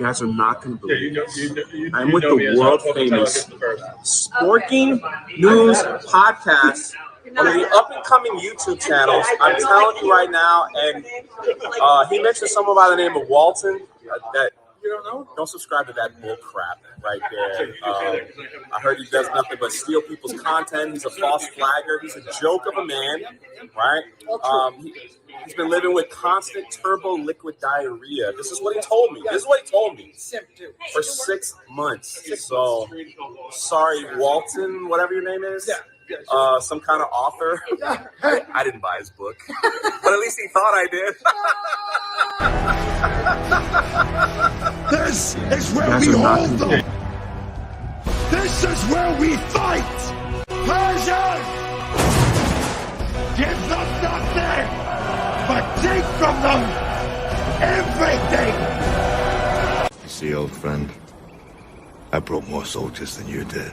guys are not going to believe this. I'm with the world famous Sporking News Podcast, one of the up-and-coming YouTube channels. I'm telling you right now, and he mentioned someone by the name of Walton. That you don't know? Don't subscribe to that bull crap right there. I heard he does nothing but steal people's content. He's a false flagger. He's a joke of a man, right? He's been living with constant turbo liquid diarrhea. This is what he told me. For 6 months. So, sorry, Walton, whatever your name is. Some kind of author. I didn't buy his book, but at least he thought I did. This is where we hold them. This is where we fight. Persian! Give them nothing, but take from them everything. You see, old friend, I brought more soldiers than you did.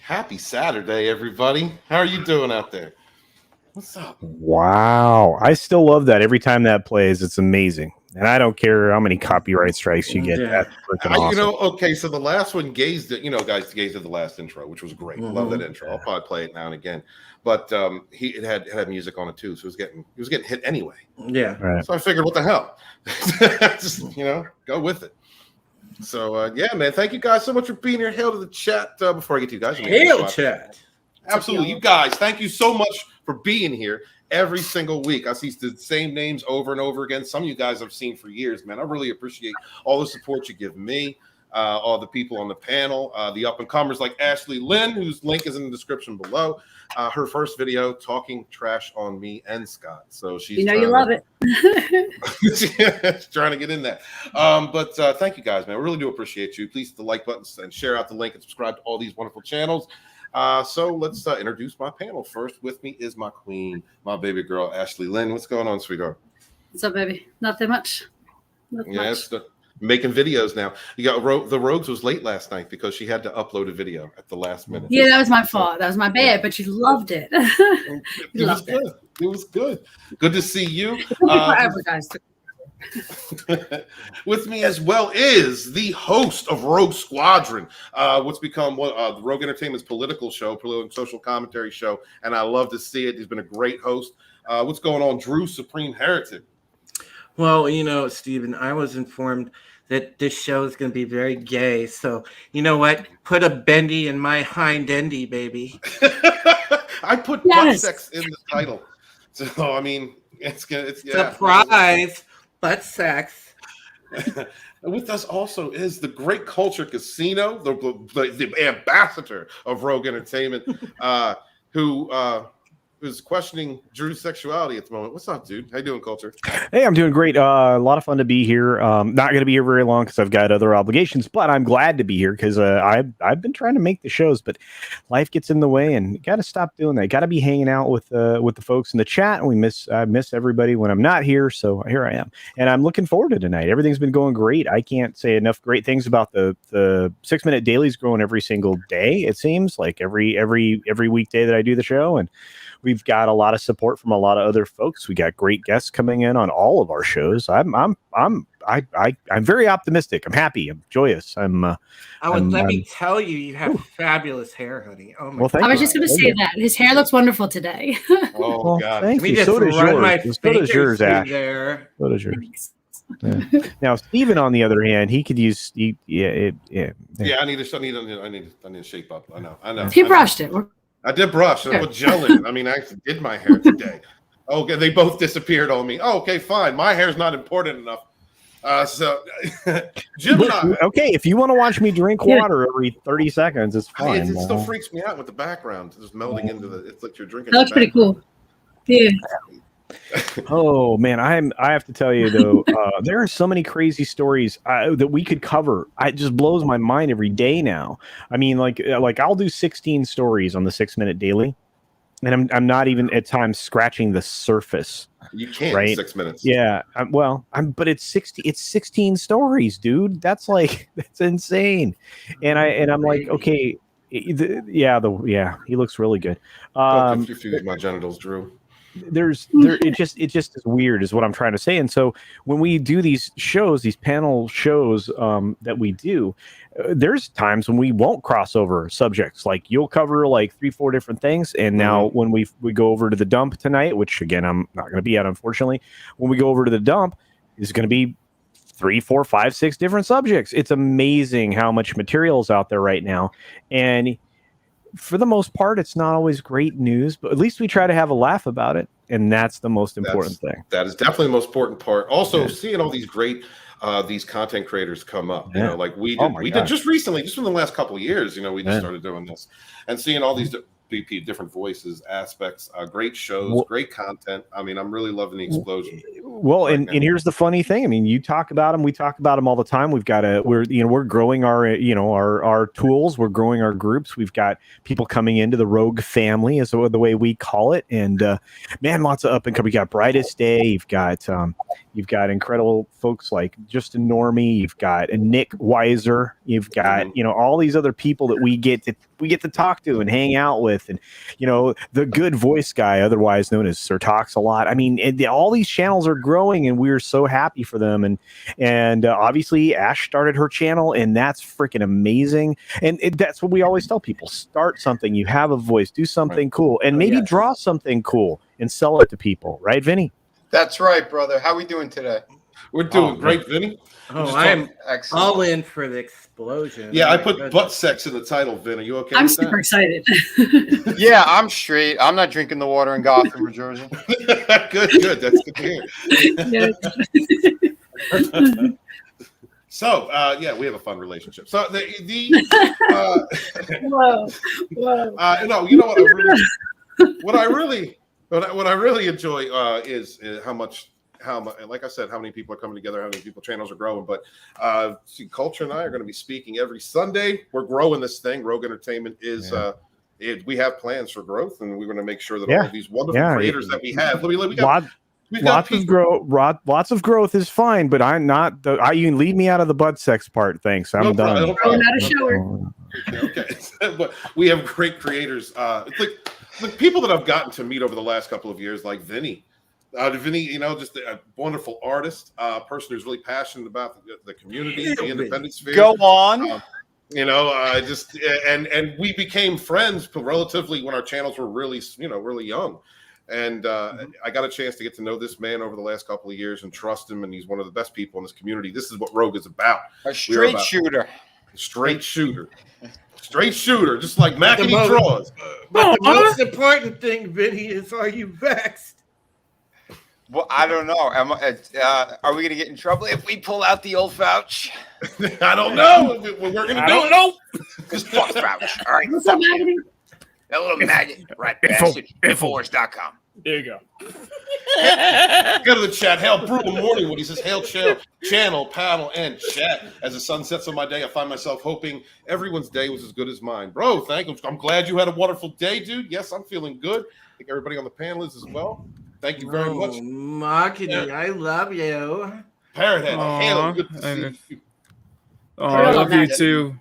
Happy Saturday, everybody. How are you doing out there? What's up? Wow. I still love that every time that plays. It's amazing. And I don't care how many copyright strikes you get. That's freaking awesome. You know, okay, so the last one, Gaze did, guys, Gaze did the last intro, which was great. Love that intro. I'll probably play it now and again. But it had music on it too, so it was getting hit anyway. Yeah. Right. So I figured, what the hell? Just, go with it. So yeah, man, thank you guys so much for being here. Hail to the chat. Before I get to you guys, Hail chat. Absolutely, you guys, thank you so much for being here every single week. I see the same names over and over again. Some of you guys I've seen for years, man. I really appreciate all the support you give me, all the people on the panel, the up and comers like Ashley Lynn, whose link is in the description below. Her first video talking trash on me and Scott. So she's you love it. She's trying to get in there. But thank you guys, man. We really do appreciate you. Please hit the like button and share out the link and subscribe to all these wonderful channels. So let's introduce my panel. First with me is my queen, my baby girl, Ashley Lynn. What's going on, sweetheart? What's up, baby? Nothing much. Yes, making videos now. You got the Rogues was late last night because she had to upload a video at the last minute. Yeah, that was my fault. That was my bad, but she loved it. It was good. It was good. Good to see you. Forever, guys. With me as well is the host of Rogue Squadron, what's become the Rogue Entertainment's political show, political social commentary show, and I love to see it. He's been a great host. What's going on, Drew Supreme Heretic? Well, Stephen, I was informed that this show is going to be very gay. So, you know what? Put a bendy in my hind endy, baby. I put butt sex in the title. So, I mean, it's surprise. Butt sex. With us also is the Great Culture Casino, the ambassador of Rogue Entertainment, who is questioning Drew's sexuality at the moment. What's up, dude? How you doing, Culture? Hey, I'm doing great. A lot of fun to be here. Not going to be here very long because I've got other obligations, but I'm glad to be here because I've been trying to make the shows, but life gets in the way, and you got to stop doing that. Got to be hanging out with the folks in the chat, and I miss everybody when I'm not here. So here I am, and I'm looking forward to tonight. Everything's been going great. I can't say enough great things about the 6-minute dailies growing every single day. It seems like every weekday that I do the show, and we've got a lot of support from a lot of other folks. We got great guests coming in on all of our shows. I'm very optimistic. I'm happy. I'm joyous. Let me tell you, you have fabulous hair, honey. Oh my! Well, I was just going to say that his hair looks wonderful today. Oh God! Thank you. So does yours. So does yours, Ash. So does yours. Yeah. Now, Steven, on the other hand, he could use. I need to shape up. I know. He brushed it. I did brush. I put gel in. I mean, I actually did my hair today. Okay, they both disappeared on me. Oh, okay, fine. My hair's not important enough. So, Gemini. Okay, if you want to watch me drink water every 30 seconds, it's fine. It still freaks me out with the background just melding into the. It's like you're drinking. That looks pretty cool. Yeah. Oh man, I have to tell you though, there are so many crazy stories that we could cover. It just blows my mind every day now. I mean, like I'll do 16 stories on the 6-minute daily, and I'm not even at times scratching the surface. You can't, right? 6 minutes. Yeah, but it's 16 stories, dude. That's insane. And I'm like, okay, he looks really good. Don't confuse my genitals, Drew. It just is weird is what I'm trying to say. And so when we do these shows, these panel shows that we do, there's times when we won't cross over subjects. Like you'll cover like 3-4 different things, and now when we go over to the dump tonight, which again I'm not going to be at, unfortunately, when we go over to the dump, it's going to be 3, 4, 5, 6 different subjects. It's amazing how much material is out there right now, and for the most part, it's not always great news, but at least we try to have a laugh about it, and that's the most important thing. That is definitely the most important part. Also, seeing all these great these content creators come up, you know, like we did just recently, just in the last couple of years, you know, we just started doing this, and seeing all these different voices, aspects, great shows, great content. I mean, I'm really loving the explosion. Well, and here's the funny thing. I mean, you talk about them, we talk about them all the time. We're growing our tools. We're growing our groups. We've got people coming into the Rogue family, is the way we call it. And man, lots of up and coming. You got Brightest Day. You've got incredible folks like Justin Normie. You've got Nick Weiser. You've got all these other people that we get to we get to talk to and hang out with, and the good voice guy, otherwise known as Sir Talks a Lot. I mean, all these channels are growing, and we're so happy for them. And obviously, Ash started her channel, and that's freaking amazing. And that's what we always tell people: start something. You have a voice, do something cool, and maybe draw something cool and sell it to people. Right, Vinny? That's right, brother. How we doing today? We're doing great, Vinny. I'm Excellent. all in for the explosion. Yeah, I put butt sex in the title, Vin. Are you okay I'm with super excited. Yeah, I'm straight. I'm not drinking the water in Gotham, New Jersey. Good. That's good to hear. So, we have a fun relationship. So Whoa. no, you know what I really enjoy is how much, like I said, how many people are coming together, how many people channels are growing. But Culture and I are going to be speaking every Sunday. We're growing this thing. Rogue Entertainment is we have plans for growth, and we're going to make sure that all of these wonderful creators that we have. Lots of growth is fine, but I'm not. You can leave me out of the butt sex part. Thanks, I'm done. Not a shower. Okay, but we have great creators. It's like the people that I've gotten to meet over the last couple of years, like Vinny. Vinny, just a wonderful artist, person who's really passionate about the community, the independent sphere. Go on. And we became friends relatively when our channels were really young. And I got a chance to get to know this man over the last couple of years and trust him. And he's one of the best people in this community. This is what Rogue is about. A straight shooter. Straight shooter. Straight shooter, just like Mackety draws. But the most important thing, Vinny, is are you vexed? Well, I don't know. Are we going to get in trouble if we pull out the old vouch? I don't know. We're going to do it. Just fuck vouch. All right. What's up, Maggie? That little maggot. Right. Infowars.com. There you go. Go to the chat. Hail brutal morning when he says hail channel, panel, and chat. As the sun sets on my day, I find myself hoping everyone's day was as good as mine. Bro, thank you. I'm glad you had a wonderful day, dude. Yes, I'm feeling good. I think everybody on the panel is as well. Thank you very much. Marketing, I love you. Parrothead, hail. Good to see you. Oh, I love you too.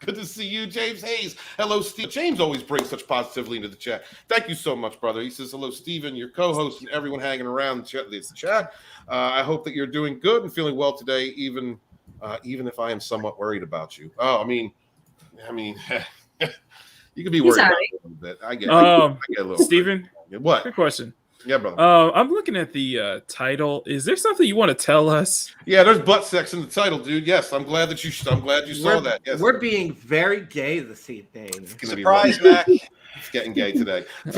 Good to see you, James Hayes. Hello, Steve. James always brings such positivity into the chat. Thank you so much, brother. He says, hello, Steven, your co-host, and everyone hanging around the chat. I hope that you're doing good and feeling well today, even if I am somewhat worried about you. Oh, I mean, you could be worried about it a little bit. I get a little Steven, what? Good question. Yeah, brother. I'm looking at the title. Is there something you want to tell us? Yeah, there's butt sex in the title, dude. Yes, I'm glad you saw that. Yes, we're being very gay this evening. Surprise, Mac. It's getting gay today. All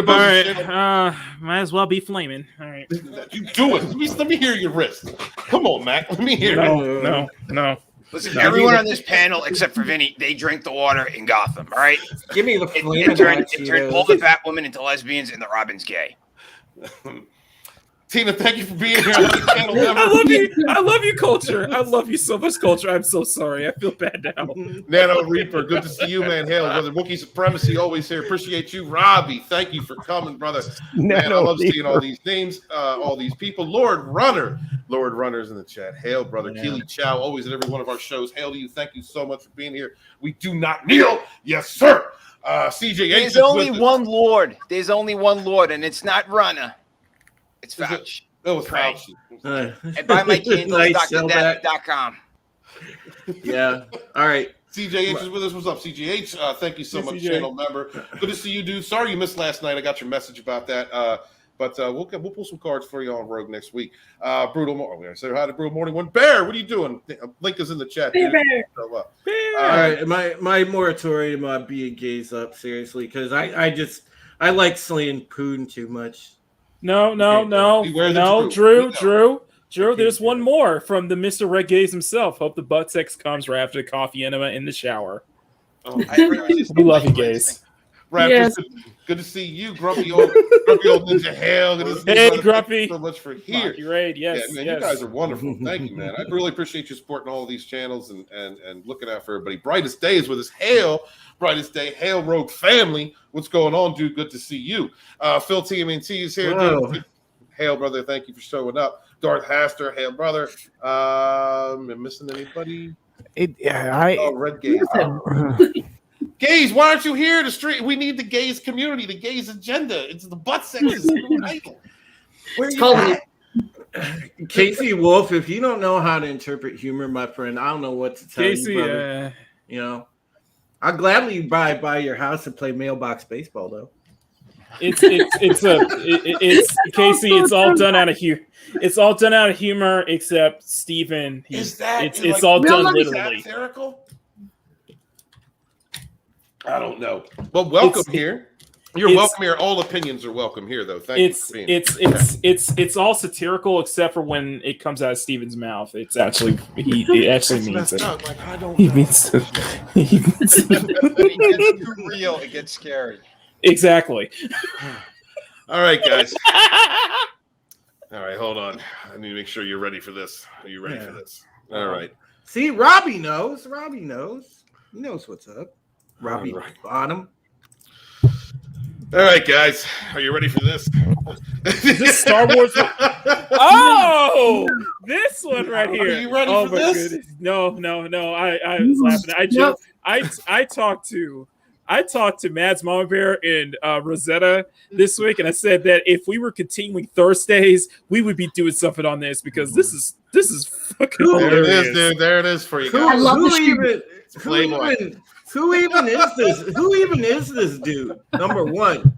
right. Might as well be flaming. All right. You do it. Let me hear your wrist. Come on, Mac. Let me hear it. No. Listen, everyone on this panel except for Vinny, they drink the water in Gotham. All right. Give me the it turned all the fat women into lesbians, and the Robin's gay. Tina, thank you for being here. I love you, Culture. I love you so much, Culture. I'm so sorry. I feel bad now. Nano Reaper, good to see you, man. Hail, brother. Wookiee Supremacy, always here. Appreciate you. Robbie, thank you for coming, brother. Man, I love seeing all these names, all these people. Lord Runner's in the chat. Hail, brother. Yeah. Keely Chow, always at every one of our shows. Hail to you. Thank you so much for being here. We do not kneel. Yes, sir. CJ, there's only one Lord. There's only one Lord, and it's not Runner. It's Fauci. That was Fauci. And buy my candles, DrDavitt.com. Yeah. All right. CJH is with us. What's up, CJH? Thank you so much, channel member. Good to see you, dude. Sorry you missed last night. I got your message about that. But we'll pull some cards for you on Rogue next week. Brutal Morning. I'm going to say hi to Brutal Morning One. Bear, what are you doing? Link is in the chat. Bear. So, all right. My moratorium on being gays up, seriously, because I like slaying Poon too much. No, Drew, there's one more from the Mr. Red Gaze himself. Hope the butt sex comes right after the coffee enema in the shower. Oh, we love you, Gaze. Raptors, yes. Good to see you, grumpy old Ninja Hale. Hey, Grumpy. So much for here. Raid. Yes, yeah, man, you guys are wonderful. Thank you, man. I really appreciate you supporting all of these channels and looking out for everybody. Brightest Day is with us. Hail, Brightest Day. Hail, Rogue family. What's going on, dude? Good to see you. Phil TMNT is here. Hail, brother. Thank you for showing up. Darth Haster. Hail, brother. Am I missing anybody? Red gays. Gays, why aren't you here? The street. We need the gays community, the gays agenda. It's the butt sex is idle. Where you at? Casey Wolf, if you don't know how to interpret humor, my friend, I don't know what to tell Casey, you, brother. You know, I'll gladly buy your house and play mailbox baseball, though. It's Casey. It's all done out of humor. It's all done out of humor, except Steven. It's all done literally. I don't know. Well, welcome here. You're welcome here. All opinions are welcome here, though. Thank you for being here. It's all satirical except for when it comes out of Steven's mouth. It's actually he actually means it. Like, I don't he know. means it. He means it. When it gets too real, it gets scary. Exactly. All right, guys. All right, hold on. I need to make sure you're ready for this. Are you ready for this? All right. See, Robbie knows. Robbie knows. He knows what's up. Robbie Bottom. All right, guys. Are you ready for this? Is this Star Wars? Oh, this one right here. Are you ready for this? Goodness. No. I was laughing. I talked to Mads Mama Bear and Rosetta this week, and I said that if we were continuing Thursdays, we would be doing something on this because this is fucking hilarious. There it is, dude. There it is for you guys. I love the Playboy. Who even is this? Who even is this dude? Number one,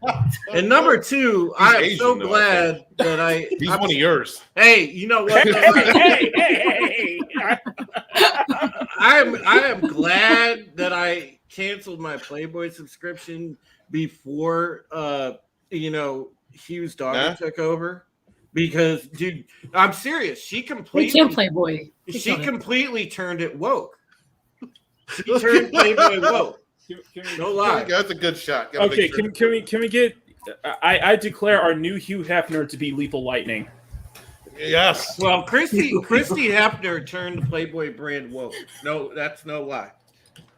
and number two, I'm Asian, so though, glad that He's one of yours. Hey, you know what? Hey. I am glad that I canceled my Playboy subscription before Hugh's daughter took over. Because, dude, I'm serious. She completely Playboy. She completely turned it woke. She turned Playboy woke. No lie. That's a good shot. Okay, can we get? I declare our new Hugh Hefner to be Lethal Lightning. Yes. Well, Christy Hefner turned the Playboy brand woke. No, that's no lie.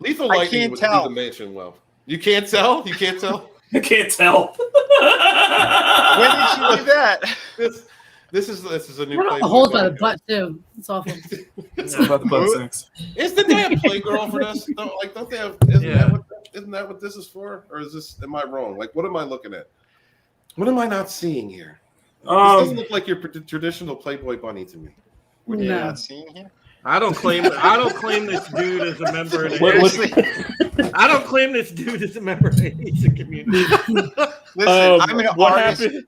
Lethal Lightning would do the mansion well. You can't tell? You can't tell? You can't tell. When did she do that? This is a new. What about the holes by the butt too? It's awful. It's about the butt sex. Isn't there a Playgirl for this? Don't they have? Isn't that what this is for? Or is this? Am I wrong? Like, what am I looking at? What am I not seeing here? This doesn't look like your traditional Playboy bunny to me. What are you not seeing here? I don't claim this dude as a member of the I don't claim this dude as a member of the Asian community. Listen, I'm an artist,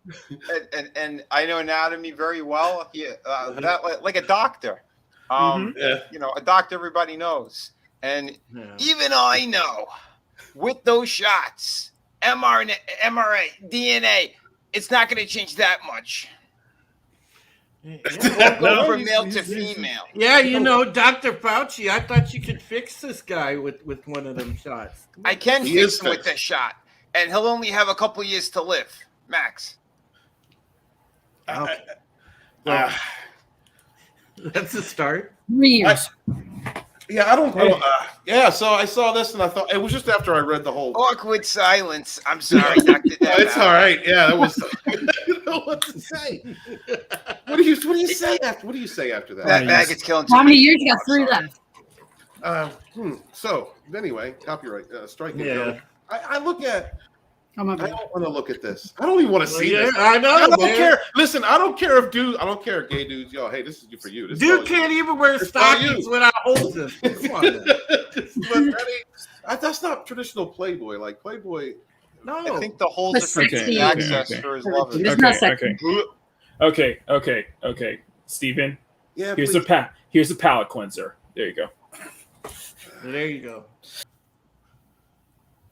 and I know anatomy very well. Like a doctor. A doctor everybody knows, and even I know with those shots, mRNA, DNA, it's not going to change that much. It won't go from male to female. Yeah, Dr. Fauci, I thought you could fix this guy with one of them shots. I can fix him with this shot, and he'll only have a couple years to live, max. That's a start. 3 years. I don't know. So I saw this and I thought it was just after I read the whole awkward silence. I'm sorry, Dr. It's all right. Yeah, that was. I don't know what to say. What do you say after? What do you say after that? That maggot's killing. How many years? You got 3 left. So anyway, copyright strike. Yeah. I look at. I don't want to look at this. I don't even want to see this. I know. I don't care. Listen, I don't care if dudes. I don't care if gay dudes. Yo, hey, this is for you. This dude can't even wear stockings without holes in. Come on. That's not traditional Playboy. Like Playboy. No, I think the holes are for access for his lovers. Okay. Steven. Yeah. Here's a palate cleanser. There you go. There you go.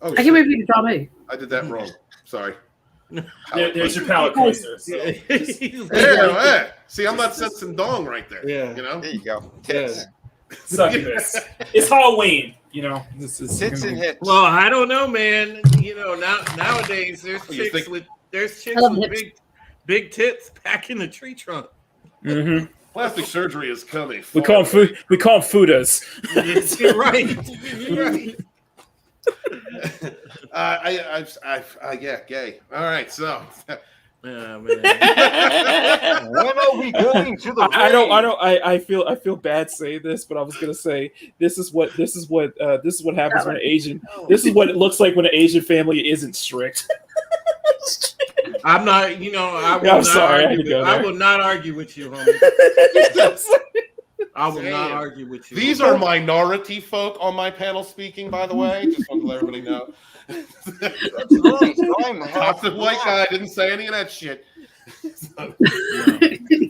I can't believe you can draw me. I did that wrong. Sorry. There's your palate cleanser. So. Yeah. See, I'm not sensing dong right there. Yeah. There you go. Tits. Succubus. It's Halloween. This is tits and hits. Well, I don't know, man. Nowadays there's chicks with big tits back in the tree trunk. Mm-hmm. Plastic surgery is coming. We call them fudas. You're right. You're right. Gay. All right, so Man. When are we going to the? I feel bad saying this, but I was gonna say this is what happens when an Asian. This is what it looks like when an Asian family isn't strict. I'm not. You know, I will not argue with you, homie. I will not argue with you. These are minority folk on my panel speaking, by the way. Just want to let everybody know. Top the white guy didn't say any of that shit.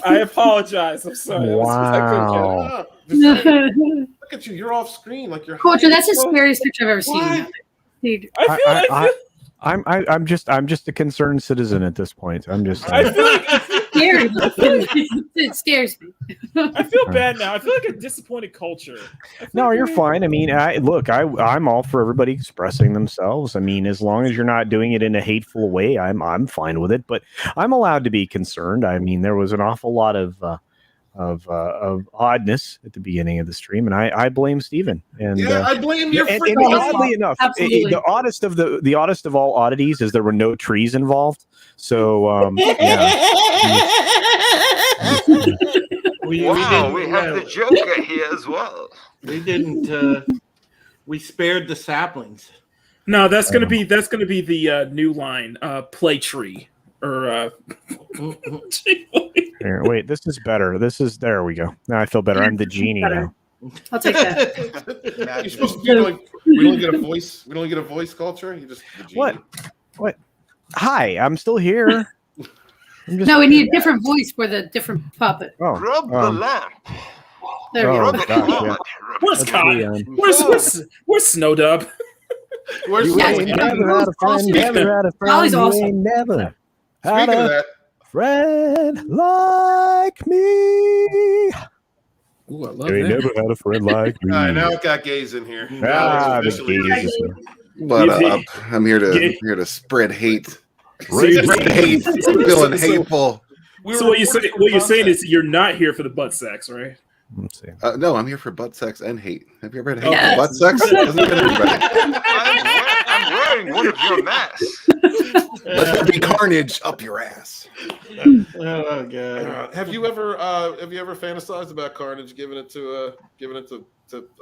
I apologize. I'm sorry. Wow. Look at you. You're off screen like you're. Culture. That's the scariest picture I've ever seen. Dude. I'm just a concerned citizen at this point. I'm just. I feel like Scary. It scares me. I feel bad now. I feel like a disappointed culture. No, you're fine. I mean, I'm all for everybody expressing themselves. I mean, as long as you're not doing it in a hateful way, I'm fine with it. But I'm allowed to be concerned. I mean, there was an awful lot of oddness at the beginning of the stream, and I blame Steven. And I blame your and freaking. oddly enough, the oddest of all oddities is there were no trees involved. So we have the Joker here as well. We didn't. We spared the saplings. No, that's gonna be the new line. Play tree or. Here, wait, this is better. There we go. Now I feel better. I'm the genie now. I'll take that. You're supposed to be like, we don't get a voice. We don't get a voice culture. You just the genie. What? Hi, I'm still here. No, we need a different voice for the different puppet. Rub the lamp. There we go. Gosh, yeah. Where's Cotton? Where's Snowdub? Where's Yeah. You ain't never had a friend. Never had a friend. Ollie's You awesome. ain't never had Speaking of a that, friend like me. Ooh, I love You ain't that. never had a friend like me. now it got gays in here. Ah, the Officially gays is here. What up? I'm here to spread hate. So Spread hate. I'm feeling hateful. So what you're saying is you're not here for the butt sex, right? Let's see. No, I'm here for butt sex and hate. Have you ever had hate Yes. for butt sex? Doesn't get everybody. I'm wearing one of your masks. Let there be carnage up your ass. Oh god. have you ever fantasized about Carnage giving it to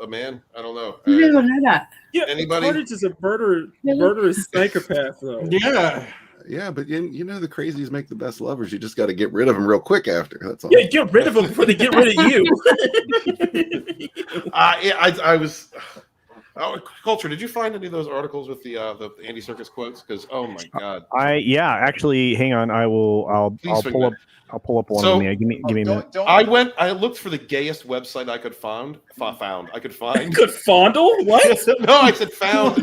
a man? I don't know. You don't know that. Yeah, Anybody? Carnage is a murderous psychopath, though. Yeah. Yeah, but you know the crazies make the best lovers. You just got to get rid of them real quick after. That's all. Yeah, get rid of them before they get rid of you. I was. Culture, did you find any of those articles with the Andy Serkis quotes? Because oh my god. Actually, hang on. I'll pull up one of them. Give me a minute. I looked for the gayest website I could find. Could fondle? What? No, I said found.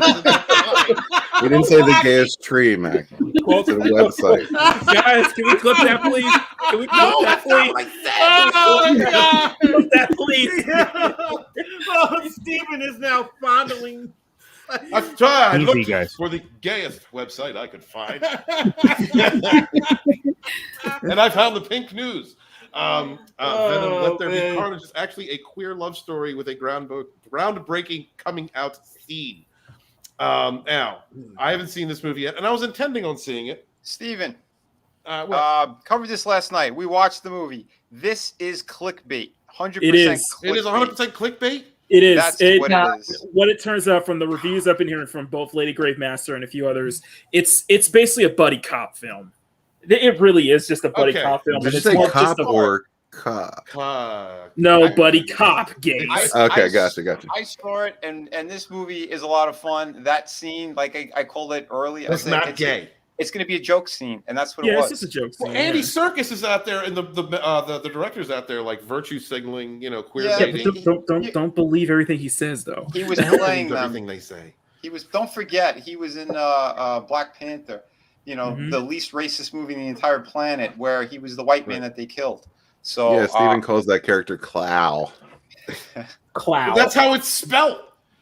We didn't say the gayest tree, Mac. It's a website. Guys, can we clip that, please? Can we clip that, please? Oh my god. Clip that, please. Oh, Steven is now fondling. I've tried. I Easy, looked guys. for the gayest website I could find, and I found the Pink News. Venom, Let There Be Carnage is actually a queer love story with a groundbreaking coming out scene. Now, I haven't seen this movie yet, and I was intending on seeing it. Steven, What? covered this last night. We watched the movie. This is clickbait. 100%. It is. It is 100% clickbait. It is. That's what it is. What it turns out from the reviews I've been hearing from both Lady Gravemaster and a few others, it's basically a buddy cop film. It really is just a buddy cop film. Did you and say it's more cop just or cop? No, buddy cop games. Okay, gotcha. I saw it, and this movie is a lot of fun. That scene, like I called it early. That's not gay. It's going to be a joke scene, and that's what it Yeah, was. it's just a joke scene. Well, Andy Serkis is out there, and the director's out there, like virtue signaling, queer Yeah, dating. but don't believe everything he says, though. He was playing them. Everything they say. He was. Don't forget, he was in Black Panther. The least racist movie in the entire planet, where he was the white man that they killed. So Yeah, Steven calls that character Clow. Clow. But that's how it's spelled.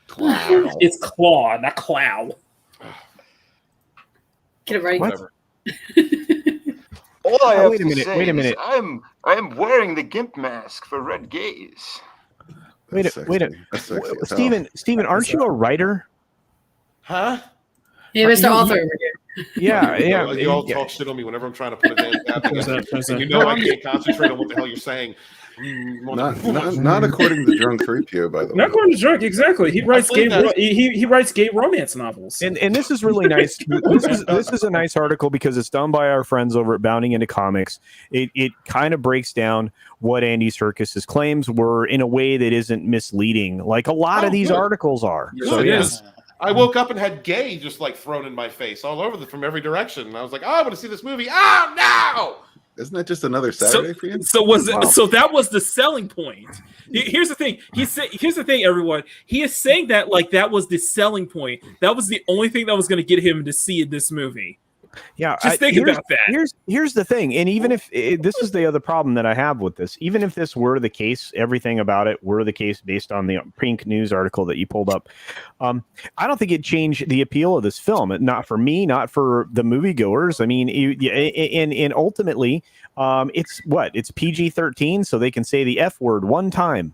Clow. It's Claw, not Clow. Get it right. Whatever. all I have wait a to minute, say wait a minute. is I am wearing the gimp mask for red gays. Wait a Steven, aren't you a writer? Huh? Yeah, Mr. Author over here. Yeah, You all talk shit on me whenever I'm trying to put a damn tab together. And you know I can't concentrate on what the hell you're saying. Not according to Drunk 3PO, by the way. Not according to Drunk, exactly. He writes he writes gay romance novels. And this is really nice. This is a nice article because it's done by our friends over at Bounding Into Comics. It kind of breaks down what Andy Serkis's claims were in a way that isn't misleading, like a lot of these articles are. So yes. I woke up and had gay just like thrown in my face all over from every direction. And I was like, I want to see this movie. Oh no! Isn't that just another Saturday for you? So that was the selling point. Here's the thing. Here's the thing, everyone. He is saying that like that was the selling point. That was the only thing that was going to get him to see this movie. Yeah, just think about that. Here's the thing, and even if this is the other problem that I have with this, even if this were the case, everything about it were the case based on the Pink News article that you pulled up, I don't think it changed the appeal of this film. Not for me, not for the moviegoers. I mean, and ultimately, it's PG-13, so they can say the F word one time.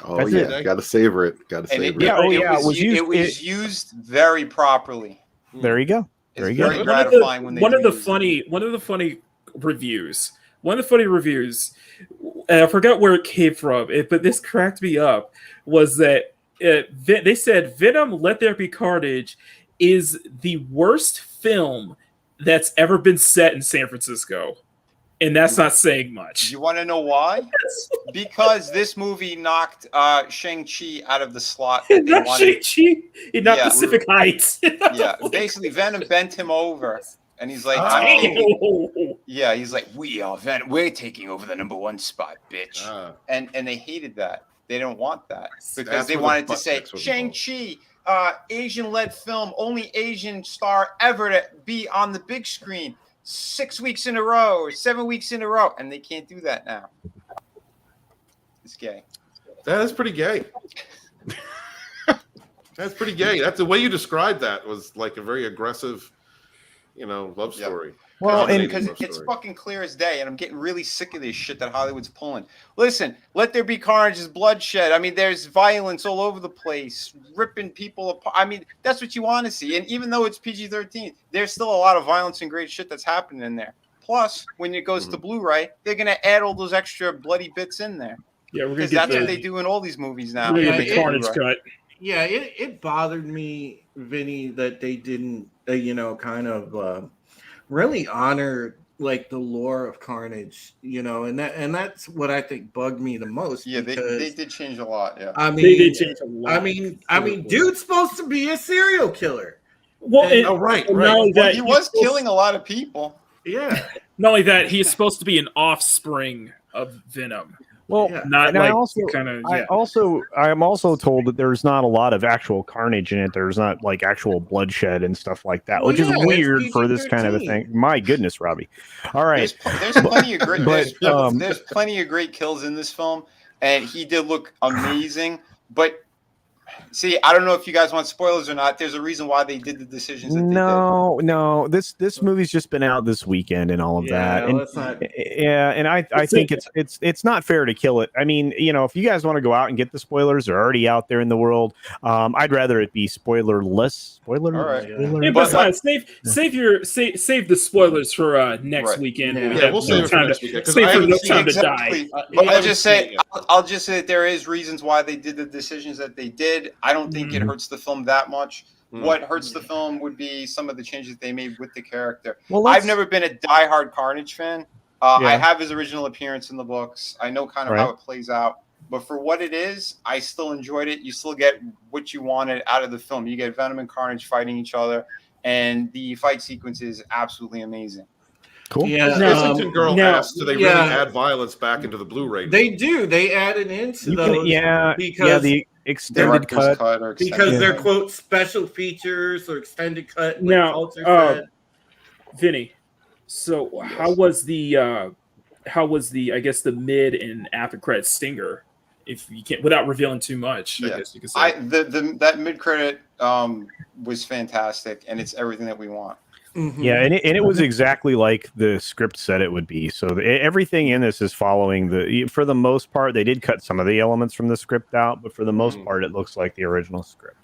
Oh, that's yeah, got to savor it. Got to savor it. It was used very properly. There you go. Very gratifying when they one of the funny reviews. And I forgot where it came from, but this cracked me up. Was that they said Venom: Let There Be Carnage is the worst film that's ever been set in San Francisco, and that's not saying much. You want to know why? Because this movie knocked Shang-Chi out of the slot. Not Shang-Chi, not Pacific Heights. Yeah, basically Venom bent him over, and he's like, he's like, we are Venom. We're taking over the #1 spot, bitch. And they hated that. They didn't want that because they wanted to say Shang-Chi, Asian-led film, only Asian star ever to be on the big screen. 6 weeks in a row, 7 weeks in a row, and they can't do that now. It's gay. That is pretty gay. That's pretty gay. That's the way you described that was like a very aggressive, love story. Yep. Well, because it's fucking clear as day, and I'm getting really sick of this shit that Hollywood's pulling. Listen, Let There Be Carnage is bloodshed. I mean, there's violence all over the place, ripping people apart. I mean, that's what you want to see. And even though it's PG-13, there's still a lot of violence and great shit that's happening in there. Plus, when it goes to Blu-ray, they're gonna add all those extra bloody bits in there. Yeah, because that's what they do in all these movies now. The Carnage cut. Yeah, it bothered me, Vinny, that they didn't, kind of. Really honor like the lore of Carnage, and that's what I think bugged me the most. Yeah, they did change a lot. Yeah, I mean, they did change a lot. I mean, dude's supposed to be a serial killer. Well, he was killing a lot of people. Yeah. Not only that, he's supposed to be an offspring of Venom. Well, not like I'm also told that there's not a lot of actual carnage in it. There's not like actual bloodshed and stuff like that, which is weird for this kind of a thing. My goodness, Robbie. All right, there's plenty of great. There's plenty of great kills in this film, and he did look amazing. But see, I don't know if you guys want spoilers or not. There's a reason why they did the decisions that they did. No. This movie's just been out this weekend and all of that. And I think it's not fair to kill it. I mean, if you guys want to go out and get the spoilers, they're already out there in the world. I'd rather it be spoilerless. All right. Save the spoilers for next weekend. Yeah, we'll save it for next weekend. Save for enough time to die. I'll just say that there is reasons why they did the decisions that they did. I don't think it hurts the film that much. What hurts the film would be some of the changes they made with the character. Well, I've never been a diehard Carnage fan. I have his original appearance in the books. I know kind of how it plays out. But for what it is, I still enjoyed it. You still get what you wanted out of the film. You get Venom and Carnage fighting each other, and the fight sequence is absolutely amazing. Cool. Yeah. Islington Girl asked, do they really add violence back into the Blu-ray? They do. They added into those. Because the extended cut. Because they're, quote, special features or extended cut. Now, Vinny, so how was the I guess the mid and after credit stinger, if you can't, without revealing too much? I guess you could say. That mid credit was fantastic, and it's everything that we want. Mhm. Yeah, and it was exactly like the script said it would be. So everything in this is following for the most part, they did cut some of the elements from the script out, but for the most part, it looks like the original script.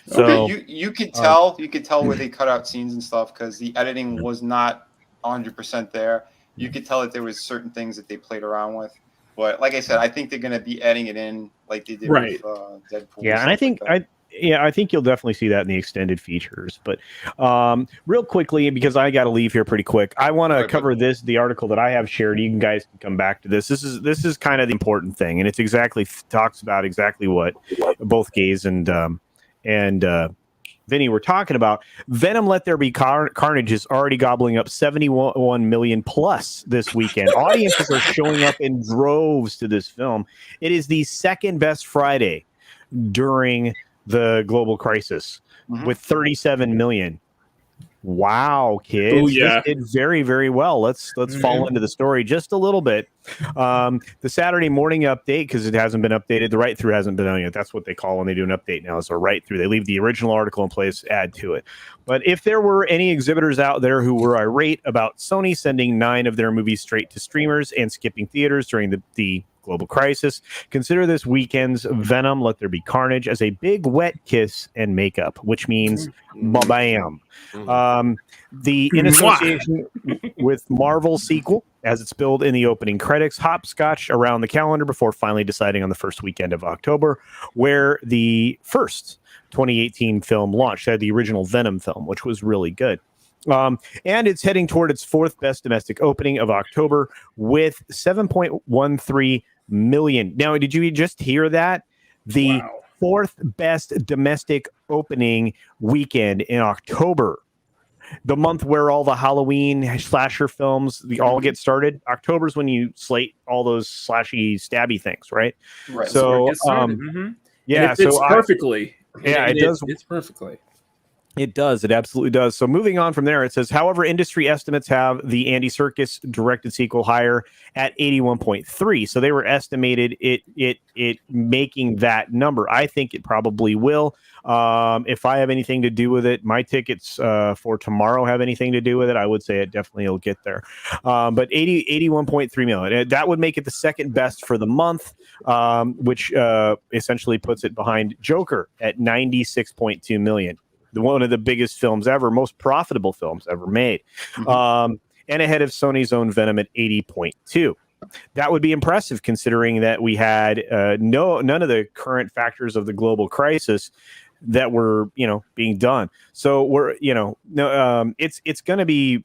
So you could tell where they cut out scenes and stuff because the editing was not 100% there. You could tell that there was certain things that they played around with. But like I said, I think they're going to be adding it in like they did with Deadpool. Yeah, and I think I think you'll definitely see that in the extended features. But real quickly, because I got to leave here pretty quick, I want to cover the article that I have shared. You guys can come back to this. This is kind of the important thing, and it's exactly talks about exactly what both Gaze and Vinny were talking about. Venom Let There Be Carnage is already gobbling up 71 million plus this weekend. Audiences are showing up in droves to this film. It is the second best Friday during the global crisis with 37 million. Wow, kids. Oh, yeah. This did very, very well. Let's fall into the story just a little bit. The Saturday morning update, because it hasn't been updated, the write through hasn't been on yet. That's what they call when they do an update now, is a write through. They leave the original article in place, add to it. But if there were any exhibitors out there who were irate about Sony sending 9 of their movies straight to streamers and skipping theaters during the global crisis, consider this weekend's Venom Let There Be Carnage as a big wet kiss and makeup, which means bam. In association with Marvel's sequel, as it's billed in the opening credits, hopscotch around the calendar before finally deciding on the first weekend of October, where the first 2018 film launched. Had the original Venom film, which was really good. And it's heading toward its 4th best domestic opening of October with 7.13 million. Now, did you just hear that? The 4th best domestic opening weekend in October, the month where all the Halloween slasher films all get started. October is when you slate all those slashy, stabby things, right? Right. So, yeah, it fits perfectly. Yeah, it does. It's perfectly. It does. It absolutely does. So moving on from there, it says, however, industry estimates have the Andy Serkis directed sequel higher at 81.3. So they were estimated it making that number. I think it probably will. If I have anything to do with it, my tickets for tomorrow have anything to do with it, I would say it definitely will get there. But 81.3 million. That would make it the second best for the month, which essentially puts it behind Joker at 96.2 million. One of the biggest films ever, most profitable films ever made, and ahead of Sony's own Venom at 80.2. That would be impressive considering that we had none of the current factors of the global crisis that were being done. So we're it's going to be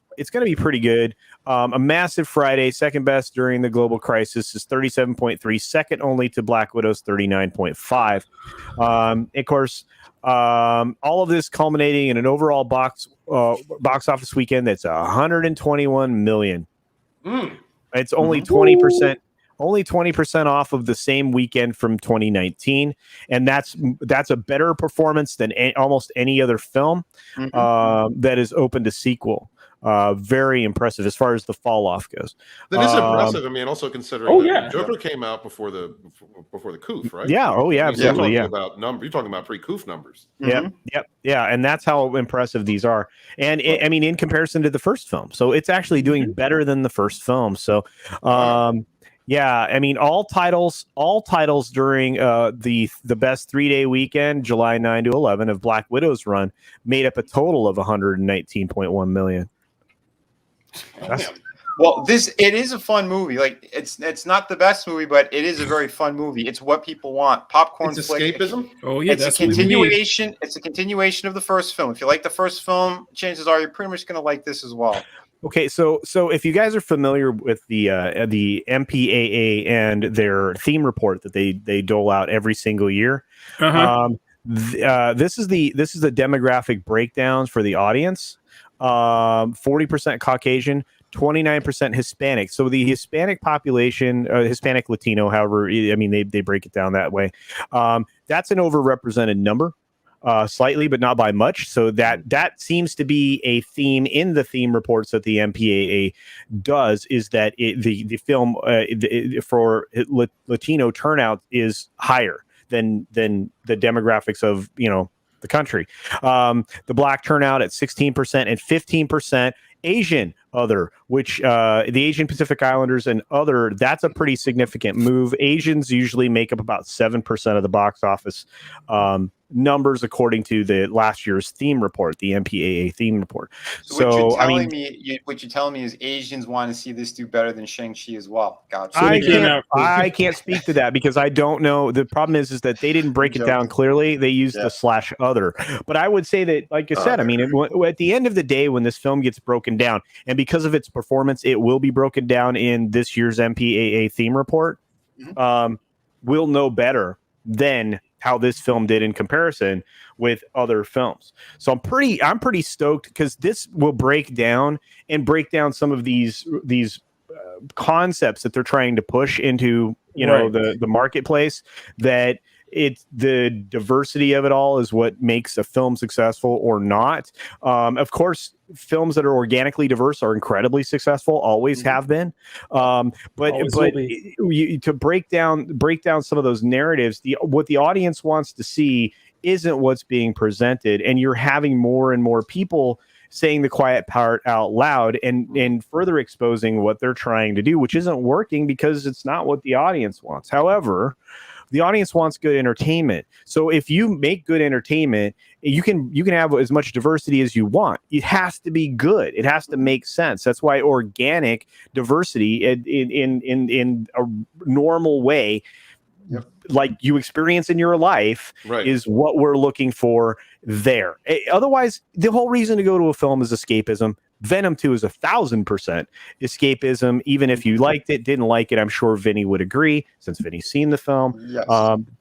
pretty good. A massive Friday, second best during the global crisis, is 37.3, second only to Black Widow's 39.5. Of course. All of this culminating in an overall box office weekend that's 121 million. It's only 20%, only 20% off of the same weekend from 2019, and that's a better performance than almost any other film that is open to sequel. Very impressive as far as the fall off goes. That is impressive. I mean, also considering that Joker came out before the Coof, right? Yeah. Oh, yeah. Absolutely. You're talking about pre-Coof numbers. Yeah. And that's how impressive these are. And I mean, in comparison to the first film, so it's actually doing better than the first film. So, yeah, I mean, all titles during the best 3-day weekend, July 9 to 11 of Black Widow's run, made up a total of 119.1 million. Well, it is a fun movie. Like it's not the best movie, but it is a very fun movie. It's what people want. Popcorn it's flick. Escapism. Oh yeah, it's a continuation. It's a continuation of the first film. If you like the first film, chances are you're pretty much going to like this as well. Okay, so if you guys are familiar with the MPAA and their theme report that they dole out every single year, this is the demographic breakdowns for the audience. 40% Caucasian, 29% Hispanic. So the Hispanic population, Hispanic Latino, however, I mean they break it down that way. That's an overrepresented number. Slightly, but not by much. So that seems to be a theme in the theme reports that the MPAA does, is that the film for Latino turnout is higher than the demographics of the country. The black turnout at 16% and 15%. Asian other, which the Asian Pacific Islanders and other, that's a pretty significant move. Asians usually make up about 7% of the box office numbers, according to the last year's theme report, the MPAA theme report. So what you're telling me is Asians want to see this do better than Shang-Chi as well. Gotcha. I can't speak to that because I don't know. The problem is that they didn't break it down clearly. They used the /other. But I would say that, like you said, I mean, at the end of the day, when this film gets broken down, and because of its performance, it will be broken down in this year's MPAA theme report. We'll know better then how this film did in comparison with other films. So I'm pretty stoked because this will break down some of these concepts that they're trying to push into, the marketplace, that it's the diversity of it all is what makes a film successful or not. Of course, films that are organically diverse are incredibly successful, always have been. But to break down some of those narratives, what the audience wants to see isn't what's being presented, and you're having more and more people saying the quiet part out loud and further exposing what they're trying to do, which isn't working because it's not what the audience wants. However, the audience wants good entertainment. So if you make good entertainment, you can have as much diversity as you want. It has to be good. It has to make sense. That's why organic diversity in a normal way, like you experience in your life, is what we're looking for there. Otherwise, the whole reason to go to a film is escapism. Venom 2 is 1,000% escapism. Even if you liked it, didn't like it, I'm sure Vinny would agree, since Vinny's seen the film. Yes.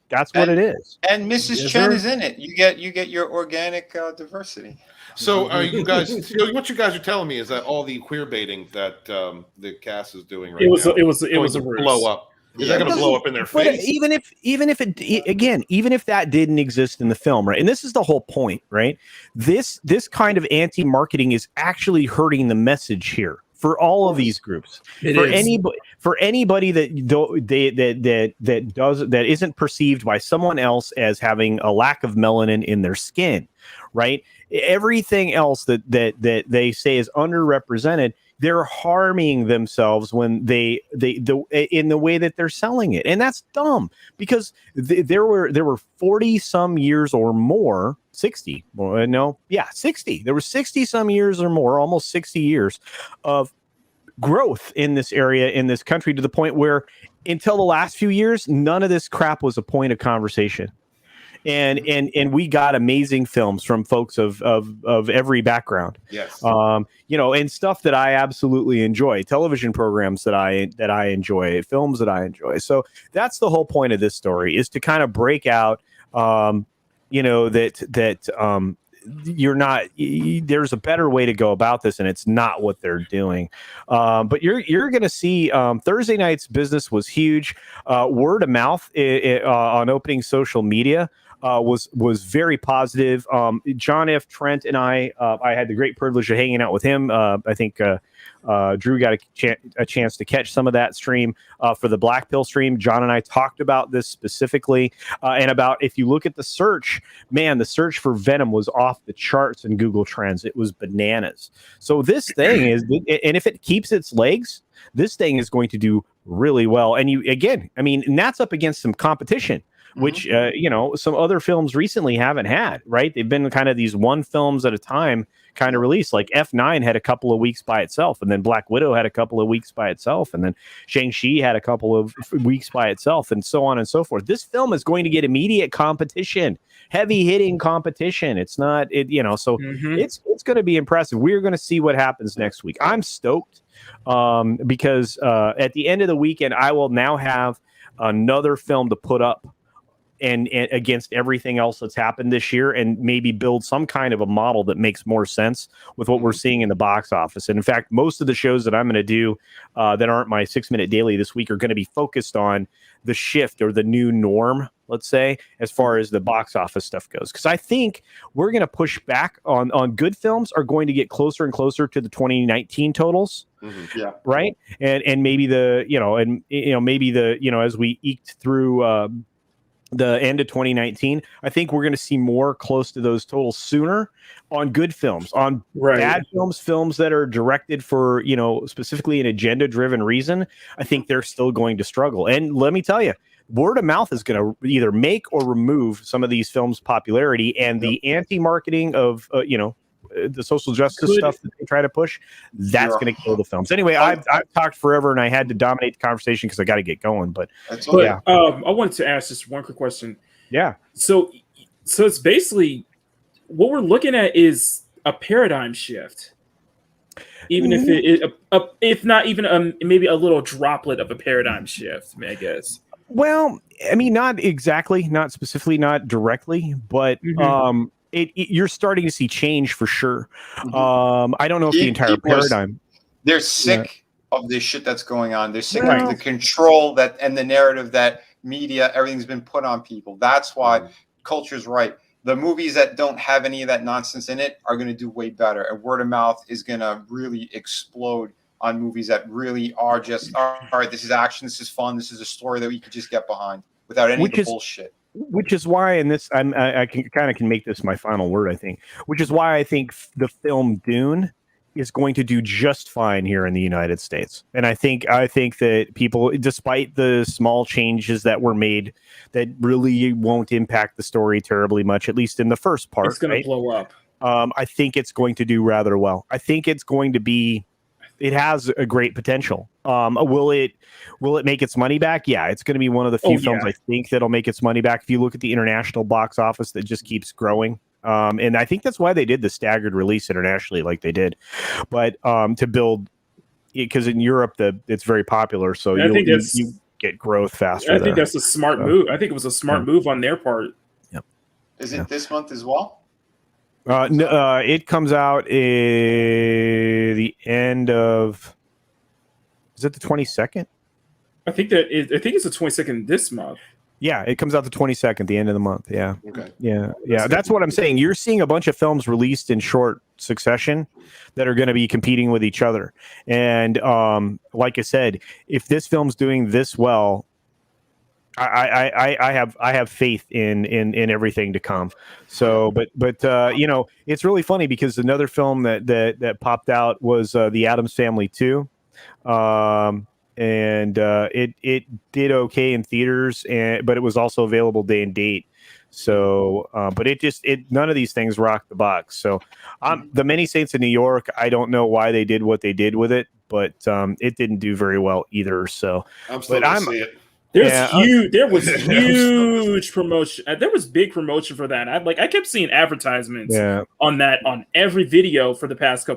That's what it is. And Mrs. Chen is in it. You get your organic diversity. So are you guys? What you guys are telling me is that all the queer baiting that the cast is doing right now, it was a blow up. Is that going to blow up in their face? But even if that didn't exist in the film, right? And this is the whole point, right? This kind of anti-marketing is actually hurting the message here for all of these groups. For anybody that isn't perceived by someone else as having a lack of melanin in their skin, right? Everything else that they say is underrepresented, they're harming themselves when they in the way that they're selling it, and that's dumb because there were 40 some years or more, 60. Well, 60. There were 60 some years or more, almost 60 years of growth in this area in this country, to the point where until the last few years, none of this crap was a point of conversation. And we got amazing films from folks of every background. Yes. And stuff that I absolutely enjoy, television programs that I enjoy, films that I enjoy. So that's the whole point of this story, is to kind of break out, you're not, there's a better way to go about this, and it's not what they're doing. But you're going to see Thursday night's business was huge. Word of mouth on opening social media was very positive. John F. Trent and I had the great privilege of hanging out with him. I think Drew got a chance to catch some of that stream for the Black Pill stream. John and I talked about this specifically, and about, if you look at the search, man, the search for Venom was off the charts in Google Trends. It was bananas. So this thing is, and if it keeps its legs, this thing is going to do really well. And and that's up against some competition, which some other films recently haven't had, right? They've been kind of these one films at a time kind of release. Like F9 had a couple of weeks by itself, and then Black Widow had a couple of weeks by itself, and then Shang-Chi had a couple of weeks by itself, and so on and so forth. This film is going to get immediate competition, heavy hitting competition. It's not, it's going to be impressive. We're going to see what happens next week. I'm stoked because at the end of the weekend, I will now have another film to put up and against everything else that's happened this year, and maybe build some kind of a model that makes more sense with what we're seeing in the box office. And in fact, most of the shows that I'm going to do that aren't my 6-minute daily this week are going to be focused on the shift or the new norm, let's say, as far as the box office stuff goes. Because I think we're going to push back on good films are going to get closer and closer to the 2019 totals. Mm-hmm. Yeah. Right. And maybe maybe as we eked through the end of 2019, I think we're going to see more close to those totals sooner on good films. On bad films that are directed for, specifically an agenda-driven reason, I think they're still going to struggle. And let me tell you, word of mouth is going to either make or remove some of these films' popularity, and the anti-marketing of, the social justice stuff that they try to push, that's going to kill the films. Anyway, I've talked forever, and I had to dominate the conversation because I got to get going. But I wanted to ask just one quick question. Yeah. So it's basically what we're looking at is a paradigm shift, even if if not even maybe a little droplet of a paradigm shift, I guess. Well, I mean, not exactly, not specifically, not directly, but you're starting to see change for sure. I don't know if the entire paradigm. They're sick of this shit that's going on. They're sick of the control and the narrative that media, everything's been put on people. That's why culture's right. The movies that don't have any of that nonsense in it are going to do way better. And word of mouth is going to really explode on movies that really are just, all right, this is action, this is fun, this is a story that we could just get behind without any of the bullshit. Which is why, and this I can make this my final word, I think. Which is why I think the film Dune is going to do just fine here in the United States. And I think that people, despite the small changes that were made, that really won't impact the story terribly much, at least in the first part. It's going to blow up. I think it's going to do rather well. I think it's going to be. It has a great potential. Will it make its money back? Yeah, it's going to be one of the few films I think that'll make its money back. If you look at the international box office, that just keeps growing. And I think that's why they did the staggered release internationally like they did. But to build, because in Europe it's very popular, so you get growth faster. I think that's a smart move. I think it was a smart move on their part. Yep. Is it this month as well? No, it comes out the end of. Is it the 22nd? I think it's the 22nd this month. Yeah, it comes out the 22nd, the end of the month. Yeah. Okay. Yeah. That's what I'm saying. You're seeing a bunch of films released in short succession that are going to be competing with each other. And like I said, if this film's doing this well, I have faith in everything to come. So, but it's really funny because another film that popped out was the Addams Family 2. And it did okay in theaters, but it was also available day and date. So, but none of these things rocked the box. So, the Many Saints of New York, I don't know why they did what they did with it, but it didn't do very well either. So, I'm still gonna see it. There was huge promotion. There was big promotion for that. I kept seeing advertisements on that on every video for the past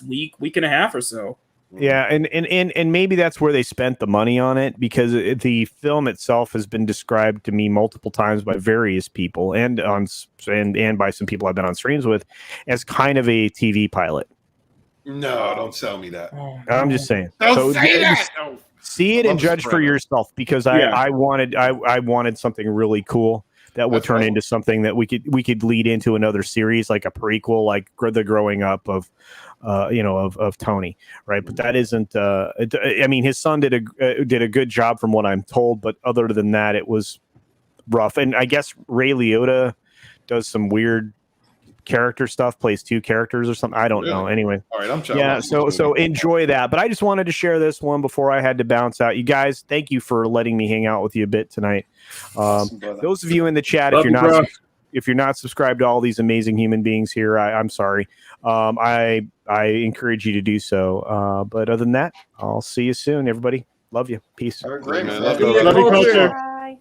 week and a half or so. Yeah, and maybe that's where they spent the money on it, because the film itself has been described to me multiple times by various people and by some people I've been on streams with as kind of a TV pilot. No, don't tell me that. I'm just saying. Don't say that. No. See it and judge for yourself, because I wanted something really cool that would turn into something that we could lead into another series, like a prequel, like the growing up of Tony, right? But that isn't. I mean, his son did a good job from what I'm told, but other than that, it was rough. And I guess Ray Liotta does some weird character stuff, plays two characters or something. I don't know. Anyway, all right, I'm trying. Yeah, so enjoy that. But I just wanted to share this one before I had to bounce out. You guys, thank you for letting me hang out with you a bit tonight. Those of you in the chat, if you're not subscribed to all these amazing human beings here, I'm sorry. I encourage you to do so. But other than that, I'll see you soon, everybody. Love you. Peace. Great, man. Love you, culture. Bye.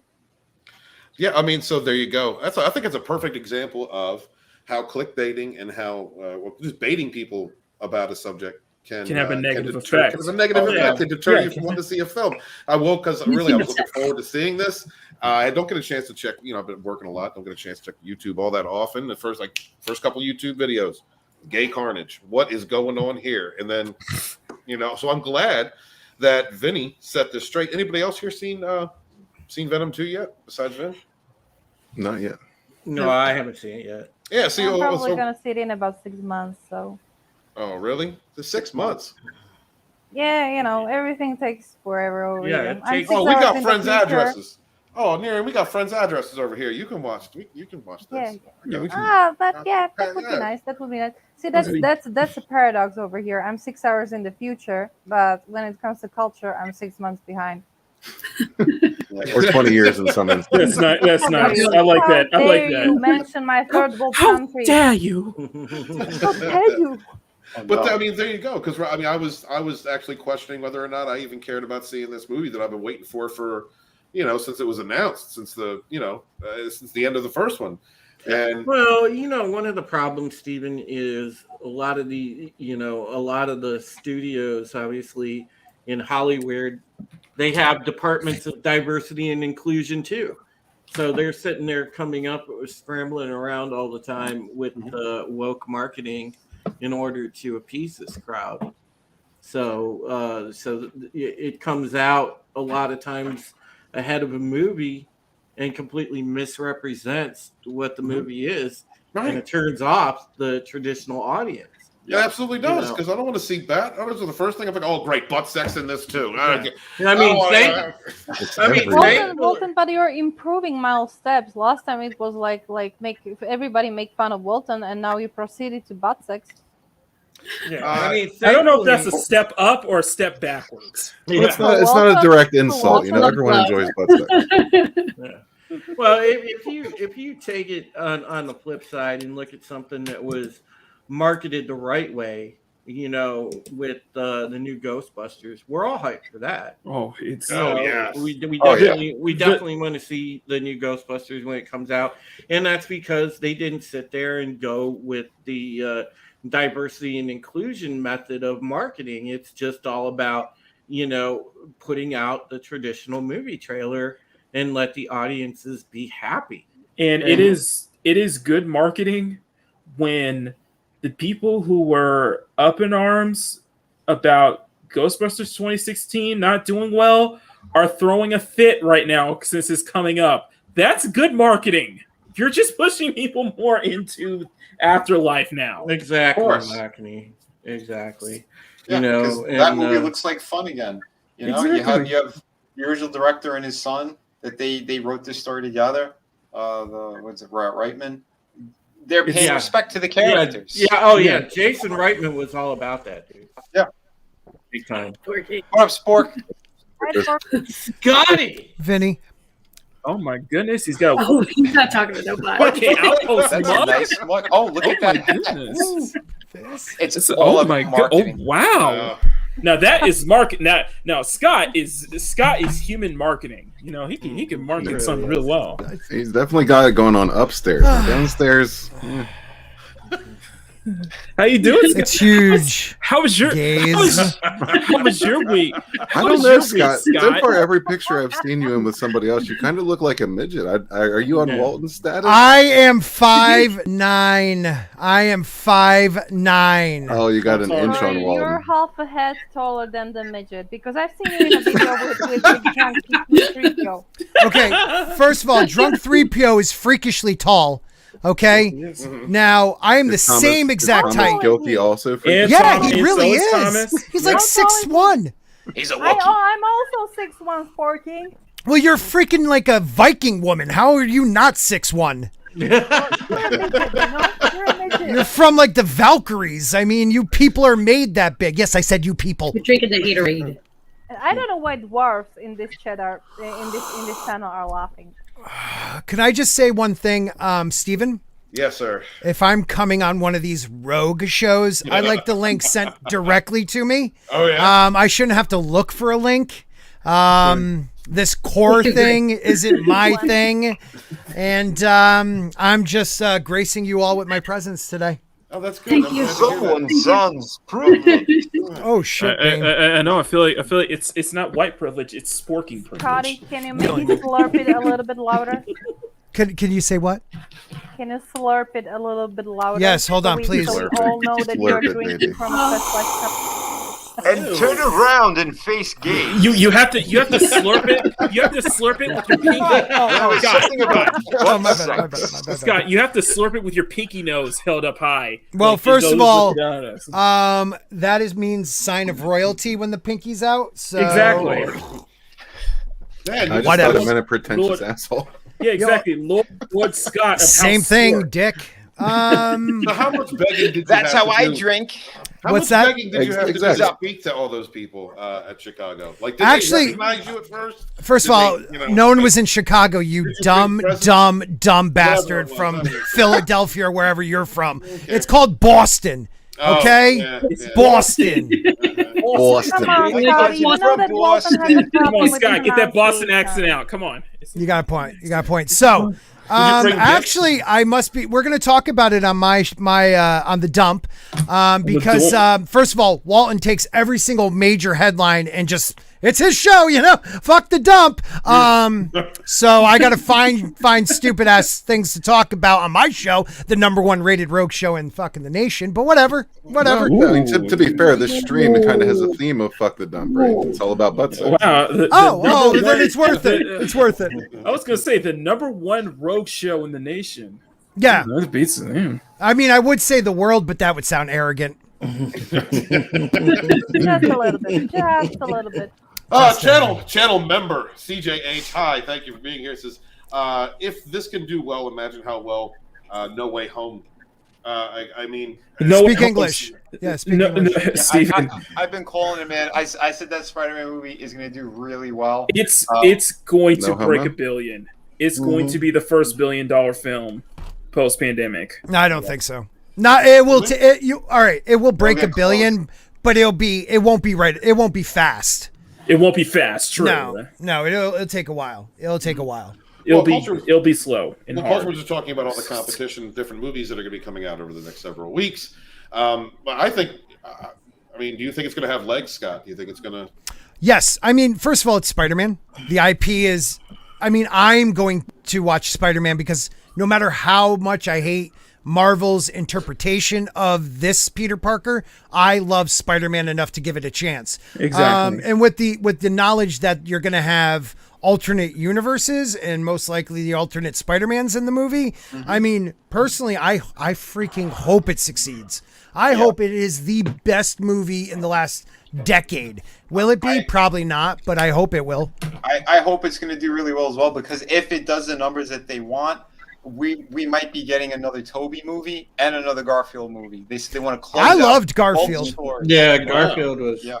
Yeah, I mean, so there you go. I think it's a perfect example of how clickbaiting and how just baiting people about a subject can have a negative effect. Can have a negative effect to deter you from wanting to see a film. I woke because really I was looking forward to seeing this. I don't get a chance to check. I've been working a lot. Don't get a chance to check YouTube all that often. The first couple YouTube videos, gay Carnage. What is going on here? And then, so I'm glad that Vinny set this straight. Anybody else here seen Venom 2 yet besides Vin? Not yet. No, I haven't seen it yet. Yeah, see, I'm probably gonna see it in about 6 months. So. Oh, really? The 6 months? Yeah, everything takes forever over here. We got friends' addresses. Oh, Neri, we got friends' addresses over here. You can watch. You can watch this. That would be nice. That would be nice. See, that's a paradox over here. I'm 6 hours in the future, but when it comes to culture, I'm 6 months behind. Or 20 years in some instances. That's nice. I like that. I like that. You mentioned my third world country. How dare you? How dare you? But I mean, there you go. Because I mean, I was actually questioning whether or not I even cared about seeing this movie that I've been waiting for since it was announced, since the end of the first one. And well, one of the problems, Stephen, is a lot of the studios, obviously in Hollywood, they have departments of diversity and inclusion too. So they're sitting there coming up, scrambling around all the time with woke marketing in order to appease this crowd. So it comes out a lot of times ahead of a movie and completely misrepresents what the movie is, and it turns off the traditional audience. Yeah, it absolutely does, because I don't want to see that. That was the first thing I'm like, oh, great, butt sex in this too. Walton, but you're improving Miles' steps. Last time it was like make everybody make fun of Walton, and now you proceeded to butt sex. Yeah, I don't know if that's a step up or a step backwards. Well, it's not a direct insult. Everyone enjoys butt sex. Well, if you take it on the flip side and look at something that was marketed the right way, with the new Ghostbusters, we're all hyped for that. Oh, it's we definitely want to see the new Ghostbusters when it comes out, and that's because they didn't sit there and go with the diversity and inclusion method of marketing. It's just all about putting out the traditional movie trailer and let the audiences be happy. And it is good marketing when the people who were up in arms about Ghostbusters 2016 not doing well are throwing a fit right now since it's coming up. That's good marketing. You're just pushing people more into Afterlife now. Exactly, Marketing. Exactly. Yeah, that movie looks like fun again. Exactly. You have the original director and his son that they wrote this story together. Reitman. They're paying respect to the characters. Jason Reitman was all about that, dude. Yeah. Big time. What up, Spork? Scotty! Vinny. Oh my goodness, he's got. Oh, he's not talking to nobody. Okay, outpost That's a nice mug. Oh, look at that! Goodness. It's oh all my god! Oh wow! Now that is market. Now Scott is human marketing. He can market something real well. He's definitely got it going on upstairs. Downstairs. How you doing? It's huge. How was your how was your week? I don't know, Scott. So far, every picture I've seen you in with somebody else, you kind of look like a midget. Are you on Walton's status? I am 5'9". I am 5'9". Oh, you got an inch on Walton. You're half a head taller than the midget, because I've seen you in a video with Drunk 3PO. Okay, first of all, Drunk 3PO is freakishly tall. Okay, now I am the same exact height. Guilty also. Yeah, he really is. He's like 6'1". He's a Wookiee. I'm also 6'1", Sporking. Well, you're freaking like a Viking woman. How are you not 6'1"? You're from like the Valkyries. I mean, you people are made that big. Yes, I said you people. You're drinking the Gatorade. I don't know why dwarves in this channel are laughing. Can I just say one thing, Steven? Yes, sir. If I'm coming on one of these rogue shows, I like the link sent directly to me. Oh, yeah? I shouldn't have to look for a link. This core thing isn't my thing. And I'm just gracing you all with my presence today. Oh, that's good. Thank you. Someone's son's privilege. Oh shit! I know. I feel like it's not white privilege. It's sporking privilege. Scotty, can you make it slurp it a little bit louder? Can you say what? Can you slurp it a little bit louder? Yes, hold on, please. So we all know that you're drinking from a specialized cup. And turn around and face gaze. You have to slurp it. You have to slurp it with your pinky. Scott, you have to slurp it with your pinky nose held up high. Well, first of all, that means sign of royalty when the pinky's out. So. Exactly. Man, I just thought it meant a pretentious asshole. Yeah, exactly. Lord Scott. Of Same House thing, Stewart. Dick. So how much begging did you That's have how to I do? drink. How What's much that? begging did you have to do Exactly. to speak to all those people at Chicago? Like, did Actually- they recognize you at first? First of Did all, they, no one was in Chicago, you Did you dumb, bring presents? dumb bastard Whatever it from was, I mean. Philadelphia or wherever you're from. It's called Boston. Oh, Okay? yeah, yeah. Boston. Boston. Come on, Like, Scotty. You from know that Walton has a Come problem on, with Scott, get that Boston pronunciation. accent out. Come on. You got a point. You got a point. So, bring actually, I must be. We're going to talk about it on my on the dump, because first of all, Walton takes every single major headline and just it's his show, you know. Fuck the dump. So I got to find stupid ass things to talk about on my show, the #1 rated rogue show in fucking the nation. But whatever. I mean, to be fair, this stream it kind of has a theme of fuck the dump, right? It's all about butt sex. Wow. Then it's worth it. It's worth it. I was gonna say the #1 rogue show in the nation. Yeah. That beats the name. I mean, I would say the world, but that would sound arrogant. Just a little bit. Just a little bit. Channel member CJH, hi, thank you for being here. Says, if this can do well, imagine how well No Way Home. I mean, Speak English. Yeah, speak English. Yeah, Steven. I've been calling it, man. I said that Spider-Man movie is going to do really well. It's going to No break homo? $1 billion. It's going to be the first $1 billion film post pandemic. No, I don't think so. Not it will. All right. It will break $1 billion, but it won't be right. It won't be fast. It won't be fast. True. No. It'll take a while. It'll take a while. It'll be slow and Well, hard. Culture was just talking about all the competition, different movies that are going to be coming out over the next several weeks. But I think, I mean, do you think it's going to have legs, Scott? Do you think it's going to? Yes. I mean, first of all, it's Spider-Man. The IP is. I mean, I'm going to watch Spider-Man because no matter how much I hate Marvel's interpretation of this Peter Parker, I love Spider-Man enough to give it a chance. Exactly. And with the knowledge that you're going to have alternate universes and most likely the alternate Spider-Mans in the movie, I mean, personally, I freaking hope it succeeds. I hope it is the best movie in the last decade. Will it be? Probably not, but I hope it will. I hope it's going to do really well as well, because if it does the numbers that they want, we might be getting another Toby movie and another Garfield movie. They want to close. I loved Garfield. Yeah, Garfield was. Yeah.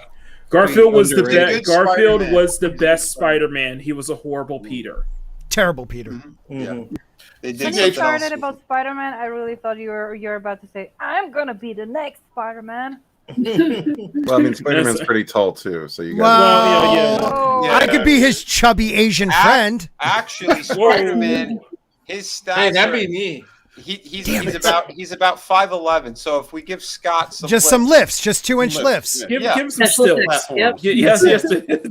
Garfield was the underrated. best. Garfield Spider-Man. was the best Spider-Man. He was a horrible Peter. Terrible Peter. Yeah. They did When you something started else. about Spider-Man, I really thought you're about to say, "I'm gonna be the next Spider-Man." Well, I mean, Spider-Man's pretty tall too, so you got. Well, Yeah. I could be his chubby Asian friend. Actually, Spider-Man, his stats. Hey, that'd are- be me. He's about 5'11". So if we give Scott Some lifts, just 2-inch lifts. Give Yeah. him some Special stills. effects, yep. Yes,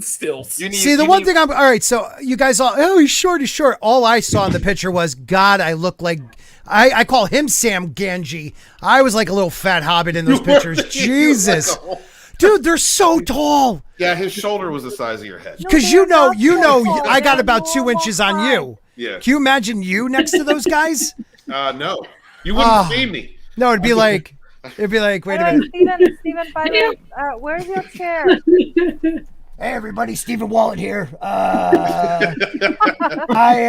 stills. You need, See, the you one need- thing I'm all right. So you guys all, oh, he's short. All I saw in the picture was, God, I look like. I call him Sam Ganji. I was like a little fat hobbit in those pictures. Jesus, dude, they're so tall. Yeah, his shoulder was the size of your head. Because you know, I got about 2 inches on you. Yeah. Can you imagine you next to those guys? No, you wouldn't see me. No, it'd be like, wait a minute. Steven, by the way, where's your chair? Hey everybody, Stephen Wallet here. I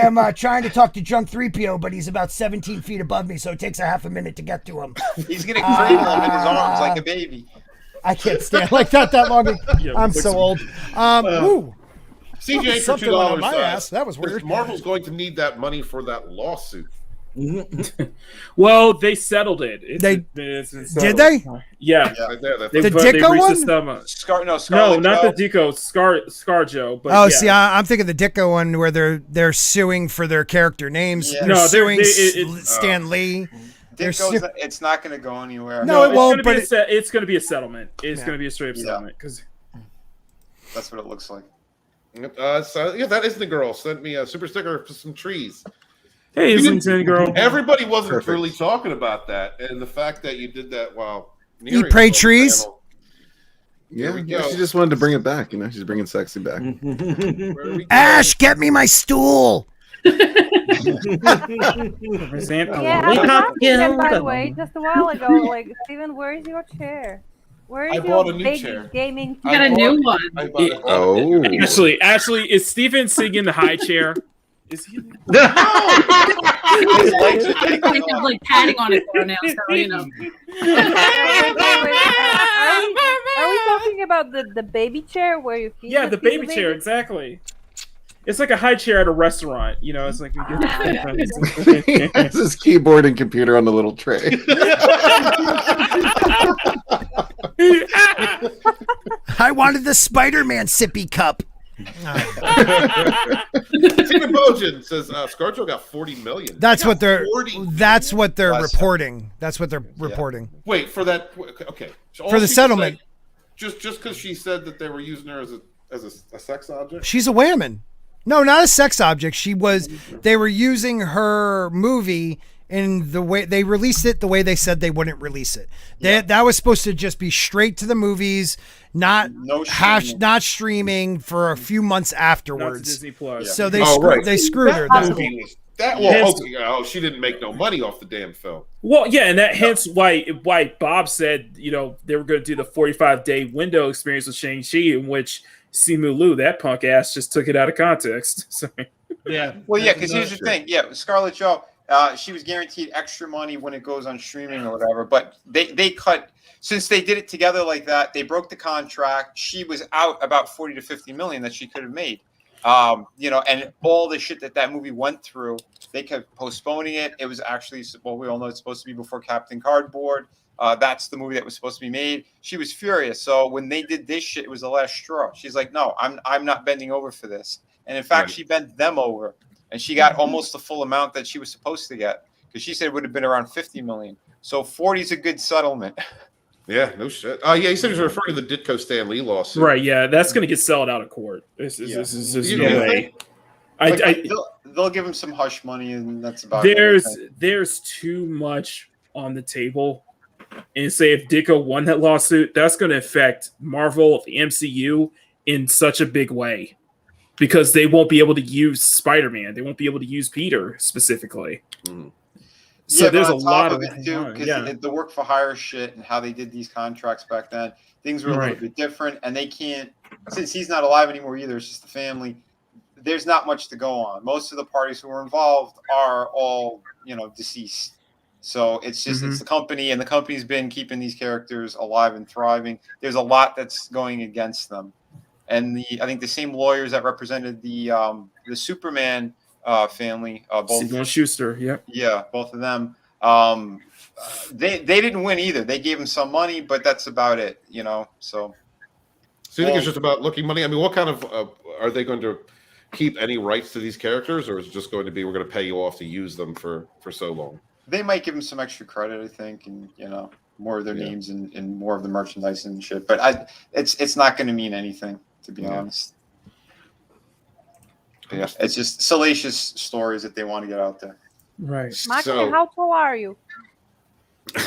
am trying to talk to Junk 3PO, but he's about 17 feet above me, so it takes a half a minute to get to him. He's gonna cradle him in his arms like a baby. I can't stand like that long. I'm so old. Ooh. CJ for Something went on $2. my ass. That was weird. Marvel's going to need that money for that lawsuit. Well, they settled it. It's Did they? Yeah. Right there, They The reached Dicko a one? settlement. No, No, not the Dicko. ScarJo. But Oh, yeah. see, I'm thinking the Dicko one where they're suing for their character names. Yeah. They're No, suing it's- Stan Lee. It's not going to go anywhere. No, it won't. It's But gonna be it's going to be a settlement. It's Yeah. going to be a straight up Yeah. settlement because That's what it looks like. So yeah, that is the girl. Sent me a super sticker for some trees. hey, isn't it, girl? Everybody wasn't Perfect. really talking about that, and the fact that you did that while You pray trees? Yeah, we go. she just wanted to bring it back. You know, she's bringing sexy back. Ash, get me my stool. Yeah, I was asking him, by the way, just a while ago, like, Steven, where's your chair? Where I is bought your a new big chair. gaming? You got a new one. Oh. Actually, is Steven sitting in the high chair? Is he? His legs are He's like patting on it for now, so you know. Are we talking about the baby chair where you feed? Yeah, the baby chair, exactly. It's like a high chair at a restaurant, you know. It's like we He has his keyboard and computer on the little tray. I wanted the Spider-Man sippy cup. Tina Bojan says ScarJo got 40 million. That's what they're. 40 That's what they're Last reporting. That's what they're reporting Wait for that. Okay, so for the settlement. Just because she said that they were using her as a sex object. She's a woman. No, not a sex object. She was. They were using her movie in the way they released it. The way they said they wouldn't release it. That was supposed to just be straight to the movies, not not streaming for a few months afterwards. Disney Plus. So they they screwed her. She didn't make no money off the damn film. Well, yeah, and that hence why Bob said, you know, they were going to do the 45-day window experience with Shang-Chi, in which Simu Liu, that punk ass, just took it out of context. So. Yeah. Well, yeah, because here's the thing. Yeah, Scarlett Joe, she was guaranteed extra money when it goes on streaming or whatever, but they cut, since they did it together like that, they broke the contract. She was out about 40 to 50 million that she could have made. You know, and all the shit that movie went through, they kept postponing it. It was actually, well, we all know it's supposed to be before Captain Cardboard. That's the movie that was supposed to be made. She was furious. So when they did this shit, it was the last straw. She's like, no, I'm not bending over for this. And in fact, she bent them over, and she got almost the full amount that she was supposed to get, because she said it would have been around 50 million. So 40 is a good settlement. Yeah, no shit. Yeah, he said he was referring to the Ditko Stan Lee lawsuit. Right, yeah, that's going to get settled out of court. This is no way. They'll give him some hush money, and that's about it. There's too much on the table. And say if Ditko won that lawsuit, that's going to affect Marvel, the MCU, in such a big way. Because they won't be able to use Spider-Man. They won't be able to use Peter specifically. Mm. So there's a lot of it too, because the work for hire shit and how they did these contracts back then, things were a little bit different, and they can't, since he's not alive anymore either, it's just the family, there's not much to go on. Most of the parties who were involved are all, you know, deceased. So it's just it's the company, and the company's been keeping these characters alive and thriving. There's a lot that's going against them. And I think the same lawyers that represented the Superman family, both Siegel and Schuster, both of them. They didn't win either. They gave him some money, but that's about it, you know. So you think it's just about looking money? I mean, what kind of are they going to keep any rights to these characters, or is it just going to be we're going to pay you off to use them for so long? They might give them some extra credit, I think, and you know, more of their names and more of the merchandise and shit. But it's not going to mean anything, to be honest. Yeah, it's just salacious stories that they want to get out there. Right. Maki, how tall are you?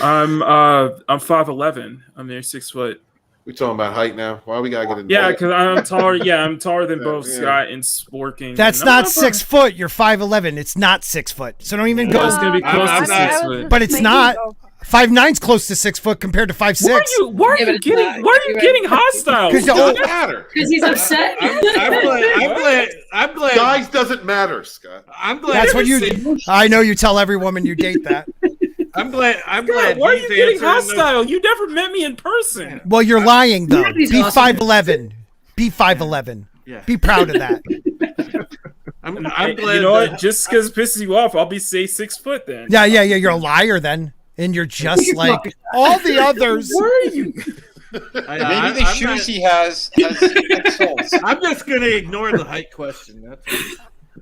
I'm 5'11". I'm near 6 foot. We talking about height now? Why we gotta get into Yeah, because I'm taller. Yeah, I'm taller than both Scott and Sporking. That's not 6 foot. You're 5'11". It's not 6 foot. So don't even go. It's gonna be close to 6 foot. But it's not. 5'9" is close to 6 foot compared to 5'6". Why are you getting hostile? It doesn't matter. Because he's upset. I'm glad. Size doesn't matter, Scott. I'm glad. That's what you. I know you tell every woman you date that. I'm glad. Why are you getting hostile? You never met me in person. Well, you're lying though. Be 5'11". Be 5'11". Yeah. Be proud of that. I'm glad. You know what? Just because it pisses you off, I'll be 6 foot then. Yeah. You're a liar then, and you're just like all the others. Where are you? Maybe the shoes he has soles. I'm just gonna ignore the height question.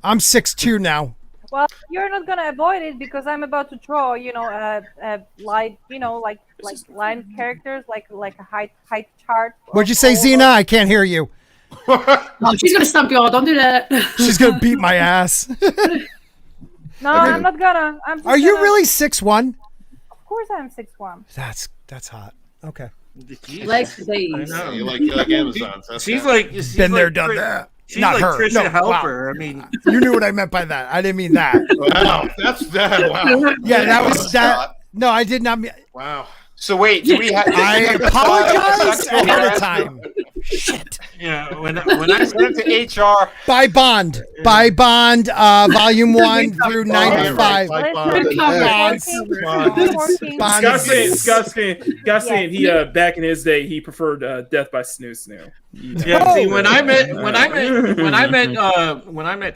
I'm 6'2" now. Well, you're not gonna avoid it because I'm about to draw, you know, like line characters, like a height chart. What'd you say, Xena? I can't hear you. Oh, she's gonna stump you all. Don't do that. She's gonna beat my ass. No, I'm not gonna. Are you really 6'1"? Of course, I'm 6'1". That's hot. Okay. Legs for days. I know. You like Amazon. She's like been there, done that. She's Not like her. Trisha No, Helper. wow. I mean, you knew what I meant by that. I didn't mean that. Wow, that's that. Wow. Yeah, that was that. No, I did not mean. Wow. So wait, do we have? I apologize ahead of time. Shit. Yeah, when I sent it to HR. By bond, volume 1 through 95. Scott saying he back in his day he preferred death by snoo. Yeah, see, when I met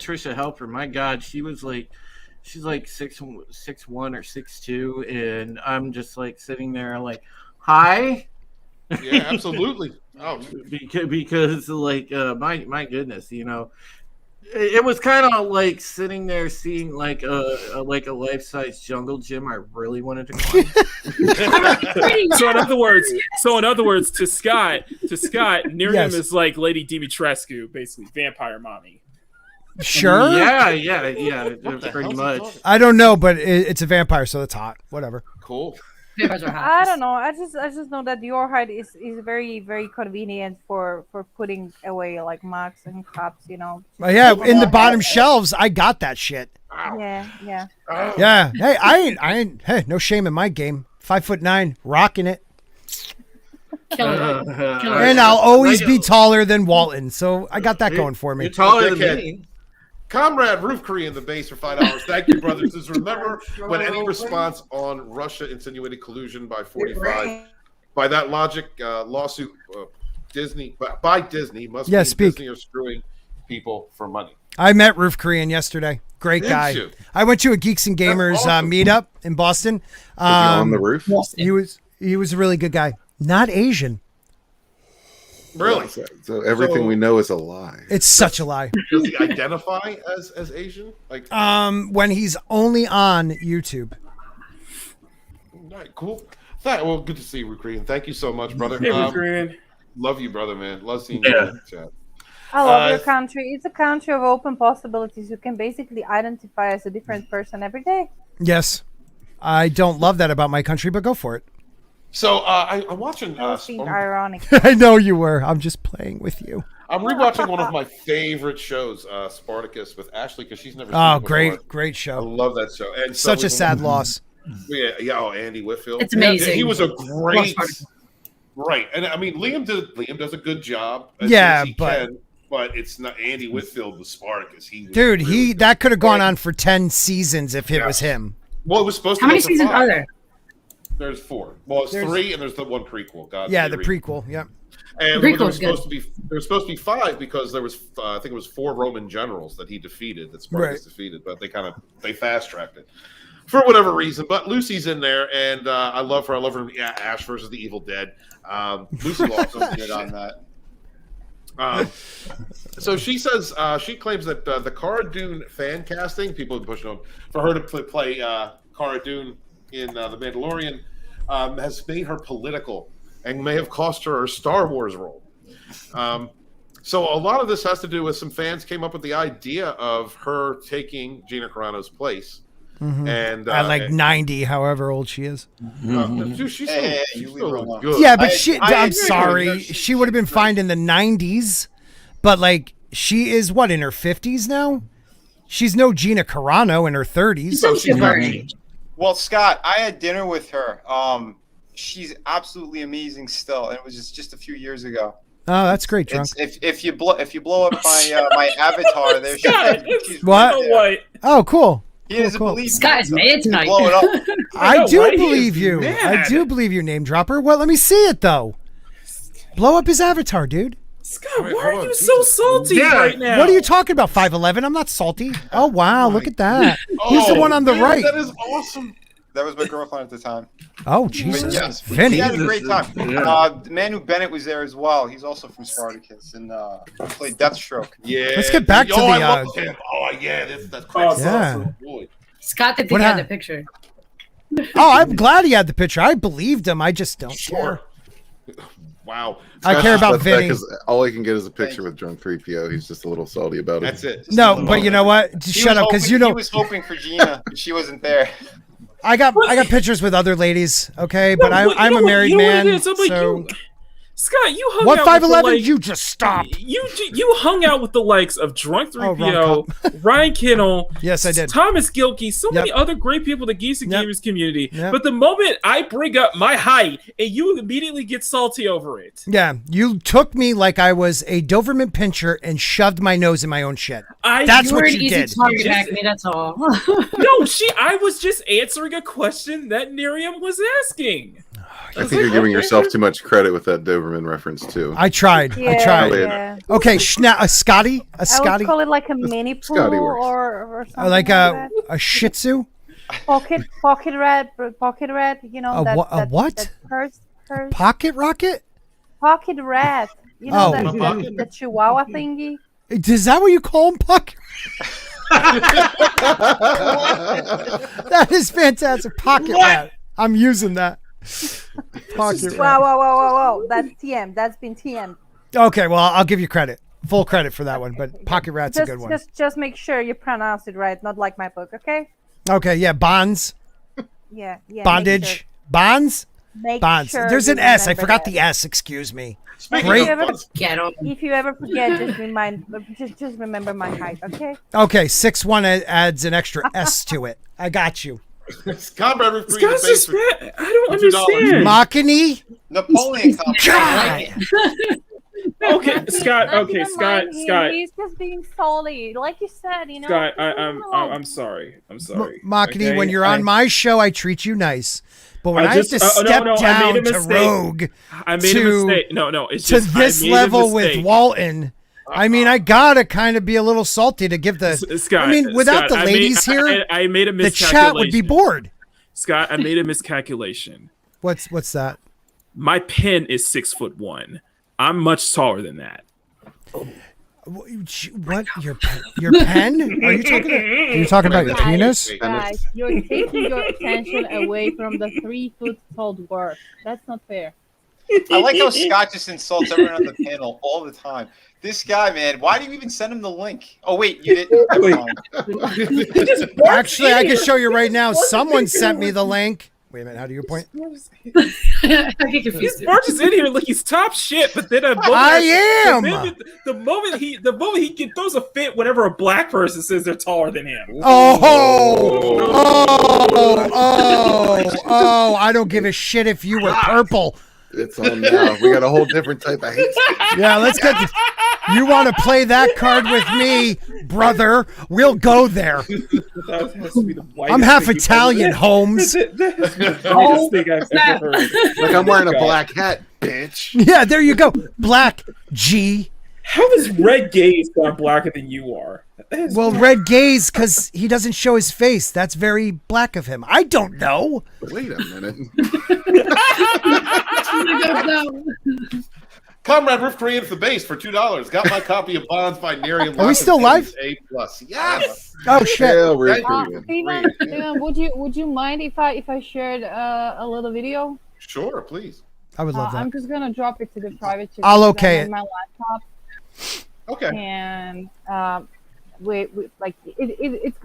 Trisha Helfer, my God, she's like 6'1" or 6'2", and I'm just like sitting there like, hi. Yeah, absolutely. Oh, because like my goodness, you know, it was kind of like sitting there seeing like a life-size jungle gym. I really wanted to climb. So in other words, to Scott, Miriam is like Lady Dimitrescu, basically vampire mommy. Sure. Yeah, pretty much. I don't know, but it's a vampire, so it's hot. Whatever. Cool. I don't know. I just know that your height is very, very convenient for putting away like mugs and cups, you know. Yeah, in the bottom shelves, I got that shit. Yeah. Yeah. Hey, I ain't. Hey, no shame in my game. 5'9", rocking it. And I'll always be taller than Walton, so I got that going for me. You're taller than me. Comrade Roof Korea in the base for $5. Thank you, brothers. Just remember, when any response on Russia insinuated collusion by 45, by that logic, lawsuit by Disney must be Disney are screwing people for money. I met Roof Korean yesterday. Great guy. I went to a Geeks and Gamers meetup in Boston. Was he on the roof? He was a really good guy. Not Asian. Really? So everything we know is a lie. It's such a lie. Does he identify as Asian? Like, when he's only on YouTube. All right, cool. Well, good to see you, Korean. Thank you so much, brother. Hey, Korean. Love you, brother, man. Love seeing you in the chat. I love your country. It's a country of open possibilities. You can basically identify as a different person every day. Yes. I don't love that about my country, but go for it. So I'm watching. Ironic. I know you were. I'm just playing with you. I'm rewatching one of my favorite shows, Spartacus, with Ashley, because she's never seen it before. Great show. I love that show. And such a sad loss. Yeah. Oh, Andy Whitfield. It's amazing. He was a great. Right, and I mean, Liam does a good job. But it's not Andy Whitfield with Spartacus. That could have gone on for 10 seasons if it was him. Well, it was supposed to. How many seasons are there? There's 4. Well, it's 3, and there's the one prequel. The prequel. Yep. And there was supposed to be 5 because there was I think it was 4 Roman generals that he defeated, that Spartacus defeated, but they fast tracked it for whatever reason. But Lucy's in there, and I love her. I love her. Yeah, Ash versus the Evil Dead. Lucy awesome on that. So she says she claims that the Cara Dune fan casting, people have been pushing on for her to play Cara Dune in The Mandalorian, has made her political and may have cost her Star Wars role. So a lot of this has to do with some fans came up with the idea of her taking Gina Carano's place. Mm-hmm. And at like 90, however old she is. She's still good. Yeah, but I'm sorry. She would have been fine in the 90s, but like she is what, in her 50s now? She's no Gina Carano in her 30s. So she's well, Scott, I had dinner with her. She's absolutely amazing still, and it was just a few years ago. Oh, that's great, drunk. If you blow up my avatar, there she's what? Right there. Oh, cool. He doesn't believe Scott's mad tonight. Blow it up. I do believe you. I do believe you, name dropper. Well, let me see it though. Blow up his avatar, dude. Scott, why are you so salty right now? What are you talking about? 5'11"? I'm not salty. Oh wow, look at that. He's the one on the right. That is awesome. That was my girlfriend at the time. Oh Jesus, yes, Vinny. We had a great time. Manu Bennett was there as well. He's also from Spartacus and played Deathstroke. Yeah. Let's get back to the. That's crazy. Yeah. Scott didn't think he had the picture. Oh, I'm glad he had the picture. I believed him. I just don't care. Wow. I care about Vinny. All I can get is a picture with drunk 3PO. He's just a little salty about it. That's it. No, but you know what? Just shut up, because you know he was hoping for Gina, but she wasn't there. I got pictures with other ladies, okay, but I'm a married man. So Scott, you hung What out 511? with the, You just stop. You hung out with the likes of Drunk 3PO, Ryan Kinnell, yes, I did. Thomas Gilkey, so many other great people in the Geeks and Gamers community. But the moment I bring up my height, and you immediately get salty over it. Yeah, you took me like I was a Doberman pinscher and shoved my nose in my own shit. That's what you did. Target me, that's all. No, I was just answering a question that Miriam was asking. I think you're giving yourself too much credit with that Doberman reference too. I tried. Yeah. Okay, a Scotty. I would call it like a mini pool or something like a Shih Tzu. Pocket rat. You know a what? That purse. Pocket rocket. Pocket rat. You know that Chihuahua thingy. Is that what you call him, Pocket? That is fantastic. Pocket rat. I'm using that. Pocket rat. Whoa. That's TM. That's been TM. Okay, well, I'll give you credit. Full credit for that one, but Pocket Rat's a good one. Just make sure you pronounce it right, not like my book, okay? Okay, yeah, bonds. Yeah. Bondage. Sure. Bonds? Bonds. Sure. There's an S. I forgot the S, excuse me. Great. If you ever forget, just remember my height, okay? Okay, 6'1" adds an extra S to it. I got you. Scott's just I don't understand. Machiny? Napoleon. Okay, Scott. Okay, Scott. He's just being salty, like you said. You know. Scott, I'm sorry. I'm sorry. Machiny, okay? when you're on my show, I treat you nice. But when I have to step down to Rogue, I made a mistake. No, it's to just this level with Walton. I mean, I gotta kind of be a little salty to give the. Scott, I mean, without the ladies here, I made a miscalculation. The chat would be bored. Scott, I made a miscalculation. What's that? My pen is 6'1". I'm much taller than that. What? Your pen? Are you talking about your penis? Guys, you're taking your attention away from the 3 foot tall dwarf. That's not fair. I like how Scott just insults everyone on the panel all the time. This guy, man, why do you even send him the link? Oh, wait, you didn't. Actually, I can show you right now. Someone sent me the link. Wait a minute, how do you point? I get confused. March is in here like he's top shit, but then I am. The moment he throws a fit whenever a black person says they're taller than him. Oh! I don't give a shit if you were purple. It's on now. We got a whole different type of hate. Yeah, let's get. You want to play that card with me, brother? We'll go there. I'm half Italian, Holmes. That's the whitest thing I've ever heard. Like I'm wearing a black hat, bitch. Yeah, there you go. Black G. How is Red Gaze got blacker than you are? Well, Red Gaze, because he doesn't show his face. That's very black of him. I don't know. Wait a minute. Comrade Riff created the base for $2. Got my copy of Bonds by Nerium. Are we still live? A+. Yes. Oh shit. Steven, would you mind if I shared a little video? Sure, please. I would love that. I'm just gonna drop it to the private chat. I'll okay on my laptop. Okay. And we like it's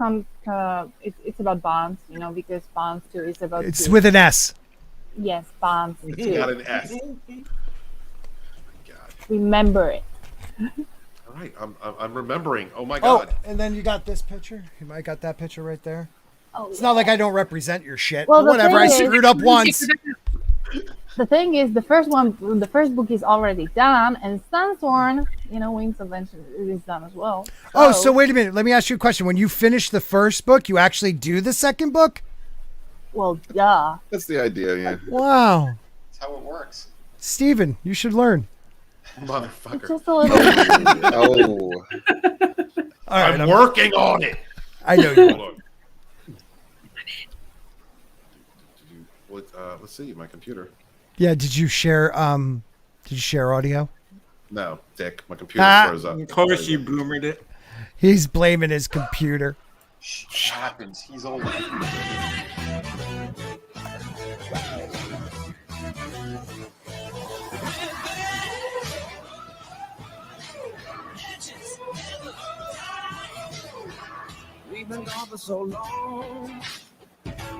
about Bonds, you know, because Bonds 2 is about. It's with an S. Yes, Bonds 2. It's got an S. Remember it. All right, I'm remembering. Oh my god. Oh, and then you got this picture. You might got that picture right there. Oh, it's not like I don't represent your shit. Well, but whatever. I screwed up once. The thing is, the first book is already done, and Sandsworn, you know, Wings of Vengeance is done as well. So wait a minute. Let me ask you a question. When you finish the first book, you actually do the second book? Well, yeah. That's the idea, yeah. Wow. That's how it works. Steven, you should learn. Motherfucker. It's just a little. Oh. All right, I'm working on it. I know you are. Let's see my computer. Yeah, did you share audio? No, Dick. My computer froze up. Of course you boomered it. He's blaming his computer. Shh, happens. He's old. We've been gone for so long.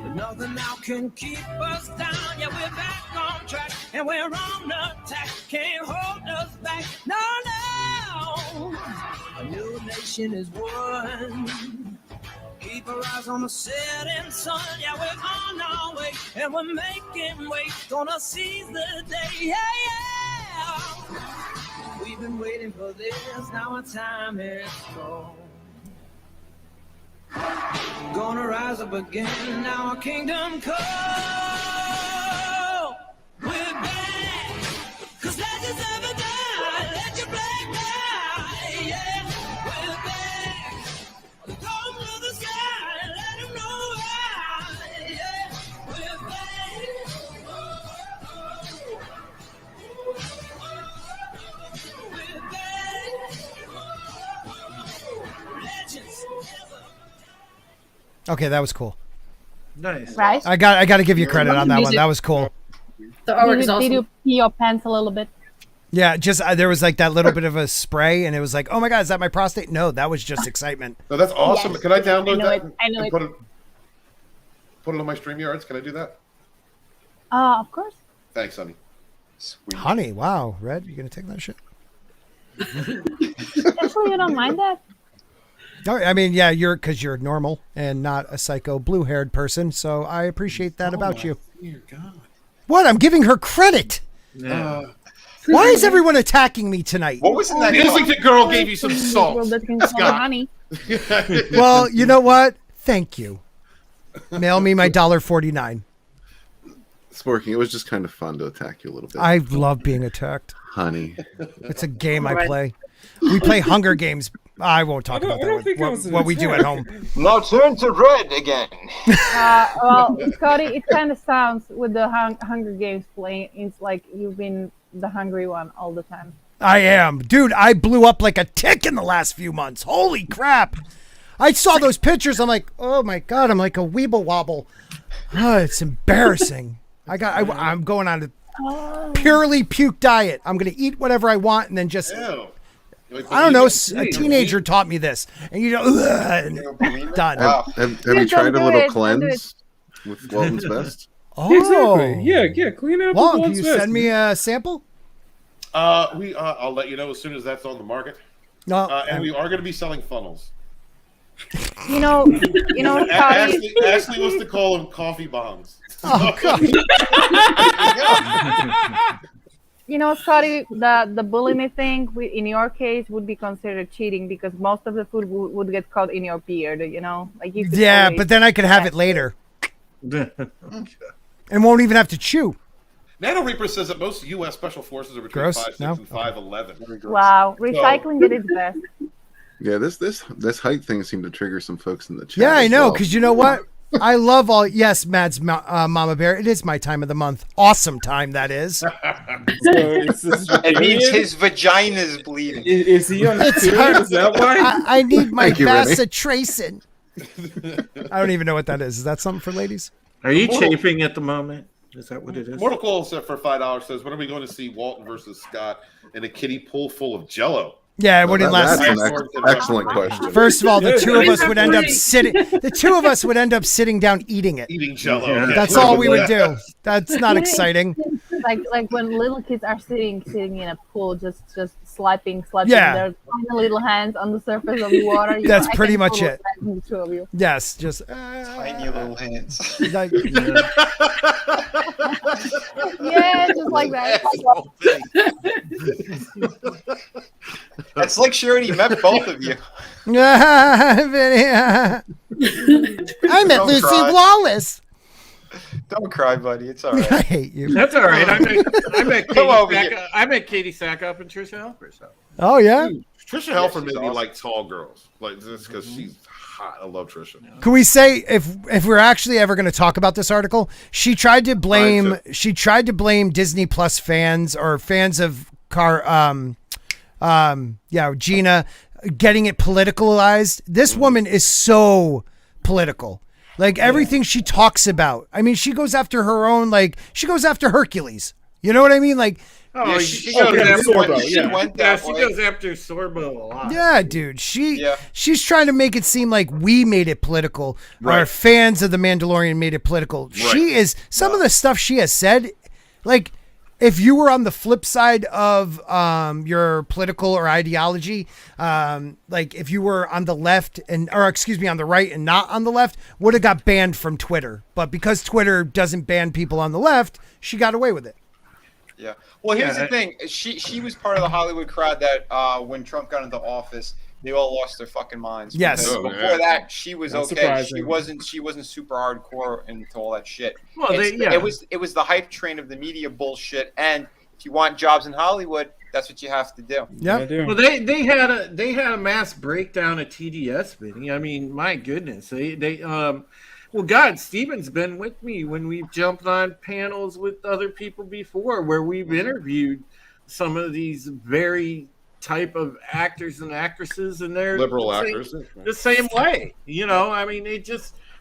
But nothing now can keep us down. Yeah, we're back on track and we're on attack. Can't hold us back. No, no. A new nation is won. Keep our eyes on the setting sun. Yeah, we're on our way and we're making way. Gonna seize the day. Yeah, yeah. We've been waiting for this. Now our time is gone. Gonna rise up again. Now our kingdom come. We're back. 'Cause legends never die. Let your flag fly. Yeah, we're back. Come to the sky, let them know why. Yeah, we're back. We're back. Legends. Okay, that was cool. Nice. Right? I got to give you credit on that one. That was cool. The artwork is Did awesome. you pee your pants a little bit? Yeah, just there was like that little bit of a spray, and it was like, oh my god, is that my prostate? No, that was just excitement. No, that's awesome. Yes. Can I download that? I know and it. put it on my StreamYards? Can I do that? Of course. Thanks, honey. Sweet. Honey, wow, Red, you gonna take that shit? Actually, you don't mind that? No, I mean, yeah, because you're normal and not a psycho blue-haired person, so I appreciate that about you. Dear God. What? I'm giving her credit. Yeah. Why is everyone attacking me tonight? What was in that? The Islington girl gave you some salt. Well, that can call Scott. honey. Well, you know what? Thank you. Mail me my $1.49. Sporking, it was just kind of fun to attack you a little bit. I love being attacked. Honey. It's a game I Right. play. We play Hunger Games. I won't talk about that. What we do at home. Now turn to red again. Well, Scotty, it kind of sounds with the Hunger Games playing. It's like you've been the hungry one all the time. I am. Dude, I blew up like a tick in the last few months. Holy crap. I saw those pictures. I'm like, oh my God, I'm like a weeble wobble. Oh, it's embarrassing. I'm going on a purely puke diet. I'm going to eat whatever I want and then just... Ew. I don't know. A teenager taught me this, and you know, done. Have you tried a little cleanse with Walton's Best? Oh, Exactly. Yeah, clean up. Long, can you send me a sample? I'll let you know as soon as that's on the market. No, and we are going to be selling funnels. You know, Scotty. Ashley wants to call them coffee bombs. Oh God. You know, Scotty, the bulimia thing in your case would be considered cheating because most of the food would get caught in your beard. You know, like you. Yeah, but then I could have it later, and won't even have to chew. Nano Reaper says that most U.S. Special Forces are between Gross? 5'6" No? and 5'11". Wow, recycling it is best. Yeah, this height thing seemed to trigger some folks in the chat. Yeah, I as know, well. because you know what? I love all. Yes, Mads, Mama Bear. It is my time of the month. Awesome time that is. It means his vagina's bleeding. Is he on the period? Is that why? I need my Thank you, Rennie. bacitracin. I don't even know what that is. Is that something for ladies? Are you chafing at the moment? Is that what it is? Mortal Coil for $5 says, when are we going to see Walton versus Scott in a kiddie pool full of Jello? Yeah, it wouldn't last. That's an excellent question. First of all, the two of us would end up sitting. The two of us would end up sitting down eating it. Eating Jello. Yeah. That's all we would do. That's not exciting. Like when little kids are sitting in a pool, just slapping Yeah. their tiny little hands on the surface of the water. You That's know, I pretty can much totally it. imagine the two of you. Yes, just Tiny little hands. like, Yeah, just like that. It's like she already met both of you. I met Don't Lucy cry. Lawless. Don't cry, buddy. It's all I right. hate you. That's all right. Come over here. I met Katie Sack up and Trisha Helfer. So. Oh yeah. Trisha Helfer made me like tall girls. Like, just because she's hot. I love Trisha. Can we say if we're actually ever going to talk about this article, she tried to blame Disney Plus fans or fans of Gina getting it politicalized. This woman is so political. Like everything she talks about. I mean, she goes after her own, like she goes after Hercules. You know what I mean? Like Oh, Yeah, she goes after Sorbo, she went Yeah, that she way. goes after Sorbo a lot. Yeah, dude. She's trying to make it seem like we made it political. Right. Our fans of The Mandalorian made it political. Right. She is some of the stuff she has said, like if you were on the flip side of your political or ideology, like if you were on the left on the right and not on the left, would have got banned from Twitter. But because Twitter doesn't ban people on the left, she got away with it. Yeah. Well, here's the thing. She was part of the Hollywood crowd that when Trump got into office, they all lost their fucking minds. Yes. Because before that, she was Not okay. surprising. She wasn't super hardcore into all that shit. Well, It was the hype train of the media bullshit. And if you want jobs in Hollywood, that's what you have to do. Yeah. Well, they had a mass breakdown at TDS, Vinny. I mean, my goodness, well, God, Steven's been with me when we've jumped on panels with other people before, where we've interviewed some of these very type of actors and actresses, and they're Liberal actors. the same way. You know, I mean,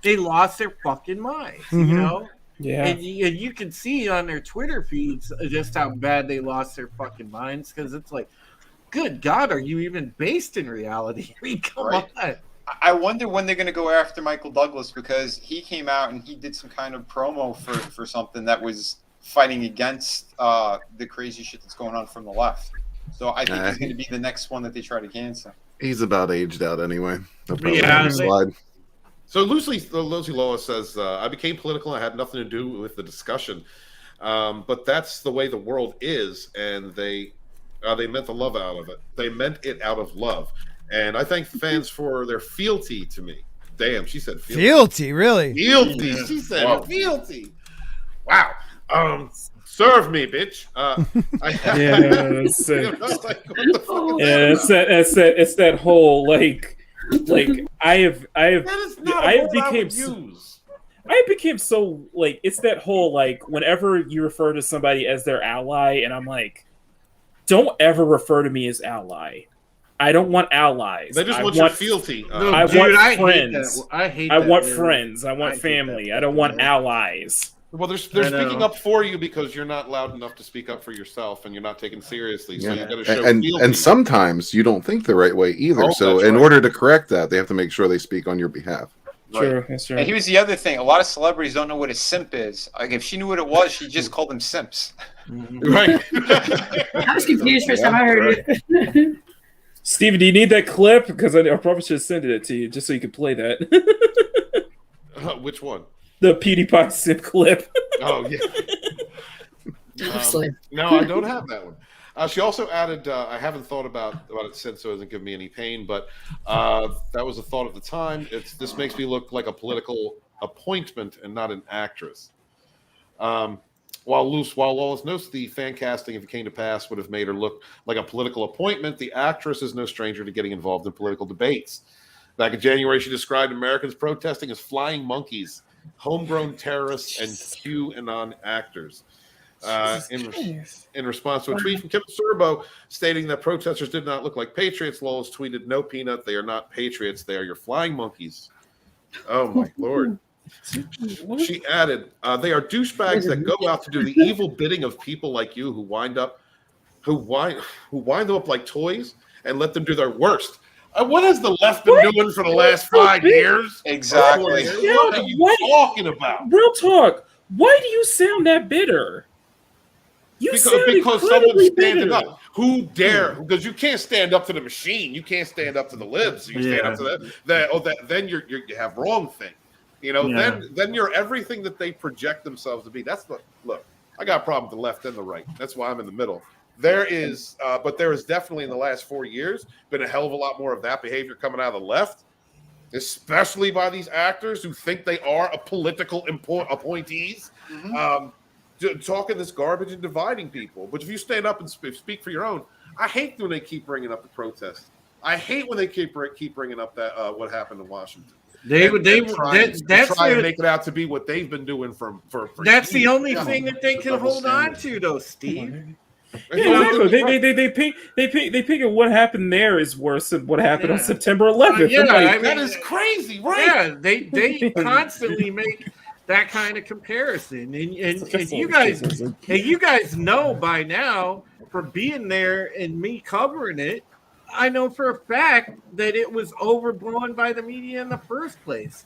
they lost their fucking minds. You know. Yeah. And you can see on their Twitter feeds just how bad they lost their fucking minds, because it's like, good God, are you even based in reality? I mean, come on. I wonder when they're going to go after Michael Douglas, because he came out and he did some kind of promo for something that was fighting against the crazy shit that's going on from the left. So I think he's going to be the next one that they try to cancel. He's about aged out anyway. They'll probably Yeah, slide. So Lucy Lawless says, I became political. I had nothing to do with the discussion. But that's the way the world is. And they meant the love out of it. They meant it out of love. And I thank the fans for their fealty to me. Damn, she said fealty. Fealty, really? Fealty. Yeah. She said fealty. Wow. Serve me, bitch. It's that whole like I became so like, it's that whole like, whenever you refer to somebody as their ally, and I'm like, don't ever refer to me as ally. I don't want allies. They just want your fealty. I want friends. I want friends. I want family. I don't want allies. Well, they're speaking up for you because you're not loud enough to speak up for yourself, and you're not taken seriously. So you got to show fealty. And sometimes you don't think the right way either. Oh, so in order to correct that, they have to make sure they speak on your behalf. True, that's true. And here's the other thing: a lot of celebrities don't know what a simp is. Like, if she knew what it was, she just called them simps. Right. I was confused first time I heard it. Steven, do you need that clip? Because I probably should have sent it to you just so you could play that. Which one? The PewDiePie simp clip. Oh, yeah. No, I don't have that one. She also added, I haven't thought about it since, so it doesn't give me any pain, but that was a thought at the time. This makes me look like a political appointment and not an actress. While Lawless knows the fan casting, if it came to pass, would have made her look like a political appointment, the actress is no stranger to getting involved in political debates. Back in January, she described Americans protesting as flying monkeys, homegrown terrorists, and QAnon actors. In response to a tweet from Kevin Sorbo stating that protesters did not look like patriots, Lawless tweeted, "No, Peanut, they are not patriots. They are your flying monkeys." Oh, my Lord. She added, they are douchebags that go out to do the evil bidding of people like you who wind them up like toys and let them do their worst. What has the left been doing for the last 5 years? Exactly. What are you talking about? Real talk. Why do you sound that bitter? Because someone's standing up. Who dare? Because you can't stand up to the machine. You can't stand up to the libs. You stand up to then you have wrong thing. You know, then you're everything that they project themselves to be. Look, I got a problem with the left and the right. That's why I'm in the middle. There is definitely in the last 4 years been a hell of a lot more of that behavior coming out of the left, especially by these actors who think they are a political appointees, talking this garbage and dividing people. But if you stand up and speak for your own, I hate when they keep bringing up the protests. I hate when they keep bringing up that what happened in Washington. They try to make it out to be what they've been doing for that's years. the only thing that they can hold on to, though, Steve. Yeah, exactly. They pick what happened there is worse than what happened on September 11th. That is crazy, right? Yeah, they constantly make that kind of comparison. And you guys know by now, for being there and me covering it, I know for a fact that it was overblown by the media in the first place.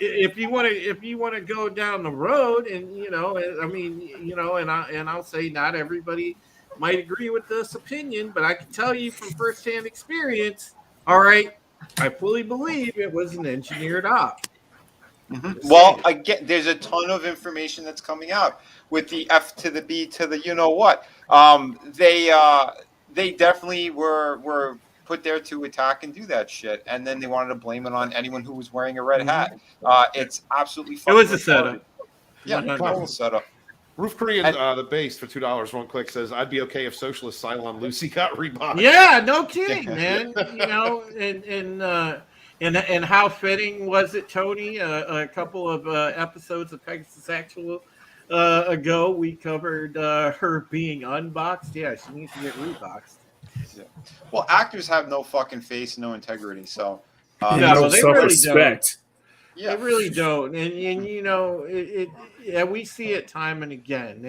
If you want to go down the road, and and I'll say not everybody might agree with this opinion, but I can tell you from firsthand experience. All right, I fully believe it was an engineered op. Well, again, there's a ton of information that's coming out with the F to the B to the what. They definitely were put there to attack and do that shit, and then they wanted to blame it on anyone who was wearing a red hat. It's absolutely fucking it was a setup. Yeah, total setup. Roof Korean, the base for $2, one click says, "I'd be okay if socialist Cylon Lucy got rebought." Yeah, no kidding, man. And how fitting was it, Tony? A couple of episodes of Pegasus Actual ago, we covered her being unboxed. Yeah, she needs to get reboxed. Yeah. Well, actors have no fucking face, no integrity, so no self-respect. Yeah, they really don't, and we see it time and again.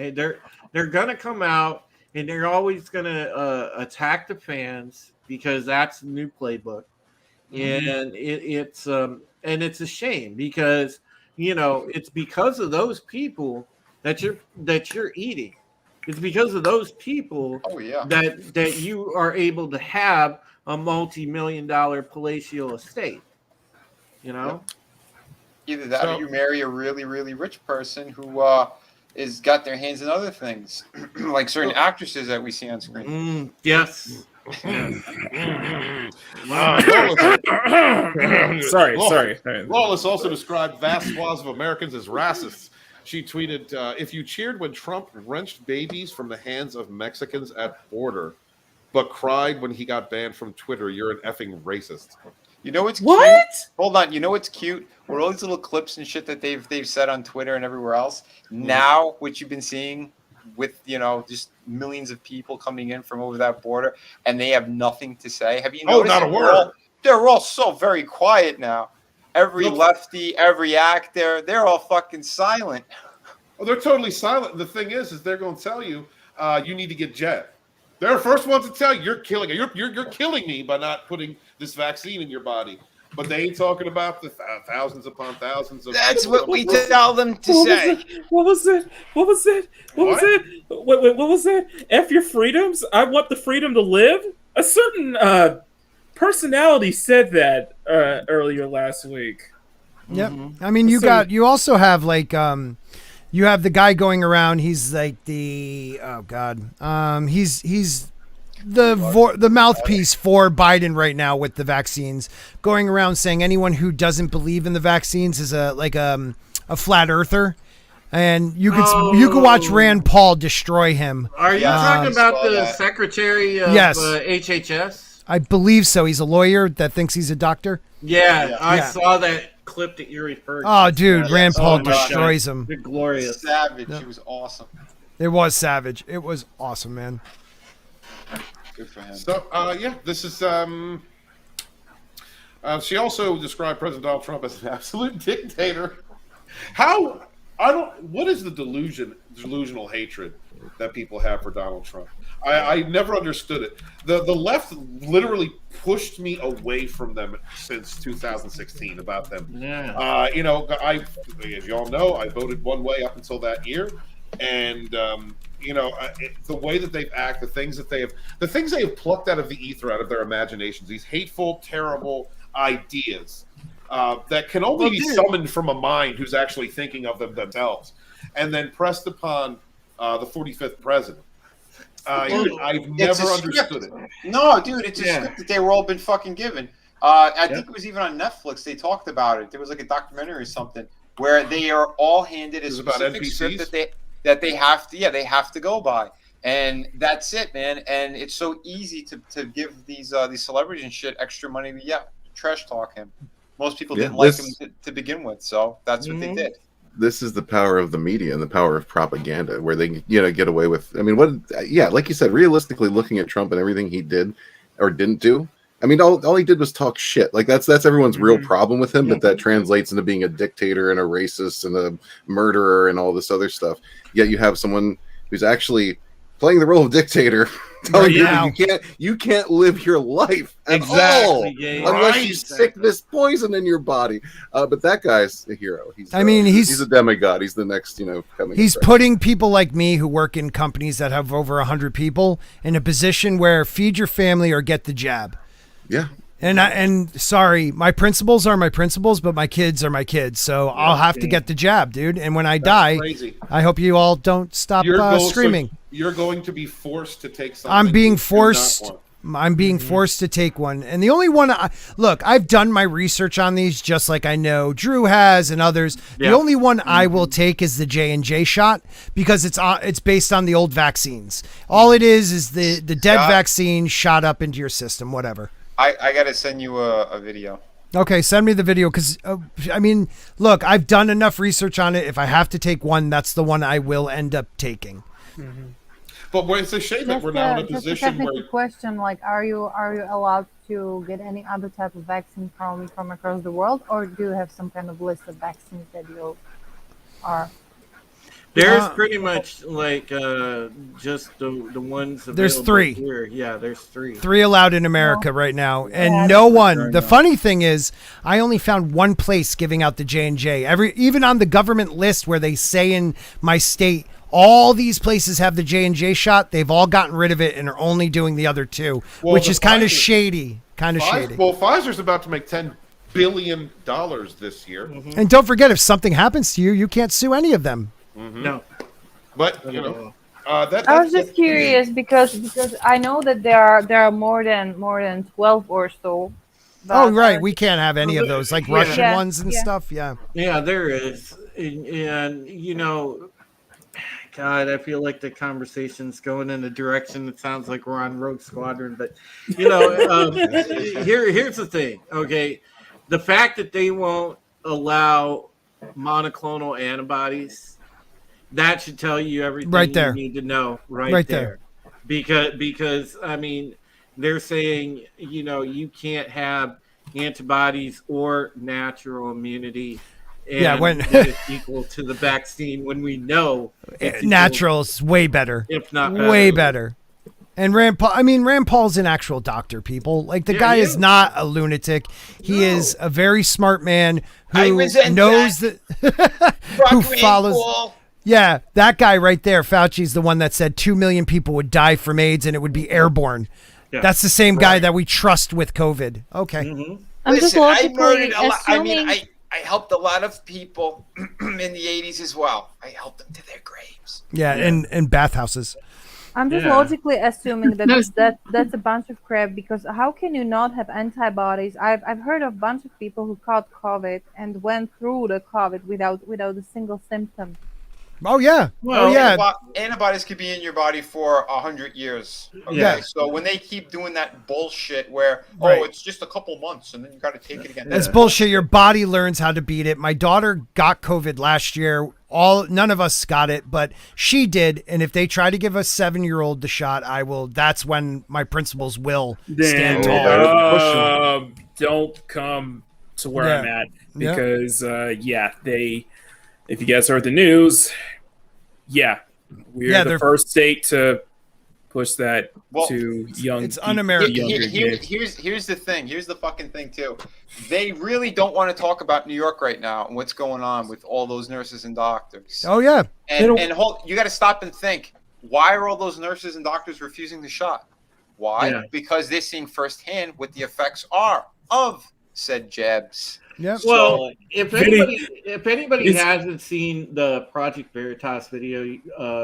They're gonna come out and they're always gonna attack the fans because that's the new playbook, and it's a shame because it's because of those people that you're eating. It's because of those people that you are able to have a multi-million-dollar palatial estate. Either that or you marry a really, really rich person who is got their hands in other things, like certain actresses that we see on screen. Yes. Sorry. Lawless also described vast swaths of Americans as racists. She tweeted, "If you cheered when Trump wrenched babies from the hands of Mexicans at border, but cried when he got banned from Twitter, you're an effing racist." You know what's cute? Hold on. You know what's cute? With all these little clips and shit that they've said on Twitter and everywhere else. Now, what you've been seeing with just millions of people coming in from over that border, and they have nothing to say. Have you noticed? Not a word. They're all so very quiet now. Every lefty, every actor, they're all fucking silent. Well, they're totally silent. The thing is they're going to tell you, you need to get jabbed. They're the first ones to tell you, you're killing it. You're killing me by not putting this vaccine in your body. But they ain't talking about the thousands upon thousands of. That's what we tell them to say. What was it? What was that? F your freedoms. I want the freedom to live. A certain personality said that earlier last week. Yep. I mean, you also have like you have the guy going around. He's like he's the mouthpiece for Biden right now with the vaccines, going around saying anyone who doesn't believe in the vaccines is a flat earther. And you could watch Rand Paul destroy him. Are you talking about the secretary of HHS? I believe so. He's a lawyer that thinks he's a doctor. Yeah, I saw that clip that you referred to. Oh, dude, Rand Paul destroys him. Glorious. Savage. It was awesome. It was savage. It was awesome, man. Good for him. So, this is. She also described President Donald Trump as an absolute dictator. What is the delusional hatred that people have for Donald Trump? I never understood it. The left literally pushed me away from them since 2016 about them. Yeah. As you all know, I voted one way up until that year, and the way that they've acted, the things they have plucked out of the ether, out of their imaginations, these hateful, terrible ideas that can only be summoned from a mind who's actually thinking of them themselves, and then pressed upon the 45th president. I've never understood it. No, dude, it's a script that they were all been fucking given. I think it was even on Netflix. They talked about it. There was like a documentary or something where they are all handed a specific script that they have to go by, and that's it, man. And it's so easy to give these celebrities and shit extra money to trash talk him. Most people didn't like him to begin with, so that's what they did. This is the power of the media and the power of propaganda, where they get away with. I mean, like you said, realistically looking at Trump and everything he did or didn't do, I mean, all he did was talk shit. Like that's everyone's real problem with him, but that translates into being a dictator and a racist and a murderer and all this other stuff. Yet you have someone who's actually playing the role of dictator, telling you that you can't live your life at all unless you stick this poison in your body. But that guy's a hero. He's a demigod. He's the next, coming. He's putting people like me who work in companies that have over 100 people in a position where feed your family or get the jab. Yeah. And sorry, my principles are my principles, but my kids are my kids. So I'll have to get the jab, dude. And when I die, I hope you all don't stop screaming. So you're going to be forced to take something. I'm being forced. I'm being forced to take one. And the only one, I've done my research on these, just like I know Drew has and others. Yeah. The only one I will take is the J&J shot because it's based on the old vaccines. All it is the dead vaccine shot up into your system, whatever. I got to send you a video. Okay, send me the video because, look, I've done enough research on it. If I have to take one, that's the one I will end up taking. Mm-hmm. But it's a shame that we're now in a position where... question, like, are you allowed to get any other type of vaccine from across the world, or do you have some kind of list of vaccines that you are... There's pretty much like just the ones available. There's 3. Here. Yeah, there's 3. 3 allowed in America right now, and no one. The funny thing is, I only found one place giving out the J&J. Even on the government list where they say in my state, all these places have the J&J shot. They've all gotten rid of it and are only doing the other 2, which is kind of shady. Shady. Well, Pfizer's about to make $10 billion this year. Mm-hmm. And don't forget, if something happens to you, you can't sue any of them. Mm-hmm. No, but I was just curious because I know that there are more than 12 or so. Oh right, we can't have any of those like Russian ones and stuff. Yeah, there is, and God, I feel like the conversation's going in a direction that sounds like we're on Rogue Squadron. But here's the thing. Okay, the fact that they won't allow monoclonal antibodies. That should tell you everything you need to know right there. Because I mean, they're saying, you can't have antibodies or natural immunity. And when it's equal to the vaccine when we know natural's way better. If not better. Way better. And Rand Paul's an actual doctor, people. Like the guy is not a lunatic. He is a very smart man who knows that who follows Yeah, that guy right there, Fauci's the one that said 2 million people would die from AIDS and it would be airborne. Yeah. That's the same guy that we trust with COVID. Okay. Mm-hmm. Listen, I murdered a lot. I mean, I helped a lot of people in the 80s as well. I helped them to their graves. Yeah, in bathhouses. I'm just logically assuming that that's a bunch of crap, because how can you not have antibodies? I've heard of a bunch of people who caught COVID and went through the COVID without a single symptom. Oh yeah. Well, antibodies could be in your body for 100 years. Okay? Yeah. So when they keep doing that bullshit where it's just a couple months and then you got to take it again. That's bullshit. Your body learns how to beat it. My daughter got COVID last year. None of us got it, but she did. And if they try to give a 7-year-old the shot, I will. That's when my principles will stand tall. Don't come to where I'm at because if you guys heard the news, we're the first state to push that to young. It's un-American. Here's the thing. Here's the fucking thing too. They really don't want to talk about New York right now and what's going on with all those nurses and doctors. Oh yeah. And you got to stop and think. Why are all those nurses and doctors refusing the shot? Why? Yeah. Because they're seeing firsthand what the effects are of said jabs. Yeah. Well, if anybody hasn't seen the Project Veritas video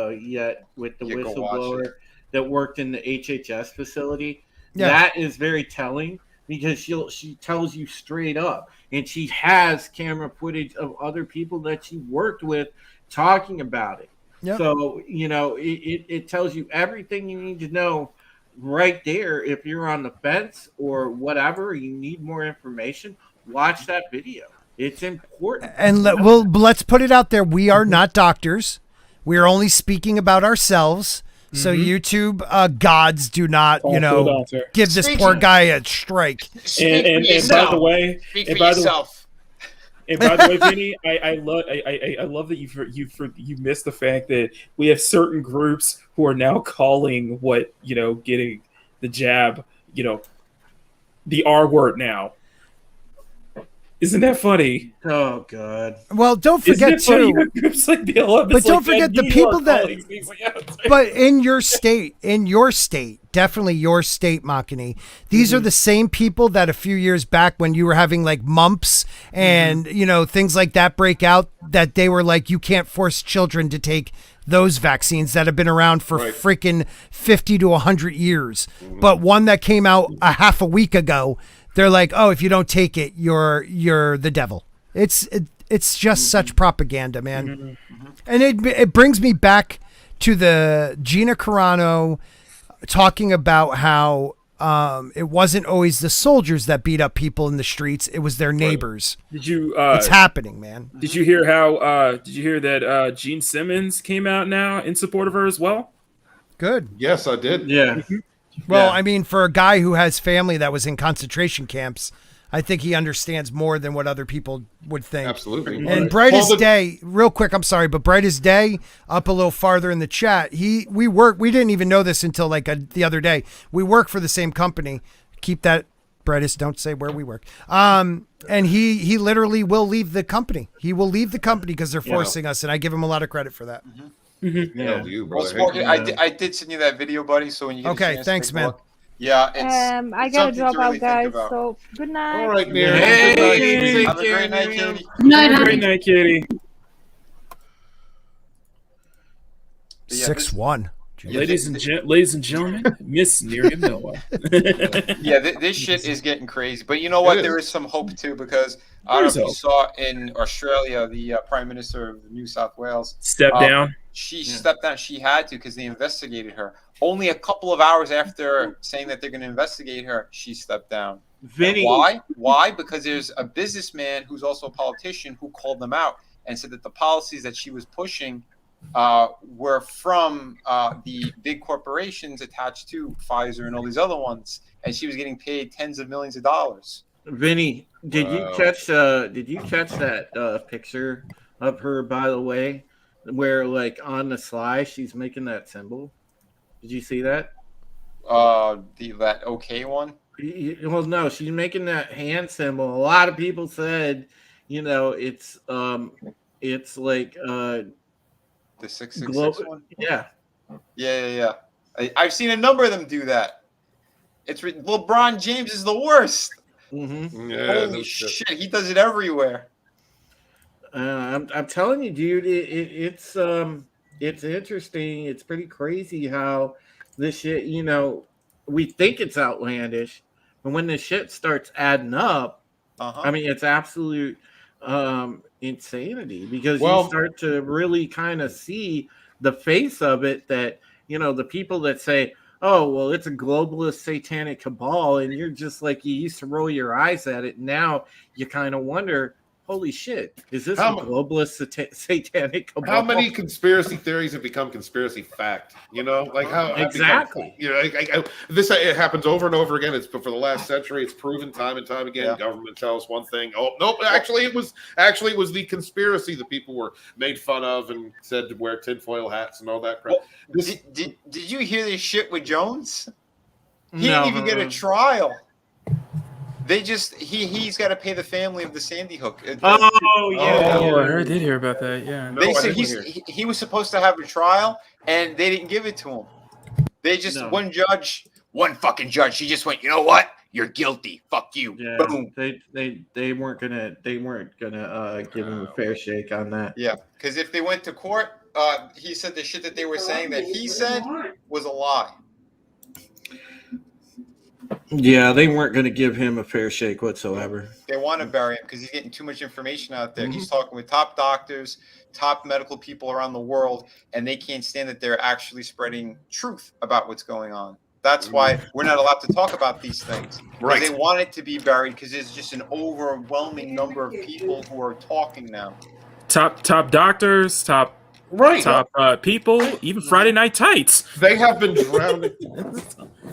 yet with the whistleblower that worked in the HHS facility, that is very telling, because she tells you straight up, and she has camera footage of other people that she worked with talking about it. Yep. So it tells you everything you need to know right there. If you're on the fence or whatever, you need more information. Watch that video. It's important. And let's put it out there. We are not doctors. We are only speaking about ourselves. So YouTube gods do not, Call for the doctor. give this poor guy a strike. And by the way, Speak for yourself. And by the way, Vinny, I love that you missed the fact that we have certain groups who are now calling what getting the jab, the R word now. Isn't that funny? Oh God! Well, don't forget too. Groups like BLM, but don't forget the people that. But in your state, definitely your state, Makani. These are the same people that a few years back, when you were having like mumps and things like that break out, that they were like, you can't force children to take those vaccines that have been around for freaking 50 to 100 years. But one that came out a half a week ago, they're like, oh, if you don't take it, you're the devil. It's just such propaganda, man. And it brings me back to the Gina Carano talking about how it wasn't always the soldiers that beat up people in the streets; it was their neighbors. Did you? It's happening, man. Did you hear how? Did you hear that Gene Simmons came out now in support of her as well? Good. Yes, I did. Yeah. Well, I mean, for a guy who has family that was in concentration camps, I think he understands more than what other people would think. Absolutely. And Brightest Day, real quick, I'm sorry, but Brightest Day, up a little farther in the chat, we didn't even know this until the other day. We work for the same company. Keep that, Brightest, don't say where we work. And he literally will leave the company. He will leave the company because they're forcing us, and I give him a lot of credit for that. Yeah, you, brother. Sporking, I did send you that video, buddy. So when you get a chance, thanks, take a man. look. Yeah, it's I gotta something drop to really out, guys. think about. So good night. All right, Bear. Hey, Have a great night, Katie. Have a great night, Katie. 6'1". Ladies and gentlemen, Miss Miriam Noah. Yeah, this shit is getting crazy. But you know what? There is some hope too, because I don't know if you saw in Australia, the Prime Minister of New South Wales stepped down. She stepped down. She had to because they investigated her. Only a couple of hours after saying that they're going to investigate her, she stepped down. Vinny. Why? Why? Because there's a businessman who's also a politician who called them out and said that the policies that she was pushing were from the big corporations attached to Pfizer and all these other ones, and she was getting paid tens of millions of dollars. Vinny, did you catch that picture of her, by the way, where like on the slide she's making that symbol? Did you see that? That okay one? Well, no, she's making that hand symbol. A lot of people said, it's like the 666 one. Yeah. I've seen a number of them do that. It's LeBron James is the worst. Mm-hmm. Yeah, holy shit, he does it everywhere. I'm telling you, dude, it's interesting. It's pretty crazy how this shit, we think it's outlandish, but when the shit starts adding up, I mean, it's absolute insanity, because you start to really kind of see the face of it, that, the people that say, oh, well, it's a globalist satanic cabal, and you're just like, you used to roll your eyes at it. Now you kind of wonder, holy shit, is this a globalist satanic cabal? How many conspiracy theories have become conspiracy fact? Like how exactly. It happens over and over again. It's for the last century. It's proven time and time again. Government tells one thing. Oh nope, actually it was the conspiracy that people were made fun of and said to wear tinfoil hats and all that crap. Did you hear this shit with Jones? He didn't even get a trial. They just he's got to pay the family of the Sandy Hook. Oh yeah, I did hear about that. Yeah, they said he was supposed to have a trial, and they didn't give it to him. They just one fucking judge. He just went, you know what? You're guilty. Fuck you. Yeah, boom. They weren't gonna give him a fair shake on that. Yeah, because if they went to court, he said the shit that they were saying that he said was a lie. Yeah, they weren't going to give him a fair shake whatsoever. They want to bury him because he's getting too much information out there. He's talking with top doctors, top medical people around the world, and they can't stand that they're actually spreading truth about what's going on. That's why we're not allowed to talk about these things. Right. They want it to be buried because there's just an overwhelming number of people who are talking now. Top doctors, top Right. top people, even Friday Night Tights. They have been drowning.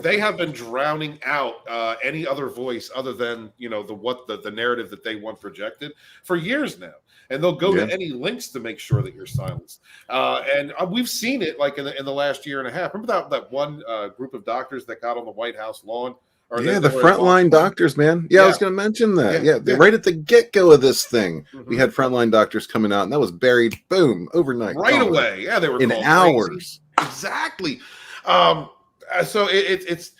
They have been drowning out any other voice other than the narrative that they want projected for years now, and they'll go to any lengths to make sure that you're silenced. And we've seen it like in the last year and a half. Remember that one group of doctors that got on the White House lawn? The frontline doctors, man. Yeah, I was going to mention that. Yeah, right at the get-go of this thing, we had frontline doctors coming out, and that was buried, boom, overnight. Right away. Yeah, they were in hours. Crazy. Exactly. So it's.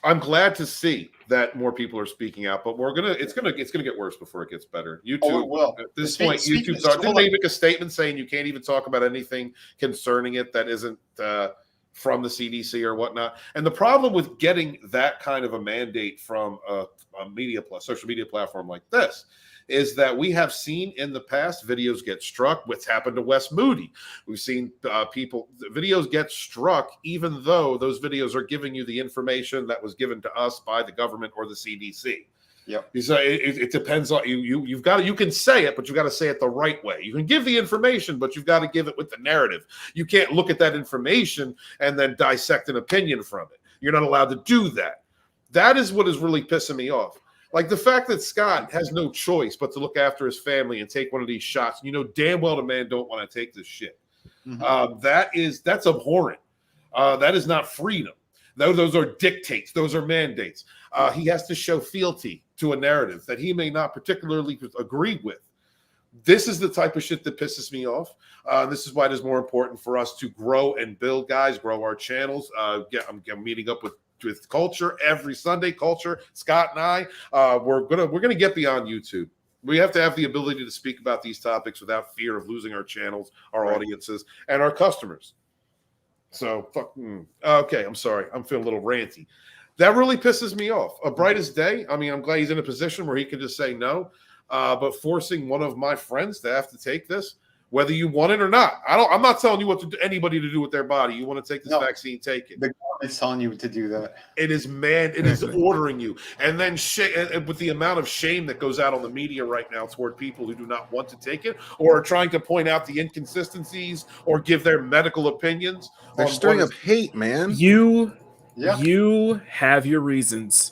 I'm glad to see that more people are speaking out, but it's gonna get worse before it gets better. YouTube at this point, YouTube's didn't they make a statement saying you can't even talk about anything concerning it that isn't from the CDC or whatnot. And the problem with getting that kind of a mandate from a social media platform like this is that we have seen in the past videos get struck. What's happened to Wes Moody? We've seen videos get struck, even though those videos are giving you the information that was given to us by the government or the CDC. Yeah, it depends on you. You can say it, but you got to say it the right way. You can give the information, but you've got to give it with the narrative. You can't look at that information and then dissect an opinion from it. You're not allowed to do that. That is what is really pissing me off. Like the fact that Scott has no choice but to look after his family and take one of these shots. You know damn well the man don't want to take this shit. Mm-hmm. That's abhorrent. That is not freedom. Those are dictates. Those are mandates. He has to show fealty to a narrative that he may not particularly agree with. This is the type of shit that pisses me off. This is why it is more important for us to grow and build, guys, grow our channels. I'm meeting up with Culture every Sunday. Culture, Scott and I, we're gonna get beyond YouTube. We have to have the ability to speak about these topics without fear of losing our channels, our audiences, and our customers. So, okay, I'm sorry. I'm feeling a little ranty. That really pisses me off. A Brightest Day, I mean, I'm glad he's in a position where he can just say no, but forcing one of my friends to have to take this, whether you want it or not. I'm not telling you anybody to do with their body. You want to take this vaccine, take it. The government's telling you to do that. It is it is ordering you. And then with the amount of shame that goes out on the media right now toward people who do not want to take it or are trying to point out the inconsistencies or give their medical opinions. They're stirring up hate, man. You have your reasons.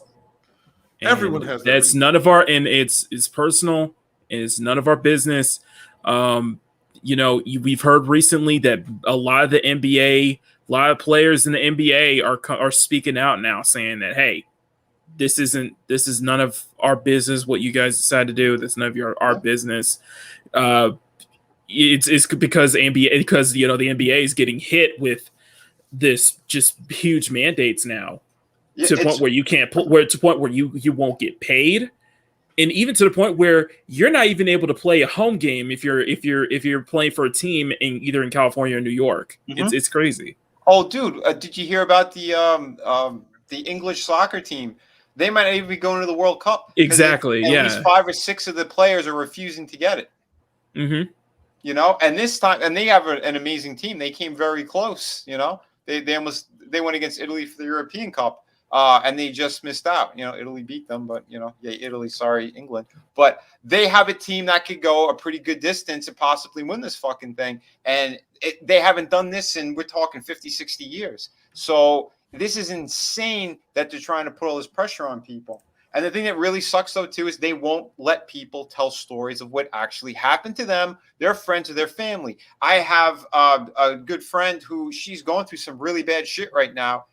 And everyone has that's reasons. None of our, and it's personal, and it's none of our business. We've heard recently that a lot of the NBA, a lot of players in the NBA are speaking out now, saying that, hey, this is none of our business. What you guys decide to do, that's none of our business. It's because the NBA is getting hit with this just huge mandates now, to the point where you can't to the point where you won't get paid. And even to the point where you're not even able to play a home game if you're playing for a team in California or New York. Mm-hmm. It's crazy. Oh, dude, did you hear about the English soccer team? They might not even be going to the World Cup. Exactly. At least 5 or 6 of the players are refusing to get it. Mm-hmm. And this time, and they have an amazing team. They came very close. They went against Italy for the European Cup. And they just missed out. Italy beat them, but Italy, sorry, England. But they have a team that could go a pretty good distance and possibly win this fucking thing. And they haven't done this in, we're talking 50, 60 years. So this is insane that they're trying to put all this pressure on people. And the thing that really sucks, though, too, is they won't let people tell stories of what actually happened to them, their friends, or their family. I have a good friend who she's going through some really bad shit right now,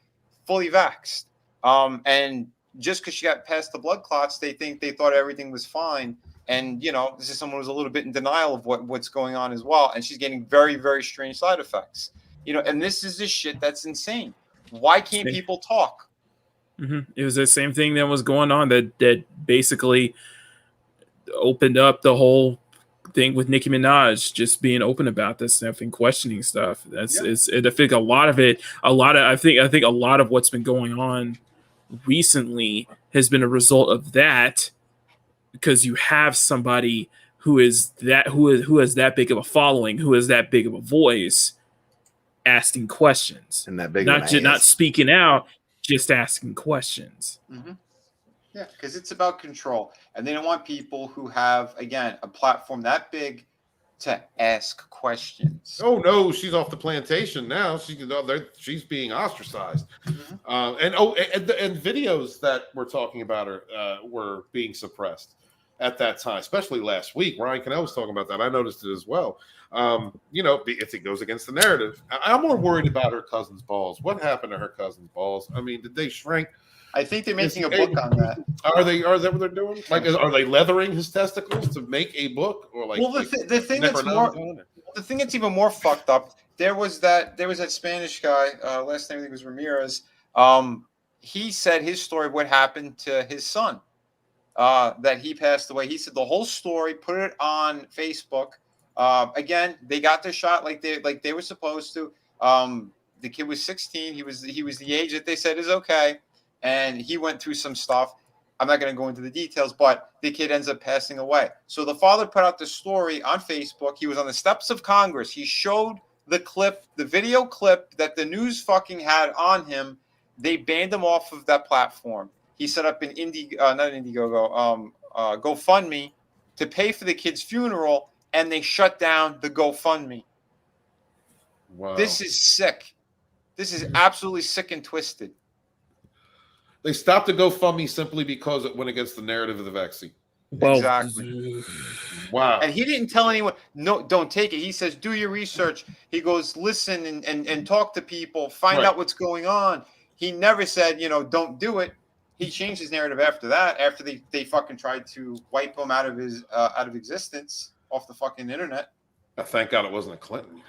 fully vaxxed. And just because she got past the blood clots, they thought everything was fine. And, this is someone who's a little bit in denial of what's going on as well. And she's getting very, very strange side effects, and this is the shit that's insane. Why can't people talk? Mm-hmm. It was the same thing that was going on that basically opened up the whole thing with Nicki Minaj just being open about this stuff and questioning stuff. I think a lot of what's been going on recently has been a result of that, because you have somebody who has that big of a following, who has that big of a voice, asking questions, and that big not speaking out, just asking questions. Mm-hmm. Yeah, because it's about control, and they don't want people who have, again, a platform that big to ask questions. Oh no, she's off the plantation now. She's being ostracized. And videos that we're talking about were being suppressed at that time, especially last week. Ryan Cannell was talking about that. I noticed it as well. If it goes against the narrative, I'm more worried about her cousin's balls. What happened to her cousin's balls? I mean, did they shrink? I think they're making a book on that. Are that what they're doing? Like, are they leathering his testicles to make a book, or like? Well, the thing that's even more fucked up. There was that Spanish guy. Last name I think was Ramirez. He said his story of what happened to his son. That he passed away. He said the whole story. Put it on Facebook. Again, they got their shot like they were supposed to. The kid was 16. He was the age that they said is okay. And he went through some stuff. I'm not going to go into the details, but the kid ends up passing away. So the father put out the story on Facebook. He was on the steps of Congress. He showed the video clip that the news fucking had on him. They banned him off of that platform. He set up an GoFundMe to pay for the kid's funeral, and they shut down the GoFundMe. Wow. This is sick. This is absolutely sick and twisted. They stopped the GoFundMe simply because it went against the narrative of the vaccine. Well, exactly. Wow. And he didn't tell anyone, no, don't take it. He says, do your research. He goes, listen and talk to people, find out what's going on. He never said, don't do it. He changed his narrative after that, after they fucking tried to wipe him out of existence off the fucking internet. Thank God it wasn't a Clinton.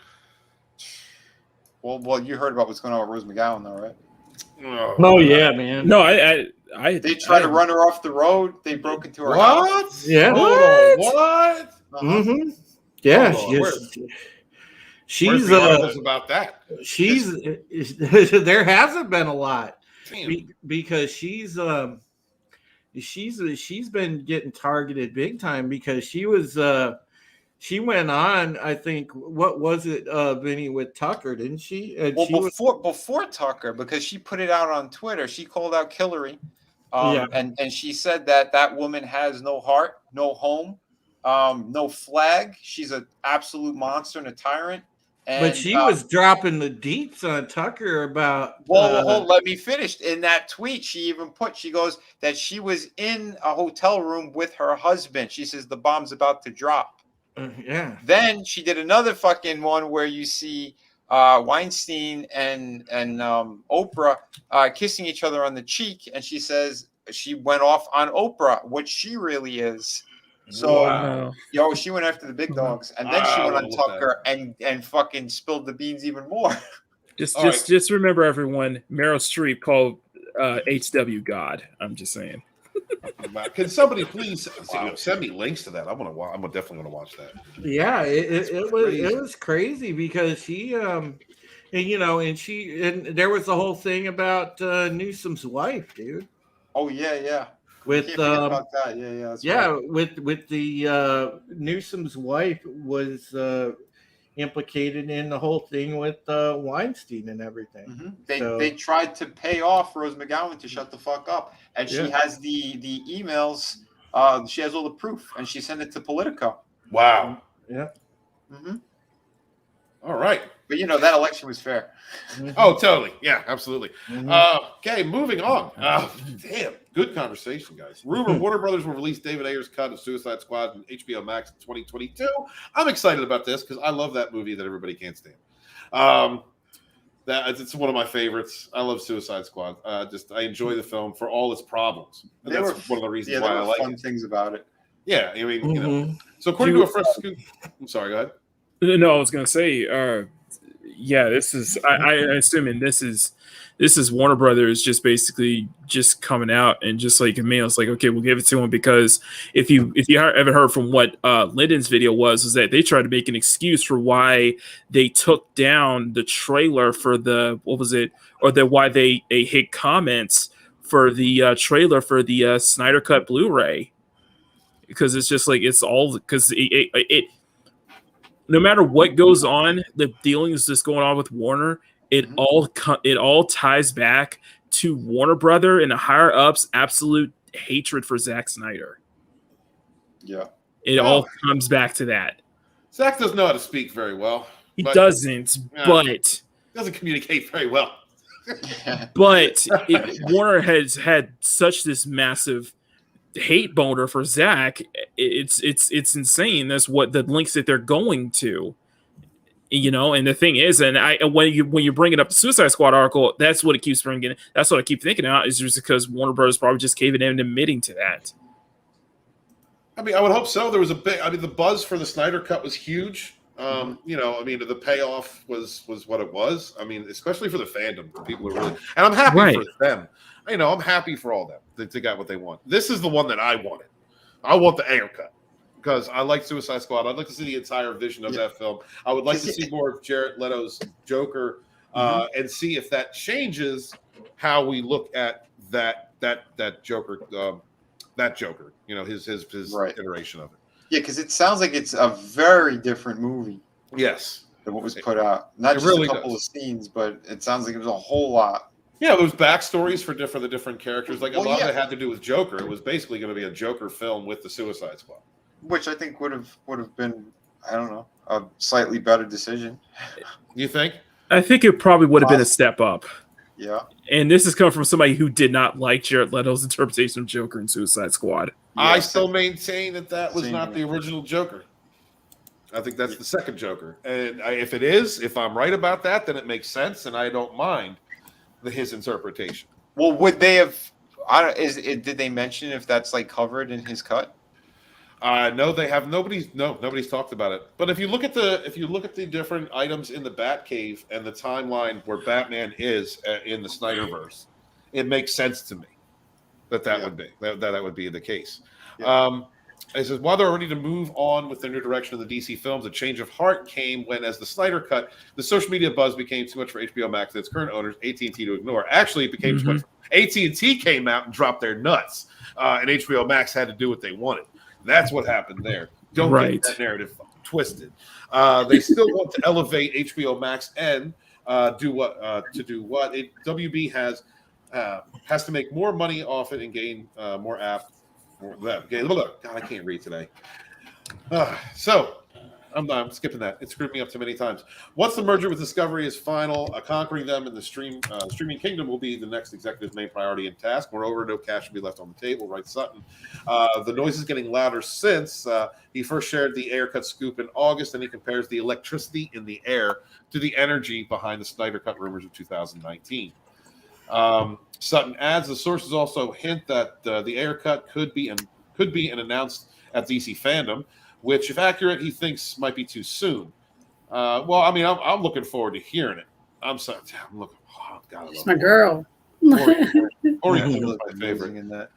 Well, you heard about what's going on with Rose McGowan, though, right? Oh yeah, man. No, they tried to run her off the road. They broke into her house. Yeah. Hold on. What? Mm-hmm. Yeah. She's about that. There hasn't been a lot because she's been getting targeted big time because she went on, I think, what was it, Vinny, with Tucker, didn't she? Before Tucker, because she put it out on Twitter. She called out Hillary, and she said that woman has no heart, no home, no flag. She's an absolute monster and a tyrant. But she was dropping the deets on Tucker about... Well, let me finish. In that tweet, she goes that she was in a hotel room with her husband. She says the bomb's about to drop. Yeah. Then she did another fucking one where you see Weinstein and Oprah kissing each other on the cheek, and she says she went off on Oprah, what she really is. So, she went after the big dogs, and then she went on Tucker and fucking spilled the beans even more. Just remember, everyone, Meryl Streep called HW God. I'm just saying. Can somebody please send me links to that? I'm definitely gonna watch that. Yeah, it was crazy because she and there was the whole thing about Newsom's wife, dude. Oh yeah. With about that. Right. with the Newsom's wife was implicated in the whole thing with Weinstein and everything. Mm-hmm. They tried to pay off Rose McGowan to shut the fuck up, and she has the emails. She has all the proof, and she sent it to Politico. Wow. Yeah. Mm-hmm. All right. But that election was fair. Oh, totally. Yeah, absolutely. Mm-hmm. Okay, moving on. Damn, good conversation, guys. Rumor Warner Brothers will release David Ayer's cut of Suicide Squad on HBO Max in 2022. I'm excited about this because I love that movie that everybody can't stand. It's one of my favorites. I love Suicide Squad. I enjoy the film for all its problems. And that's one of the reasons why I like fun things about it. Yeah, I mean, So according to a fresh scoop, I'm sorry, go ahead. No, I was gonna say, this is. I assuming this is Warner Brothers just basically just coming out and just like it's like, okay, we'll give it to him because if you ever heard from what Lyndon's video was that they tried to make an excuse for why they took down the trailer for why they hid comments for the trailer for the Snyder Cut Blu-ray because it's just like it's all because it no matter what goes on, the dealings just going on with Warner, it all ties back to Warner Brother and the higher ups' absolute hatred for Zack Snyder. Yeah, it all comes back to that. Zach doesn't know how to speak very well. He doesn't, but doesn't communicate very well. But Warner has had such this massive hate boner for Zach. It's insane. That's what the links that they're going to. And the thing is, and when you bring it up the Suicide Squad article, that's what it keeps bringing. That's what I keep thinking about is just because Warner Bros. Probably just caving in and admitting to that. I mean, I would hope so. There was the buzz for the Snyder Cut was huge. The payoff was what it was. I mean, especially for the fandom, the people are really, and I'm happy for them. I'm happy for all them that they got what they want. This is the one that I wanted. I want the Ayer cut. Because I like Suicide Squad. I'd like to see the entire vision of that film. I would like to see more of Jared Leto's Joker and see if that changes how we look at that Joker, his iteration of it. Yeah, because it sounds like it's a very different movie. Yes. Than what was put out. Not just really a couple of scenes, but it sounds like it was a whole lot. Yeah, there was backstories for the different characters. Like a lot of it had to do with Joker. It was basically going to be a Joker film with the Suicide Squad. Which I think would have been, I don't know, a slightly better decision. You think? I think it probably would have been a step up. Yeah. And this is coming from somebody who did not like Jared Leto's interpretation of Joker in Suicide Squad. I still maintain that was not the original Joker. I think that's the second Joker. And if I'm right about that, then it makes sense, and I don't mind his interpretation. Well, would they have? Did they mention if that's like covered in his cut? No, they have. Nobody's talked about it. But if you look at the different items in the Batcave and the timeline where Batman is in the Snyderverse, it makes sense to me that would be the case. Yeah. It says while they're ready to move on with their new direction of the DC films, a change of heart came when, as the Snyder Cut, the social media buzz became too much for HBO Max and its current owners, AT&T, to ignore. Actually, it became too much. AT&T came out and dropped their nuts, and HBO Max had to do what they wanted. That's what happened there. Don't get that narrative twisted. They still want to elevate HBO Max and do what? WB has to make more money off it and gain more app. God, I can't read today. So I'm skipping that. It screwed me up too many times. Once the merger with Discovery is final, conquering them in the streaming kingdom will be the next executive's main priority and task. Moreover, no cash will be left on the table, writes Sutton. The noise is getting louder since he first shared the Ayer Cut scoop in August, and he compares the electricity in the air to the energy behind the Snyder Cut rumors of 2019. Sutton adds the sources also hint that the Ayer Cut could be announced at DC Fandom, which, if accurate, he thinks might be too soon. I'm looking forward to hearing it. I'm looking. Oh God, she's my girl. Orion was my favorite in that.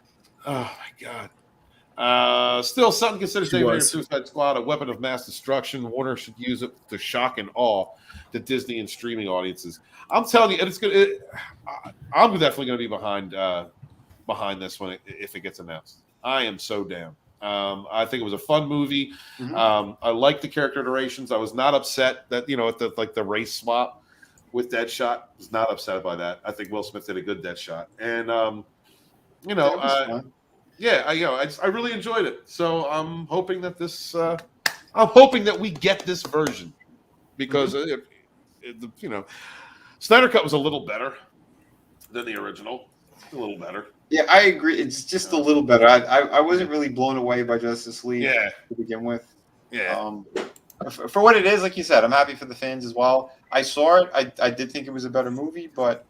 Oh my God. Still, Sutton considers David Ayer's Suicide Squad a weapon of mass destruction. Warner should use it to shock and awe the Disney and streaming audiences. I'm telling you, it's good. I'm definitely going to be behind this one if it gets announced. I am so down. I think it was a fun movie. I like the character iterations. I was not upset that at the race swap with Deadshot. Was not upset by that. I think Will Smith did a good Deadshot, and I really enjoyed it. So I'm hoping that we get this version because Snyder Cut was a little better than the original. A little better. Yeah, I agree. It's just a little better. I wasn't really blown away by Justice League to begin with. Yeah. For what it is, like you said, I'm happy for the fans as well. I saw it. I did think it was a better movie, but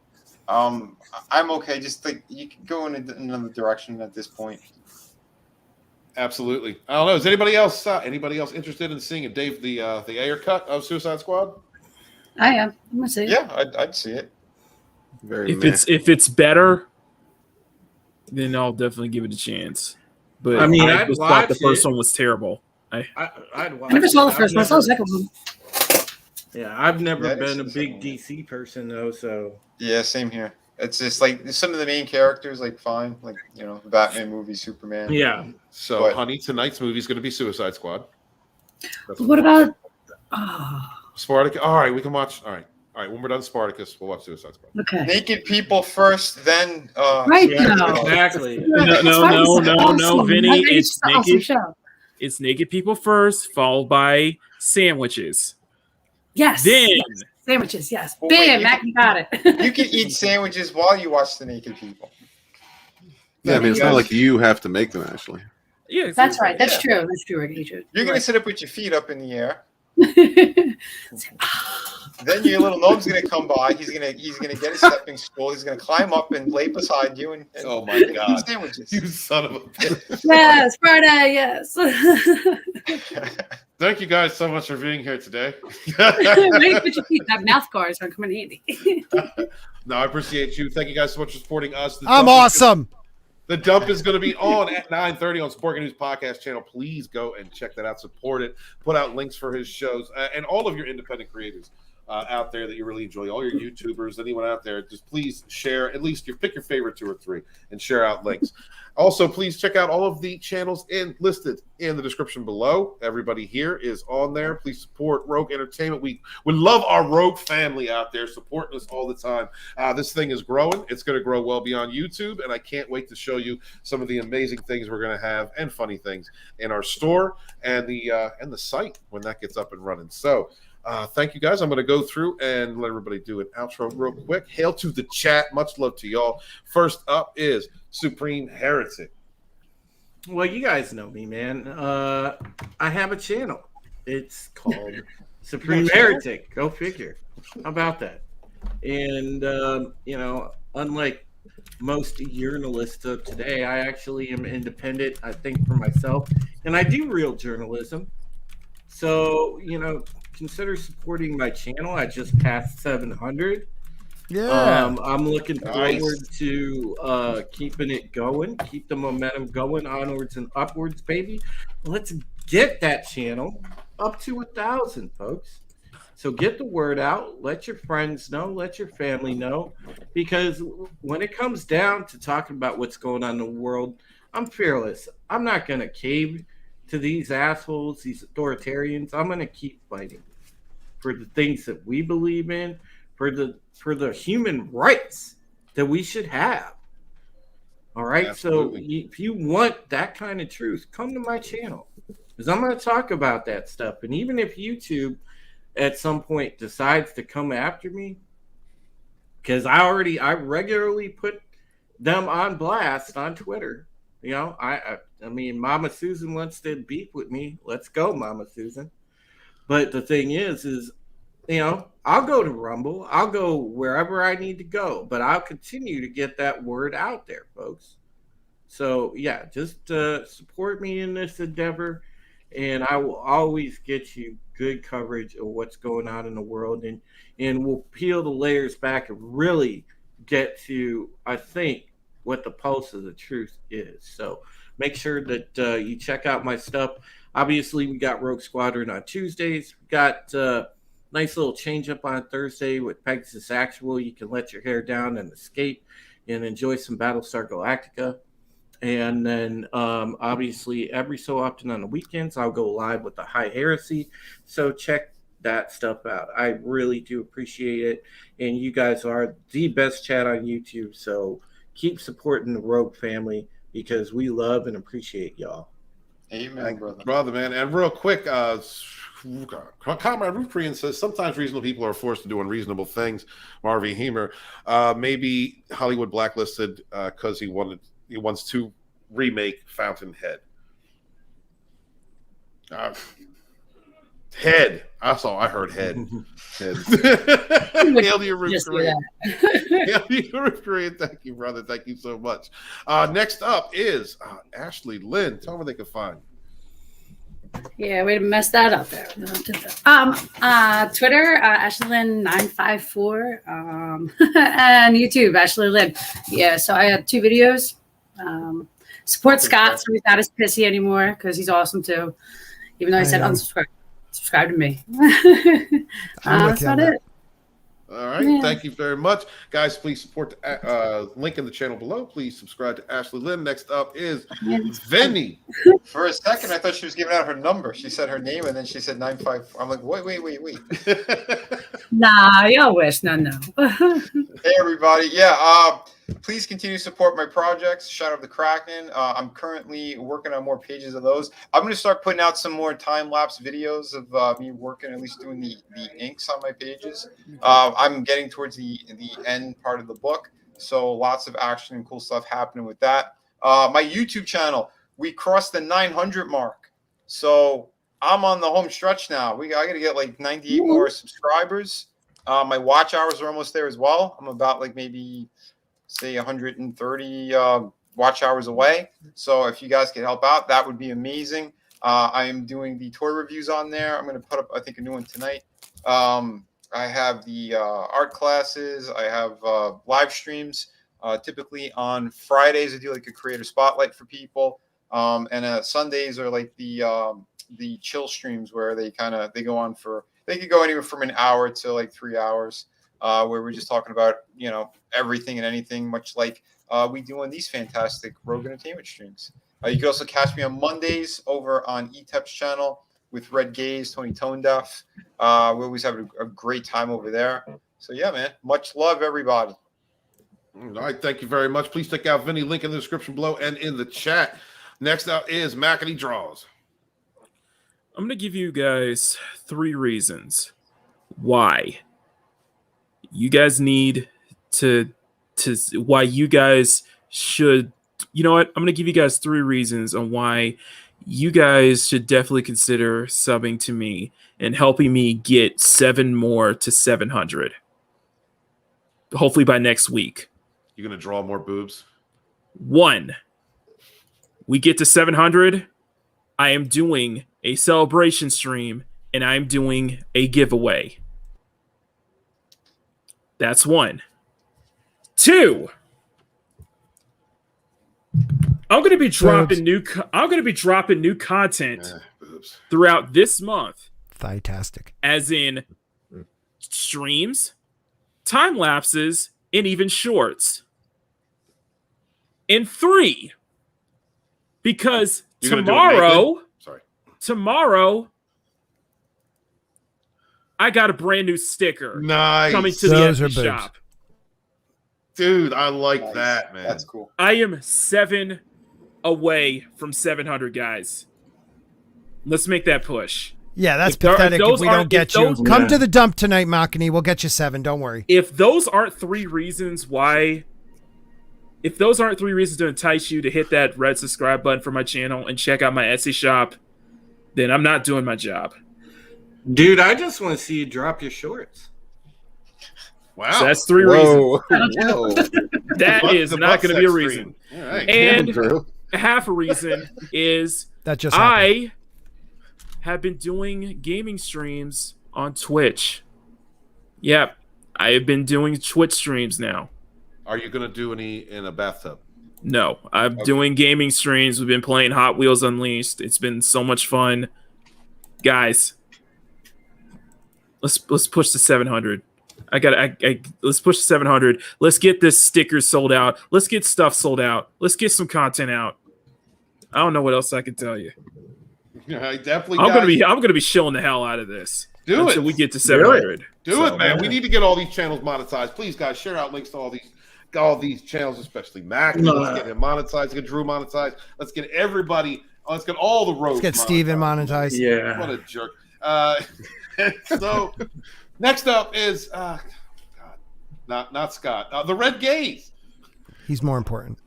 I'm okay. Just like you can go in another direction at this point. Absolutely. I don't know. Is anybody else interested in seeing the Ayer Cut of Suicide Squad? I am. I'm gonna see it. Yeah, I'd see it. If it's better, then I'll definitely give it a chance. But I just thought the first one was terrible. I'd watch I never saw the first one. I saw the second one. Yeah, I've never been a big DC person though, so yeah, same here. It's just like some of the main characters, like fine, like the Batman movie, Superman. Yeah. So, honey, tonight's movie is going to be Suicide Squad. What about Spartacus? All right, we can watch. All right. When we're done Spartacus, we'll watch Suicide Squad. Okay. Naked people first, then right now. Exactly. No, Vinny. It's naked. it's naked people first, followed by sandwiches. Yes. Then sandwiches. Yes. Well, Bam, wait, Mac, you got it. You can eat sandwiches while you watch the naked people. Yeah, I mean, it's not like you have to make them, Ashley. Yeah, that's right. That's true. That's true. You're gonna sit up with your feet up in the air. Then your little gnome's gonna come by. He's gonna get a stepping stool. He's gonna climb up and lay beside you and oh my God, eat sandwiches. You son of a bitch. Yes, Friday. Yes. Thank you guys so much for being here today. Maybe put your feet. That mouth guards are coming handy. No, I appreciate you. Thank you guys so much for supporting us. I'm awesome. The dump is going to be on at 9:30 on Sporking News Podcast channel. Please go and check that out. Support it. Put out links for his shows and all of your independent creators out there that you really enjoy. All your YouTubers, anyone out there, just please share. At least pick your favorite 2 or 3 and share out links. Also, please check out all of the channels listed in the description below. Everybody here is on there. Please support Rogue Entertainment. We love our Rogue family out there supporting us all the time. This thing is growing. It's going to grow well beyond YouTube, and I can't wait to show you some of the amazing things we're going to have and funny things in our store and the site when that gets up and running. So thank you guys. I'm going to go through and let everybody do an outro real quick. Hail to the chat. Much love to y'all. First up is Supreme Heretic. Well, you guys know me, man. I have a channel. It's called Supreme Heretic. Go figure. How about that? And, unlike most journalists of today, I actually am independent, I think, for myself. And I do real journalism. So, consider supporting my channel. I just passed 700. Yeah. I'm looking forward to keeping it going, keep the momentum going, onwards and upwards, baby. Let's get that channel up to 1,000, folks. So get the word out. Let your friends know. Let your family know. Because when it comes down to talking about what's going on in the world, I'm fearless. I'm not going to cave to these assholes, these authoritarians. I'm going to keep fighting for the things that we believe in, for the human rights that we should have. All right. Absolutely. So if you want that kind of truth, come to my channel, because I'm going to talk about that stuff. And even if YouTube at some point decides to come after me, because I regularly put them on blast on Twitter. I mean, Mama Susan wants to beef with me. Let's go, Mama Susan. But the thing is, I'll go to Rumble. I'll go wherever I need to go. But I'll continue to get that word out there, folks. So, yeah, just support me in this endeavor. And I will always get you good coverage of what's going on in the world. And we'll peel the layers back and really get to, I think, what the pulse of the truth is. So make sure that you check out my stuff. Obviously, we got Rogue Squadron on Tuesdays. We got nice little change up on Thursday with Pegasus Actual. You can let your hair down and escape and enjoy some Battlestar Galactica. And then obviously every so often on the weekends, I'll go live with the High Heresy. So check that stuff out. I really do appreciate it. And you guys are the best chat on YouTube. So keep supporting the Rogue family, because we love and appreciate y'all. Amen, brother, man. And real quick, Comrade Ruprian says sometimes reasonable people are forced to do unreasonable things. Marvy Hemer, maybe Hollywood blacklisted because he wants to remake Fountainhead. Head. I heard head. Head. Hail to your roof, Korean. Hail to your roof, Korean. Thank you, brother. Thank you so much. Next up is Ashley Lynn. Tell me where they can find you. Yeah, way to mess that up there. Twitter, Ashley Lynn 954, and YouTube, Ashley Lynn. Yeah, so I had 2 videos. Support Scott, so he's not as pissy anymore, because he's awesome too. Even though I said unsubscribe. Subscribe to me. That's about it. All right. Yeah. Thank you very much. Guys, please support the link in the channel below. Please subscribe to Ashley Lynn. Next up is Vinny. For a second, I thought she was giving out her number. She said her name, and then she said 954. I'm like, wait. Nah, y'all wish. No. Hey everybody, yeah. Please continue to support my projects. Shout out to Kraken. I'm currently working on more pages of those. I'm going to start putting out some more time-lapse videos of me working, at least doing the inks on my pages. I'm getting towards the end part of the book, so lots of action and cool stuff happening with that. My YouTube channel, we crossed the 900 mark, so I'm on the home stretch now. I got to get like 98 more subscribers. My watch hours are almost there as well. I'm about like maybe say 130 watch hours away. So if you guys could help out, that would be amazing. I am doing the toy reviews on there. I'm going to put up, I think, a new one tonight. I have the art classes. I have live streams. Typically on Fridays, I do like a creator spotlight for people. And Sundays are like the chill streams where they go on for, they could go anywhere from an hour to like 3 hours. Where we're just talking about, everything and anything, much like we do on these fantastic Rogue Entertainment streams. You can also catch me on Mondays over on ETEP's channel with Red Gaze, Tony Tonedeaf. We always have a great time over there. So yeah, man, much love, everybody. All right, thank you very much. Please check out Vinny, link in the description below and in the chat. Next up is Mackety Draws. I'm going to give you guys 3 reasons why you guys need to why you guys should, you know what? I'm going to give you guys 3 reasons on why you guys should definitely consider subbing to me and helping me get 7 more to 700. Hopefully by next week. You're going to draw more boobs? 1, we get to 700. I am doing a celebration stream and I'm doing a giveaway. That's 1. 2, I'm going to be dropping new content throughout this month. Fantastic. As in streams, time lapses, and even shorts. And 3, because tomorrow I got a brand new sticker coming to the Etsy shop. Dude, I like that, man. That's cool. I am 7 away from 700, guys. Let's make that push. Yeah, that's pathetic if we don't get you. Come to the dump tonight, Makani. We'll get you 7. Don't worry. If those aren't 3 reasons to entice you to hit that red subscribe button for my channel and check out my Etsy shop, then I'm not doing my job. Dude, I just want to see you drop your shorts. Wow. So that's 3 reasons. Whoa. That is not going to be a reason. Right. And half a reason is I have been doing gaming streams on Twitch. Yep. I have been doing Twitch streams now. Are you going to do any in a bathtub? No. I'm doing gaming streams. We've been playing Hot Wheels Unleashed. It's been so much fun. Guys, let's push to 700. Let's push to 700. Let's get this sticker sold out. Let's get stuff sold out. Let's get some content out. I don't know what else I can tell you. Yeah, I definitely. I'm gonna be shilling the hell out of this. Until we get to 700. Do it, man. We need to get all these channels monetized. Please, guys, share out links to all these channels, especially Mac. Let's get him monetized. Let's get Drew monetized. Let's get everybody. Let's get all the roads. Let's get Steven monetized. Yeah. What a jerk. So next up is not Scott. The Red Gaze. He's more important.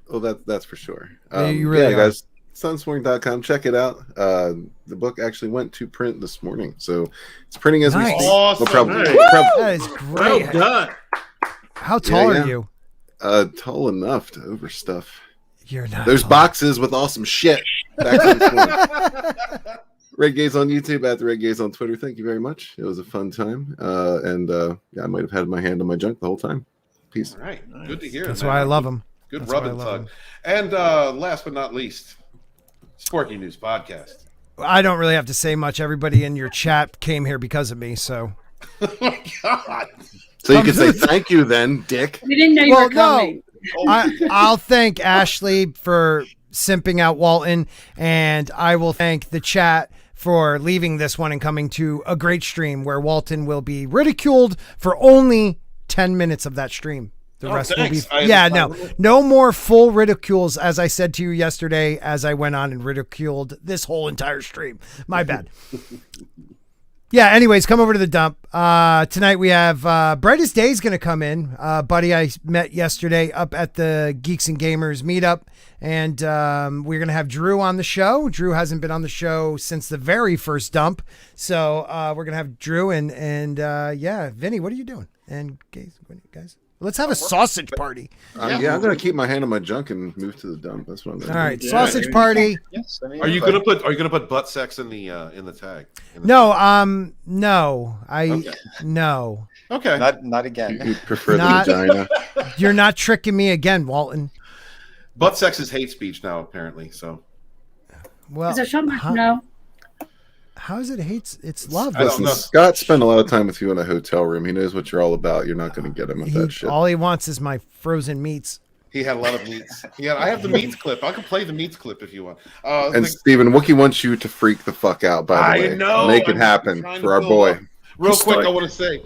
Well, that's for sure. You really guys. Sunswing.com. Check it out. The book actually went to print this morning, so it's printing as we speak. Awesome. That is great. Well done. How tall are you? Tall enough to overstuff. You're not. There's boxes with awesome shit. Back to this morning. Red Gaze on YouTube, at the Red Gaze on Twitter. Thank you very much. It was a fun time. I might have had my hand on my junk the whole time. Peace. All right. Good to hear. That's why I love him. Good rub and tug. And last but not least, Sporking News Podcast. I don't really have to say much. Everybody in your chat came here because of me, so. Oh my God. So you can say thank you then, Dick. We didn't know you were coming. I'll thank Ashley for simping out Walton, and I will thank the chat for leaving this one and coming to a great stream where Walton will be ridiculed for only 10 minutes of that stream. The rest will be, no more full ridicules, as I said to you yesterday, as I went on and ridiculed this whole entire stream. My bad. Yeah, anyways, come over to the dump. Tonight we have Brightest Day's going to come in. Buddy I met yesterday up at the Geeks and Gamers meetup, and we're going to have Drew on the show. Drew hasn't been on the show since the very first dump, so we're going to have Drew and yeah, Vinny, what are you doing? And guys, let's have a sausage party. I'm going to keep my hand on my junk and move to the dump. That's what I'm going to do. All right, sausage party. Yes, I mean, Are you going to put butt sex in the tag? No, no. Okay. Not again. You prefer the vagina. You're not tricking me again, Walton. Butt sex is hate speech now, apparently. So. Well, is there something? No. How is it hate? It's love. Listen, Scott spent a lot of time with you in a hotel room. He knows what you're all about. You're not going to get him with that shit. All he wants is my frozen meats. He had a lot of meats. I have the meats clip. I can play the meats clip if you want. And Steven, Wookie wants you to freak the fuck out, by the way. I know. Make it happen for our boy. Real quick, I want to say,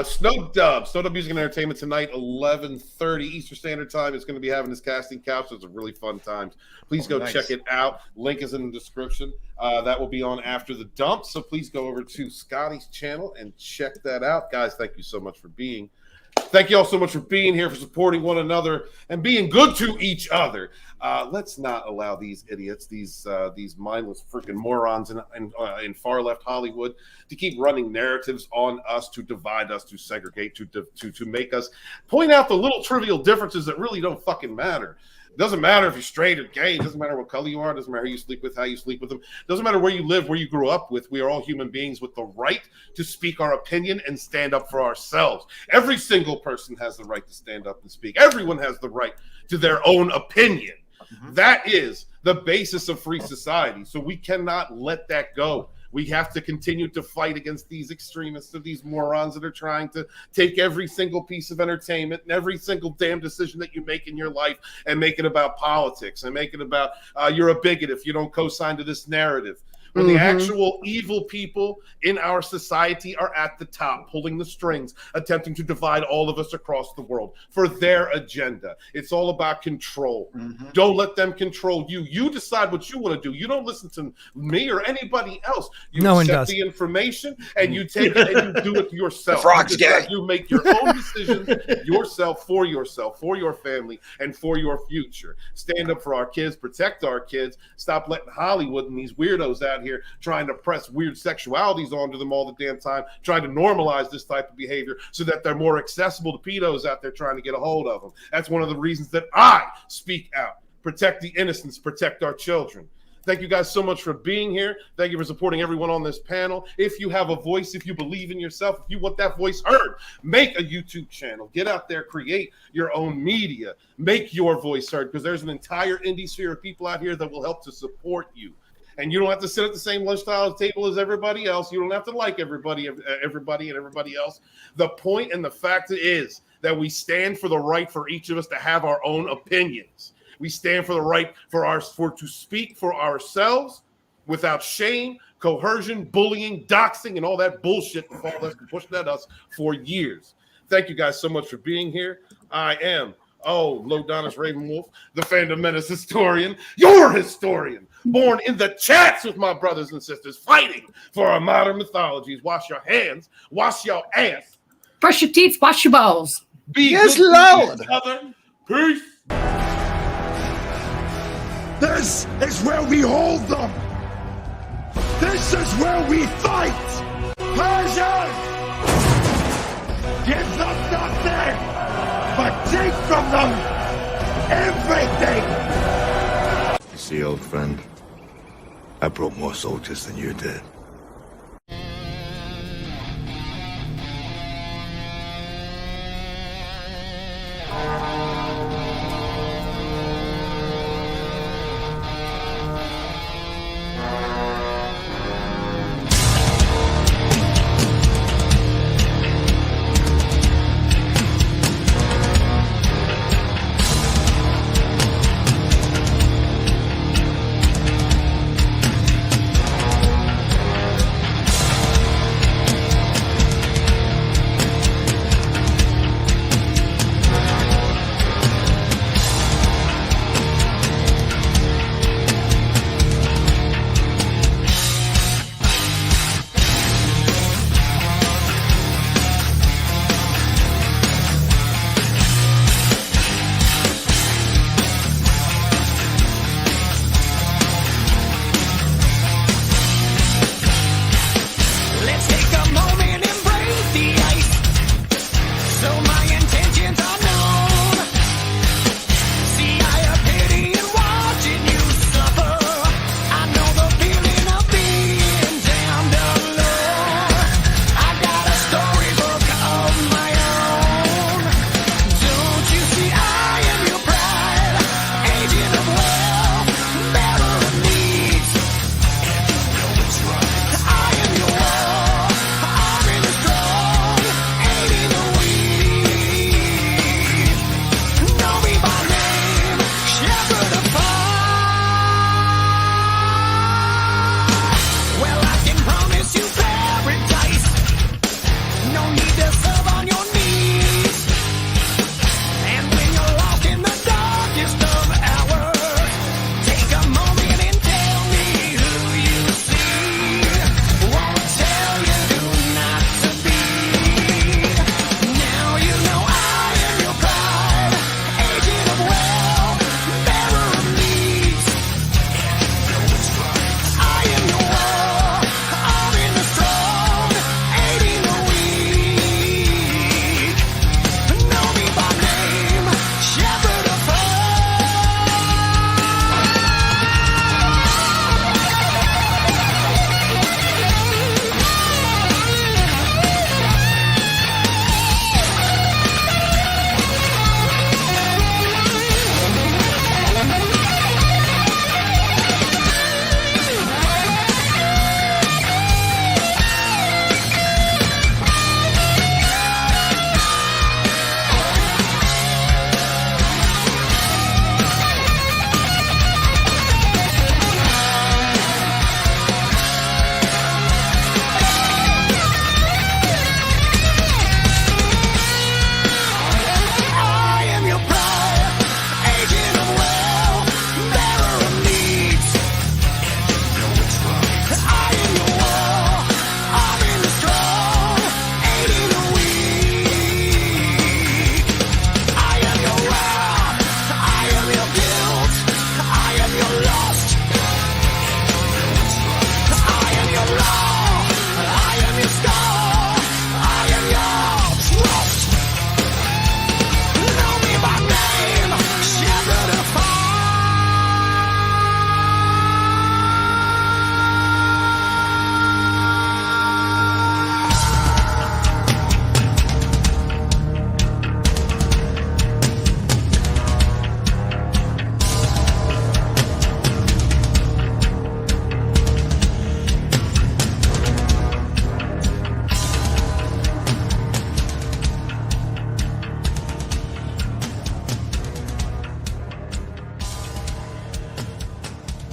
Snow Dub Music and Entertainment tonight, 11:30 Eastern Standard Time. It's going to be having his casting couch. It's a really fun time. Please go check it out. Link is in the description. That will be on after the dump. So please go over to Scotty's channel and check that out. Guys, thank you so much for being. Thank you all so much for being here, for supporting one another, and being good to each other. Let's not allow these idiots, these mindless freaking morons in far left Hollywood, to keep running narratives on us, to divide us, to segregate, to make us point out the little trivial differences that really don't fucking matter. It doesn't matter if you're straight or gay. It doesn't matter what color you are. It doesn't matter who you sleep with, how you sleep with them. It doesn't matter where you live, where you grew up with. We are all human beings with the right to speak our opinion and stand up for ourselves. Every single person has the right to stand up and speak. Everyone has the right to their own opinion. That is the basis of free society. So we cannot let that go. We have to continue to fight against these extremists and these morons that are trying to take every single piece of entertainment and every single damn decision that you make in your life and make it about politics and make it about you're a bigot if you don't co-sign to this narrative. When the actual evil people in our society are at the top, pulling the strings, attempting to divide all of us across the world for their agenda. It's all about control. Don't let them control you. You decide what you want to do. You don't listen to me or anybody else. You accept the information and you take it and you do it yourself. Frog's gay. You make your own decisions yourself, for your family, and for your future. Stand up for our kids, protect our kids. Stop letting Hollywood and these weirdos out here trying to press weird sexualities onto them all the damn time, trying to normalize this type of behavior so that they're more accessible to pedos out there trying to get a hold of them. That's one of the reasons that I speak out. Protect the innocents, protect our children. Thank you guys so much for being here. Thank you for supporting everyone on this panel. If you have a voice, if you believe in yourself, if you want that voice heard, make a YouTube channel. Get out there, create your own media. Make your voice heard, because there's an entire indie sphere of people out here that will help to support you. And you don't have to sit at the same lunchtime table as everybody else. You don't have to like everybody and everybody else. The point and the fact is that we stand for the right for each of us to have our own opinions. We stand for the right to speak for ourselves without shame, coercion, bullying, doxing, and all that bullshit that Paul has been pushing at us for years. Thank you guys so much for being here. I am Lodonis Ravenwolf, the Fandom Menace historian, your historian, born in the chats with my brothers and sisters, fighting for our modern mythologies. Wash your hands, wash your ass, brush your teeth, wash your balls. Be yes, good Lord. to each other. Peace. This is where we hold them. This is where we fight. Persian! Give them nothing, but take from them everything. You see, old friend, I brought more soldiers than you did.